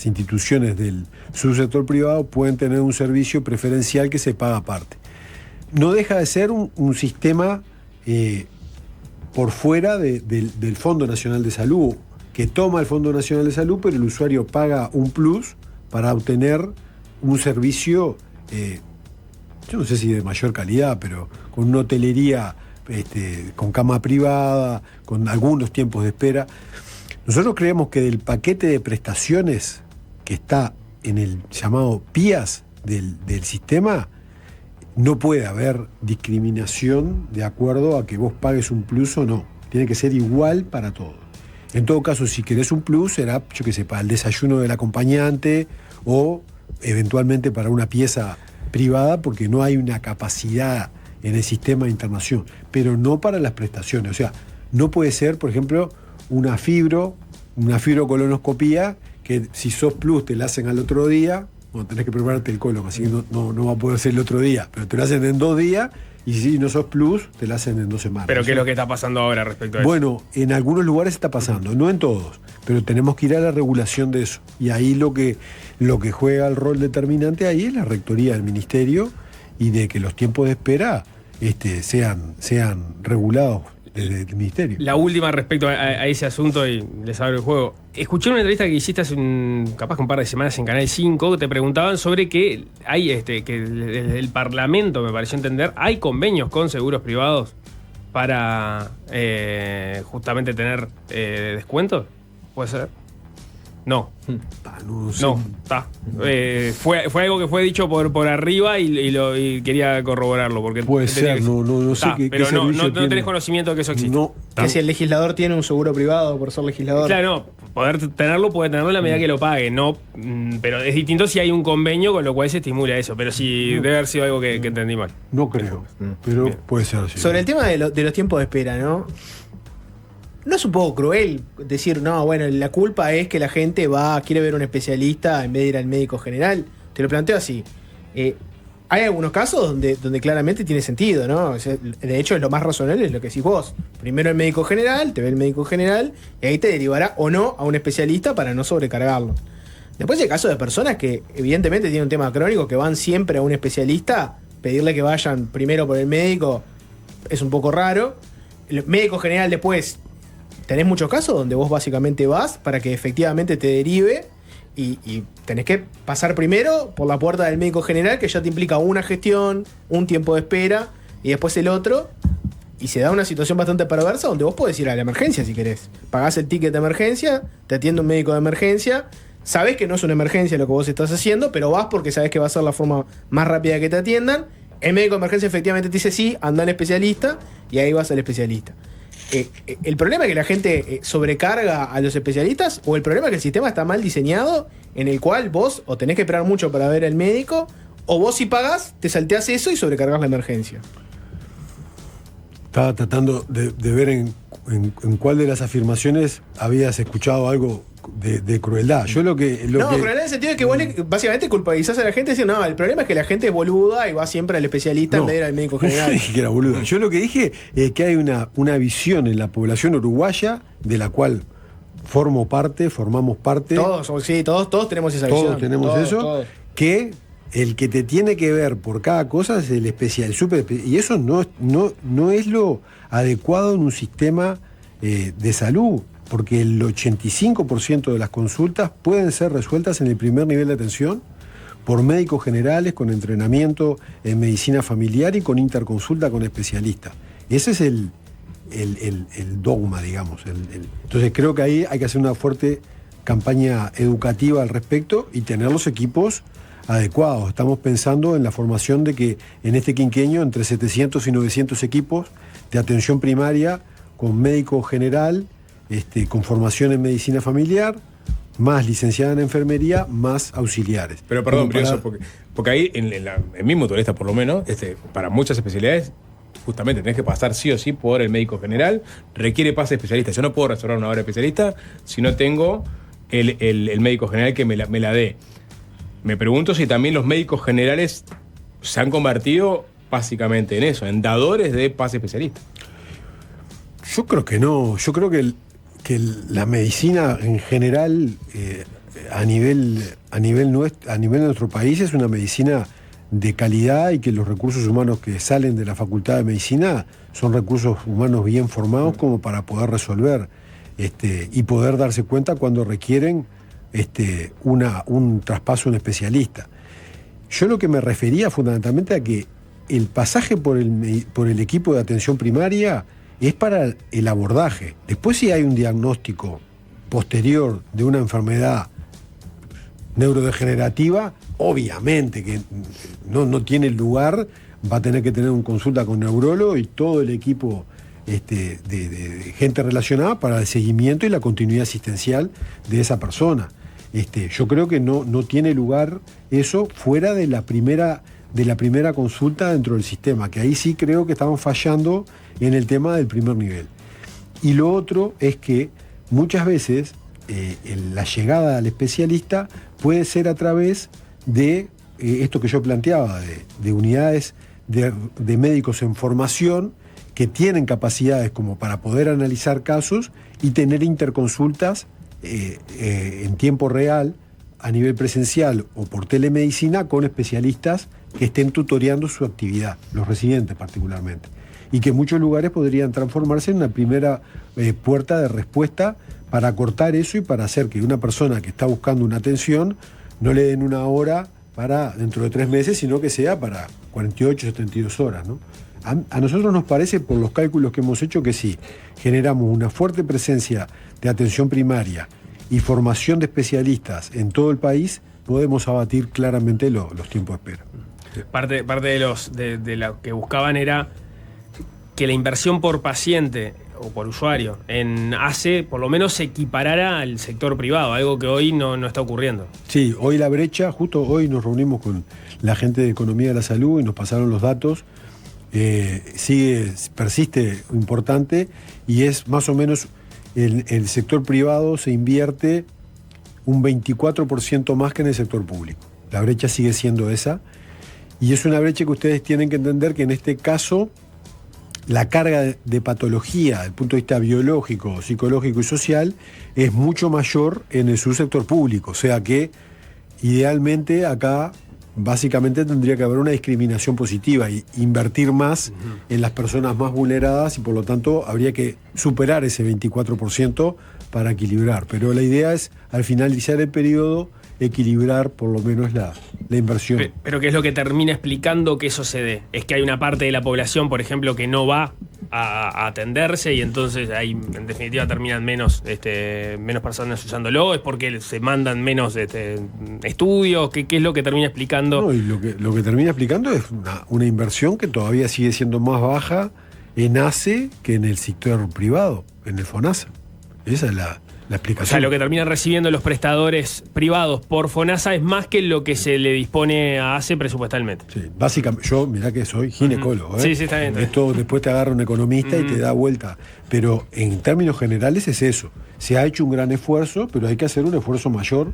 instituciones del subsector privado pueden tener un servicio preferencial que se paga aparte. No deja de ser un sistema por fuera del Fondo Nacional de Salud, que toma el Fondo Nacional de Salud, pero el usuario paga un plus para obtener un servicio, yo no sé si de mayor calidad, pero con una hotelería, con cama privada, con algunos tiempos de espera. Nosotros creemos que del paquete de prestaciones que está en el llamado PIAS del sistema, no puede haber discriminación de acuerdo a que vos pagues un plus o no. Tiene que ser igual para todos. En todo caso, si querés un plus, será, yo qué sé, para el desayuno del acompañante o eventualmente para una pieza privada, porque no hay una capacidad en el sistema de internación, pero no para las prestaciones. O sea, no puede ser, por ejemplo, una fibro una fibrocolonoscopía que si sos plus te la hacen al otro día, bueno, tenés que prepararte el colon, así que no va a poder ser el otro día, pero te la hacen en 2 días y si no sos plus te la hacen en 2 semanas. Pero ¿qué es lo que está pasando ahora respecto a eso? Bueno, en algunos lugares está pasando, no en todos, pero tenemos que ir a la regulación de eso. Y ahí lo que juega el rol determinante ahí es la rectoría del ministerio y de que los tiempos de espera sean regulados desde el ministerio. La última respecto a ese asunto, y les abro el juego. Escuché una entrevista que hiciste hace capaz que un par de semanas en Canal 5, que te preguntaban sobre que hay que desde el Parlamento, me pareció entender, hay convenios con seguros privados para justamente tener descuentos. ¿Puede ser? No. No sé. No, está. Fue algo que fue dicho por arriba y quería corroborarlo. Porque puede ser, no sé qué. Pero qué no tenés conocimiento de que eso existe. No. Que si el legislador tiene un seguro privado por ser legislador. Claro, puede tenerlo en la medida que lo pague. No, pero es distinto si hay un convenio, con lo cual se estimula eso. Pero sí debe haber sido algo que entendí mal. No creo, pero Bien. puede ser así. Sobre el tema de los tiempos de espera, ¿no? ¿No es un poco cruel decir, no, bueno, la culpa es que la gente quiere ver a un especialista en vez de ir al médico general? Te lo planteo así. Hay algunos casos donde claramente tiene sentido, ¿no? O sea, de hecho, es lo más razonable, es lo que decís vos. Primero el médico general, te ve el médico general, y ahí te derivará o no a un especialista para no sobrecargarlo. Después hay casos de personas que evidentemente tienen un tema crónico, que van siempre a un especialista, pedirle que vayan primero por el médico es un poco raro. El médico general después... Tenés muchos casos donde vos básicamente vas para que efectivamente te derive y tenés que pasar primero por la puerta del médico general, que ya te implica una gestión, un tiempo de espera y después el otro. Y se da una situación bastante perversa donde vos podés ir a la emergencia si querés. Pagás el ticket de emergencia, te atiende un médico de emergencia, sabés que no es una emergencia lo que vos estás haciendo, pero vas porque sabés que va a ser la forma más rápida que te atiendan. El médico de emergencia efectivamente te dice sí, anda al especialista y ahí vas al especialista. ¿El problema es que la gente sobrecarga a los especialistas o el problema es que el sistema está mal diseñado en el cual vos o tenés que esperar mucho para ver al médico o vos si pagás te salteás eso y sobrecargas la emergencia? Estaba tratando de ver en cuál de las afirmaciones habías escuchado algo de crueldad. Yo crueldad en el sentido de que vos básicamente culpabilizás a la gente diciendo, no, el problema es que la gente es boluda y va siempre al especialista en vez de ir al médico general. No dije que era boluda. Yo lo que dije es que hay una visión en la población uruguaya de la cual formamos parte. Todos tenemos esa visión. Todos tenemos eso. Que el que te tiene que ver por cada cosa es el especial, y eso no es lo adecuado en un sistema de salud. Porque el 85% de las consultas pueden ser resueltas en el primer nivel de atención por médicos generales con entrenamiento en medicina familiar y con interconsulta con especialistas. Ese es el dogma, digamos. Entonces creo que ahí hay que hacer una fuerte campaña educativa al respecto y tener los equipos adecuados. Estamos pensando en la formación de que en este quinquenio entre 700 y 900 equipos de atención primaria con médico general, con formación en medicina familiar, más licenciada en enfermería, más auxiliares. Pero perdón, porque ahí, en mi mutualista por lo menos, para muchas especialidades, justamente tenés que pasar sí o sí por el médico general, requiere pase especialista. Yo no puedo reservar una hora especialista si no tengo el médico general que me la dé. Me pregunto si también los médicos generales se han convertido básicamente en eso, en dadores de pase especialista. Yo creo que no. Yo creo que la medicina en general, a nivel de nuestro país, es una medicina de calidad y que los recursos humanos que salen de la Facultad de Medicina son recursos humanos bien formados como para poder resolver y poder darse cuenta cuando requieren un traspaso a un especialista. Yo lo que me refería fundamentalmente a que el pasaje por el equipo de atención primaria es para el abordaje. Después, si hay un diagnóstico posterior de una enfermedad neurodegenerativa, obviamente que no tiene lugar, va a tener que tener una consulta con neurólogo y todo el equipo de gente relacionada para el seguimiento y la continuidad asistencial de esa persona. Yo creo que no tiene lugar eso fuera de la primera consulta dentro del sistema, que ahí sí creo que estamos fallando en el tema del primer nivel. Y lo otro es que muchas veces la llegada al especialista puede ser a través de esto que yo planteaba, de unidades de médicos en formación que tienen capacidades como para poder analizar casos y tener interconsultas en tiempo real, a nivel presencial o por telemedicina, con especialistas que estén tutoreando su actividad, los residentes particularmente. Y que en muchos lugares podrían transformarse en una primera puerta de respuesta para acortar eso y para hacer que una persona que está buscando una atención no le den una hora para dentro de 3 meses, sino que sea para 48, 72 horas, ¿no? A nosotros nos parece, por los cálculos que hemos hecho, que si generamos una fuerte presencia de atención primaria y formación de especialistas en todo el país, podemos abatir claramente los tiempos de espera. Parte de lo que buscaban era que la inversión por paciente o por usuario en ACE por lo menos se equiparara al sector privado, algo que hoy no está ocurriendo. Sí, hoy la brecha, justo hoy nos reunimos con la gente de Economía de la Salud y nos pasaron los datos, persiste importante y es más o menos el sector privado se invierte un 24% más que en el sector público. La brecha sigue siendo esa y es una brecha que ustedes tienen que entender que en este caso la carga de patología desde el punto de vista biológico, psicológico y social es mucho mayor en el subsector público, o sea que idealmente acá básicamente tendría que haber una discriminación positiva y invertir más en las personas más vulneradas y por lo tanto habría que superar ese 24% para equilibrar. Pero la idea es al finalizar el periodo equilibrar por lo menos la inversión. Pero ¿qué es lo que termina explicando que eso se dé? Es que hay una parte de la población, por ejemplo, que no va a atenderse y entonces ahí en definitiva terminan menos personas usándolo, es porque se mandan menos estudios, ¿qué es lo que termina explicando? No, y lo que termina explicando es una inversión que todavía sigue siendo más baja en ACE que en el sector privado, en el FONASA. Esa es la explicación. O sea, lo que terminan recibiendo los prestadores privados por FONASA es más que lo que se le dispone a ACE presupuestalmente. Sí, básicamente, yo mirá que soy ginecólogo. Sí, está bien. Esto después te agarra un economista y te da vuelta. Pero en términos generales es eso. Se ha hecho un gran esfuerzo, pero hay que hacer un esfuerzo mayor.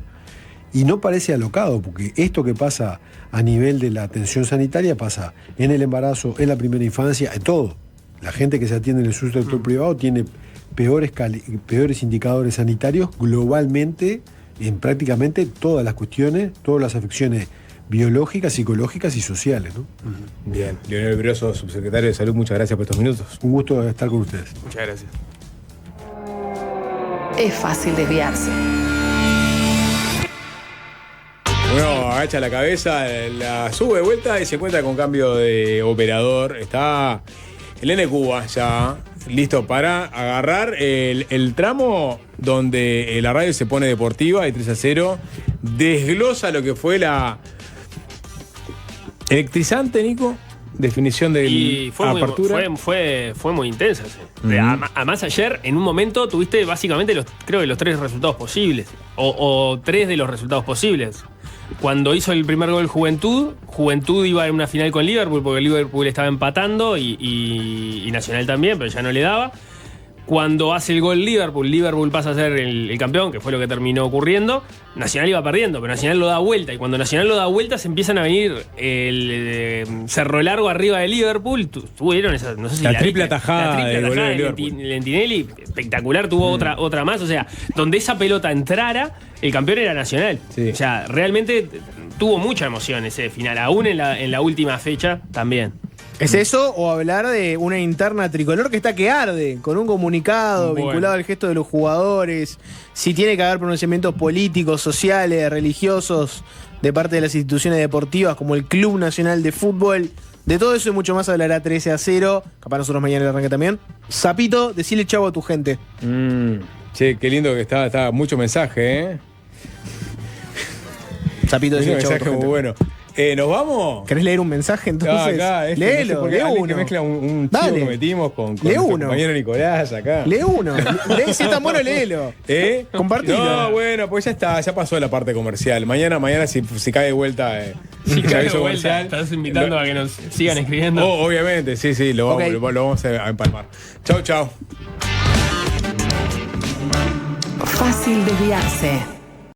Y no parece alocado, porque esto que pasa a nivel de la atención sanitaria pasa en el embarazo, en la primera infancia, en todo. La gente que se atiende en el subsector privado tiene peores indicadores sanitarios globalmente en prácticamente todas las cuestiones, todas las afecciones biológicas, psicológicas y sociales, ¿no? Bien. Leonel Brioso, subsecretario de Salud, muchas gracias por estos minutos. Un gusto estar con ustedes. Muchas gracias. Es fácil desviarse. Bueno, agacha la cabeza, la sube de vuelta y se encuentra con cambio de operador. Está el Nene Cuba ya listo para agarrar el tramo donde la radio se pone deportiva y 3-0 desglosa lo que fue la electrizante, Nico, definición de apertura. Fue muy intensa. Sí. Además ayer en un momento tuviste básicamente creo que los 3 resultados posibles o 3 de los resultados posibles. Cuando hizo el primer gol Juventud iba a una final con Liverpool porque Liverpool estaba empatando y Nacional también, pero ya no le daba. Cuando hace el gol Liverpool pasa a ser el campeón, que fue lo que terminó ocurriendo. Nacional iba perdiendo, pero Nacional lo da vuelta. Y cuando Nacional lo da vuelta, se empiezan a venir el Cerro Largo arriba de Liverpool. Tuvieron esa, no sé si la triple atajada de Lentinelli, espectacular, tuvo otra más. O sea, donde esa pelota entrara, el campeón era Nacional. Sí. O sea, realmente tuvo mucha emoción ese final, aún en la última fecha también. ¿Es eso o hablar de una interna tricolor que está que arde, con un comunicado vinculado al gesto de los jugadores? Si tiene que haber pronunciamientos políticos, sociales, religiosos de parte de las instituciones deportivas como el Club Nacional de Fútbol. De todo eso y mucho más hablará 13-0. Capaz nosotros mañana le arranque también. Zapito, decile chavo a tu gente. Che, qué lindo que está mucho mensaje, ¿eh? Zapito, decile chavo a tu gente. Muy bueno. ¿Nos vamos? ¿Querés leer un mensaje entonces? Léelo, no sé, lee uno. Mezcla un chivo que metimos con nuestro compañero Nicolás acá. Lee uno. Si es tan bueno, léelo. Compartilo. No, bueno, pues ya está, ya pasó la parte comercial. Mañana si cae de vuelta. Si cae de vuelta, estás invitando a que nos sigan escribiendo. Obviamente, sí, lo vamos a empalmar. Chau. fácil desviarse.